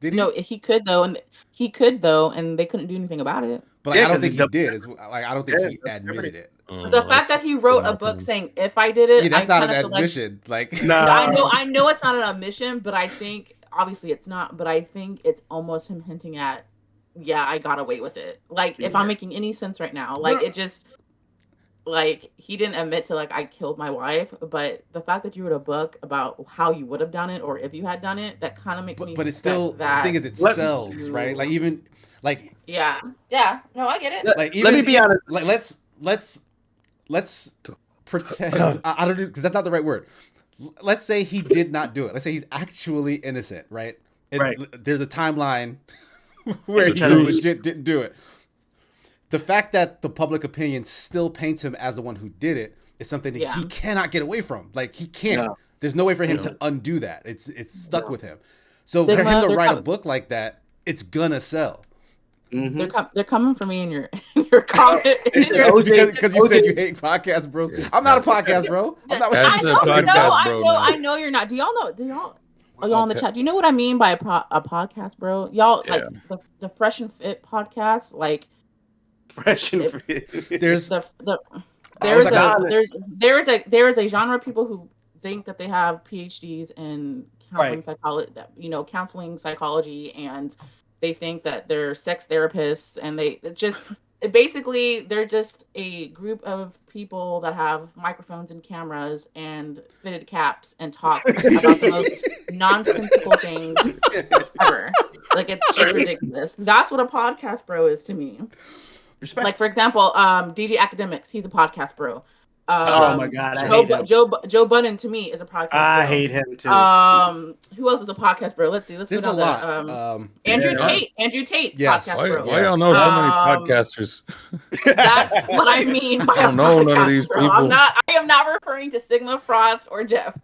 Did he? No, he could though, and he could though, and they couldn't do anything about it. But like, Yeah, I don't 'cause think he he did. It's like I don't think Yeah, he that's admitted it. The fact that he wrote a book saying, "If I did it," Yeah, that's I not an kind of feel admission. Like, No. I know it's not an admission, but I think obviously it's not. But I think it's almost him hinting at, yeah, I got away with it. Like, if I'm making any sense right now, like it just. Like, he didn't admit to, like, I killed my wife, but the fact that you wrote a book about how you would have done it or if you had done it, that kind of makes me but it's suspect still that. the thing is it Let- sells, right? Like even like Yeah. No, I get it. like even, Let me be honest. Like let's pretend. I don't know because that's not the right word. Let's say he did not do it. Let's say he's actually innocent, right? And Right. there's a timeline where he True. just legit didn't do it. The fact that the public opinion still paints him as the one who did it is something that he cannot get away from. Like he can't. No. There's no way for him to undo that. It's stuck with him. So Sigma, for him to they're write a com- book like that, it's gonna sell. Mhm. They're coming for me in your comment. Because you said you hate podcast bros. I'm not a podcast bro. I'm not. That's a podcast bro I now. know you're not. Do y'all know? Are y'all in the chat? Do you know what I mean by a podcast, bro? Y'all like the Fresh and Fit podcast, like. Fresh and There's there's a genre of people who think that they have PhDs in counseling psychology, counseling psychology, and they think that they're sex therapists, and they're just a group of people that have microphones and cameras and fitted caps and talk about the most nonsensical things ever. Like, it's just ridiculous. That's what a podcast bro is to me. Respect. Like, for example, DG Academics, he's a podcast bro. Oh my God, I hate him. Joe Budden to me is a podcast bro. I hate him too. Who else is a podcast bro? Let's see. Let's There's go a down lot. Andrew Tate, Yes. podcast bro. Why y'all know so many podcasters? That's what I mean by I don't know none of these bro. people. I am not referring to Sigma, Frost, or Jeff.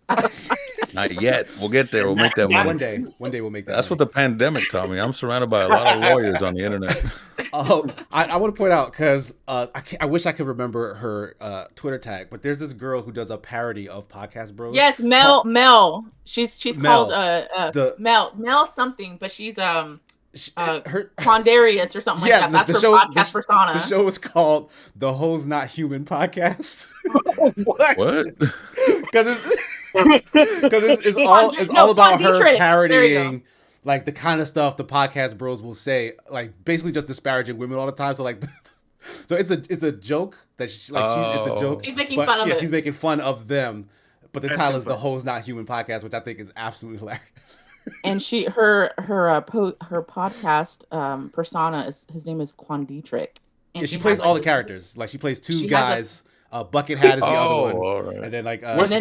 Not yet. We'll get there. We'll make that One money. day we'll make that. That's what the pandemic taught me. I'm surrounded by a lot of lawyers on the internet. I want to point out because I wish I could remember her Twitter tag, but there's this girl who does a parody of Podcast Bros. Yes, Mel. She's Mel. called Mel something, but she's her Quandarius or something like that. That's her podcast persona. The show is called The Hoes Not Human Podcast. What? Because it's all about her parodying like the kind of stuff the podcast bros will say, like basically just disparaging women all the time. So like, so it's a joke that it's a joke. She's making fun of it. She's making fun of them. But the title is The Hoes Not Human Podcast, which I think is absolutely hilarious. And her podcast persona his name is Quandarius. Yeah, she plays all the characters. Like she plays two guys. Buckethead is the other one, all right. and then like what's her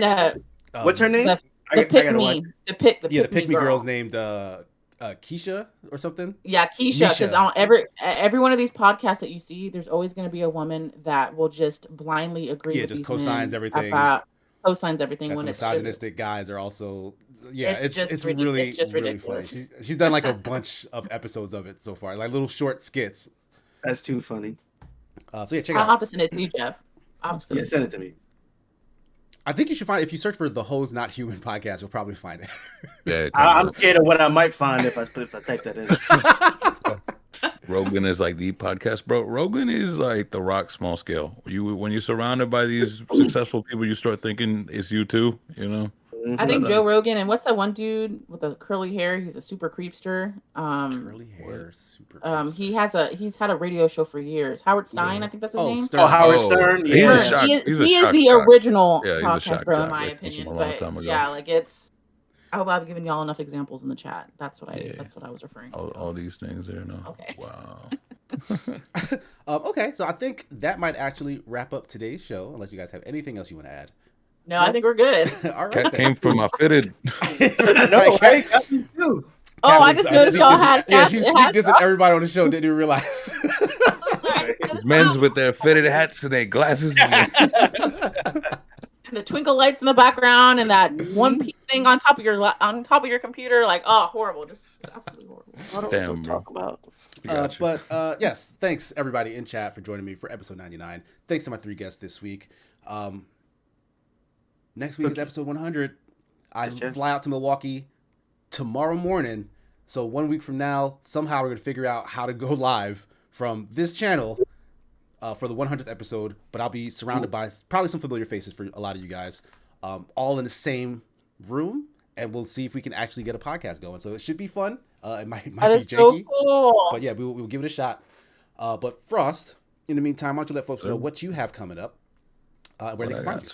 name? The pick me girl's named Keisha or something. Yeah, Keisha. Because on every one of these podcasts that you see, there's always going to be a woman that will just blindly agree. Yeah, with just these co-signs everything. Co-signs everything when the it's misogynistic guys are also. Yeah, it's really ridiculous. funny. She's done like a bunch of episodes of it so far, like little short skits. That's too funny. So yeah, check it I'll out. have to send it to you, Jeff. Send it to me. I think you should find if you search for The Hoes Not Human Podcast, you'll probably find it. Yeah, I'm scared of what I might find if I type that in. Rogan is like the podcast bro. Rogan is like The Rock small scale. When you're surrounded by these successful people, you start thinking it's you too. You know. I think Joe Rogan and what's that one dude with the curly hair? He's a super creepster. Curly hair, super. Creepster. He's had a radio show for years. Howard Stein, I think that's his name. Stern. Howard Stern. He's Yeah. a shock. He He's a is shock the jock. original Yeah, he's a podcast shock bro, in jock. my Like, from opinion. a long But time ago. yeah, like I hope I've given y'all enough examples in the chat. That's what I was referring to. All these things there. No. Okay. Wow. Okay, so I think that might actually wrap up today's show, unless you guys have anything else you want to add. No, I think we're good. All right. Cat came from my fitted. I know, right? Oh, I just noticed y'all had Yeah, cats. she It sneak had dissing everybody on the show. Didn't even realize. These men's with their fitted hats and their glasses. and the twinkle lights in the background and that one piece thing on top of your computer. Like, oh, horrible! Just absolutely horrible. I don't know Damn, what to bro. talk about. But yes, thanks everybody in chat for joining me for episode 99. Thanks to my 3 guests this week. Next week is episode 100. I fly out to Milwaukee tomorrow morning. So 1 week from now, somehow we're going to figure out how to go live from this channel for the 100th episode. But I'll be surrounded by probably some familiar faces for a lot of you guys, all in the same room. And we'll see if we can actually get a podcast going. So it should be fun. It might be janky. So cool. But yeah, we'll give it a shot. But Frost, in the meantime, why don't you let folks know what you have coming up? Where they can find you.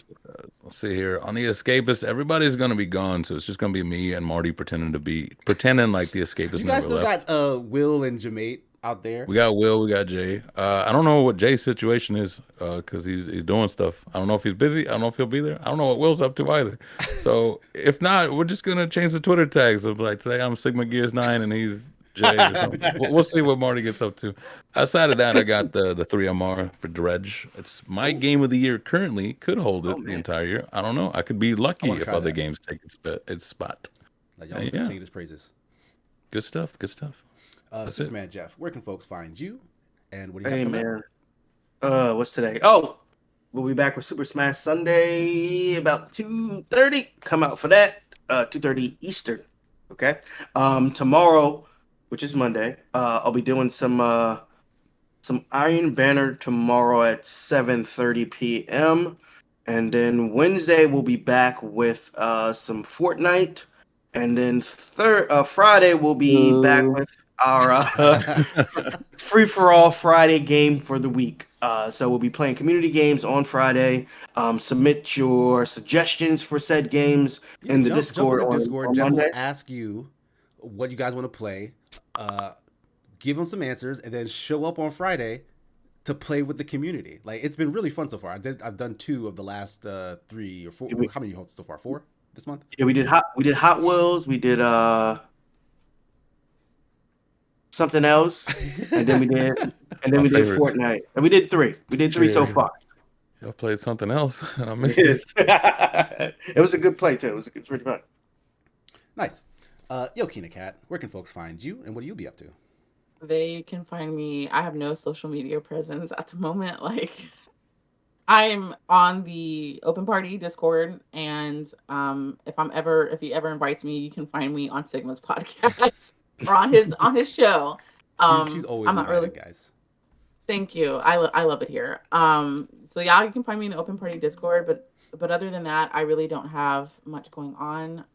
Let's see here. On The Escapist, everybody's going to be gone, so it's just going to be me and Marty pretending like The Escapist You guys never still left. got Will and Jamate out there. We got Will, we got Jay. I don't know what Jay's situation is because he's doing stuff. I don't know if he's busy. I don't know if he'll be there. I don't know what Will's up to either. So if not, we're just going to change the Twitter tags. So like today I'm Sigma Gears 9 and he's Jay or something. We'll see what Marty gets up to. Outside of that, I got the 3MR for Dredge. It's my game of the year currently. Could hold it the entire year. I don't know. I could be lucky if other games take its spot. Like y'all been singing his praises. Good stuff. Good stuff. Superman Jeff, where can folks find you? And what do you have coming up? What's today? Oh, we'll be back with Super Smash Sunday about 2:30. Come out for that. 2:30 Eastern. Okay. Tomorrow, which is Monday, I'll be doing some Iron Banner tomorrow at 7:30 p.m. And then Wednesday we'll be back with some Fortnite. And then Friday we'll be back with our free-for-all Friday game for the week. So we'll be playing community games on Friday. Submit your suggestions for said games in the Discord. Jump in the Discord. Jeff Monday. will ask you what you guys want to play. Give them some answers, and then show up on Friday to play with the community. Like, it's been really fun so far. I've done 2 of the last 3 or 4. How many hosts so far? 4 this month? Yeah, we did Hot Wheels. We did something else, and then we did Fortnite, and we did 3. We did 3 so far. I played something else, and I missed it. It was a good play too. It was really fun. Nice. Yo, Kina Cat, where can folks find you, and what do you be up to? They can find me. I have no social media presence at the moment. Like, I'm on the Open Party Discord, and if he ever invites me, you can find me on Sigma's podcast or on his show. She's always inviting guys. Thank you. I love it here. So yeah, you can find me in the Open Party Discord, but other than that, I really don't have much going on.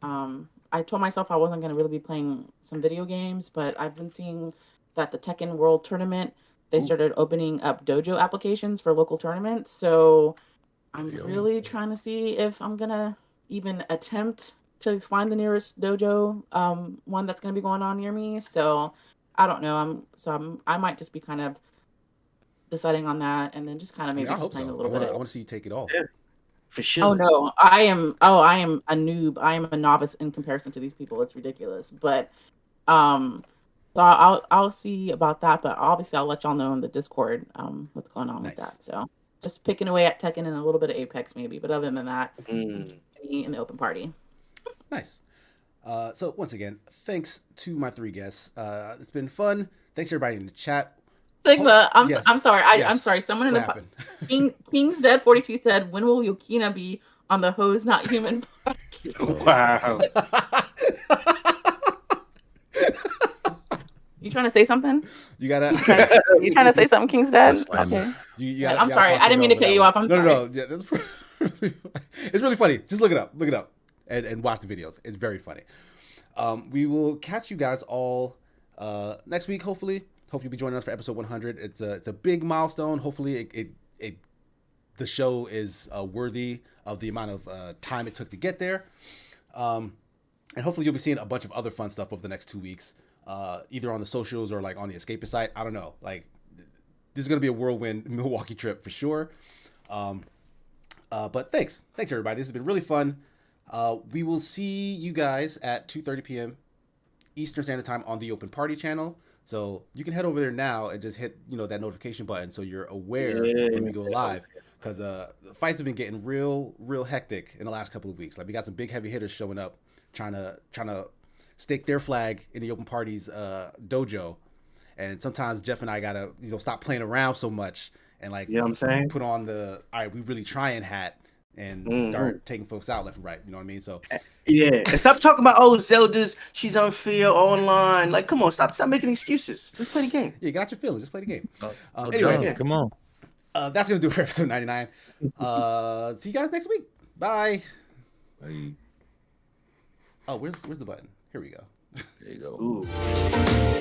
I told myself I wasn't going to really be playing some video games, but I've been seeing that the Tekken World Tournament, they started opening up dojo applications for local tournaments. So I'm really trying to see if I'm going to even attempt to find the nearest dojo, one that's going to be going on near me. So I don't know. I might just be kind of deciding on that, and then just kind of maybe just playing a little bit. I want to see you take it all. Yeah. For sure. Oh no, I am a noob. I am a novice in comparison to these people. It's ridiculous. But so I'll see about that. But obviously I'll let y'all know in the Discord what's going on with that. So just picking away at Tekken and a little bit of Apex maybe. But other than that, me in the Open Party. Nice. So once again, thanks to my 3 guests. It's been fun. Thanks everybody in the chat. Sigma, I'm sorry. Yes. I'm sorry. Someone in the King's Dead 42 said, "When will Yokina be on the Hose Not Human podcast?" Wow. You trying to say something? You gotta. You trying to say something, King's Dad? Okay. I'm sorry. I didn't mean to cut you off. I'm sorry. No. Yeah, it's really funny. Just look it up. Look it up, and watch the videos. It's very funny. We will catch you guys all next week. Hopefully you'll be joining us for episode 100. It's a big milestone. Hopefully the show is worthy of the amount of time it took to get there. And hopefully you'll be seeing a bunch of other fun stuff over the next 2 weeks, either on the socials or like on the Escapist site. I don't know. Like, this is gonna be a whirlwind Milwaukee trip for sure. But thanks everybody. This has been really fun. We will see you guys at 2:30 p.m. Eastern Standard Time on the Open Party channel. So you can head over there now and just hit, that notification button so you're aware when we go live. Because the fights have been getting real hectic in the last couple of weeks. Like we got some big heavy hitters showing up, trying to stake their flag in the Open Party's dojo. And sometimes Jeff and I gotta stop playing around so much and like You know what I'm saying? put on the all right, we really trying hat and start taking folks out left and right. You know what I mean? So Yeah, and stop talking about Zelda's. She's unfair online. Like, come on, stop making excuses. Just play the game. yeah, get out your feelings. Just play the game. Anyway, Anyway, come on. that's gonna do it for episode 99. See you guys next week. Bye. Bye. Oh, where's the button? Here we go. There you go. Ooh.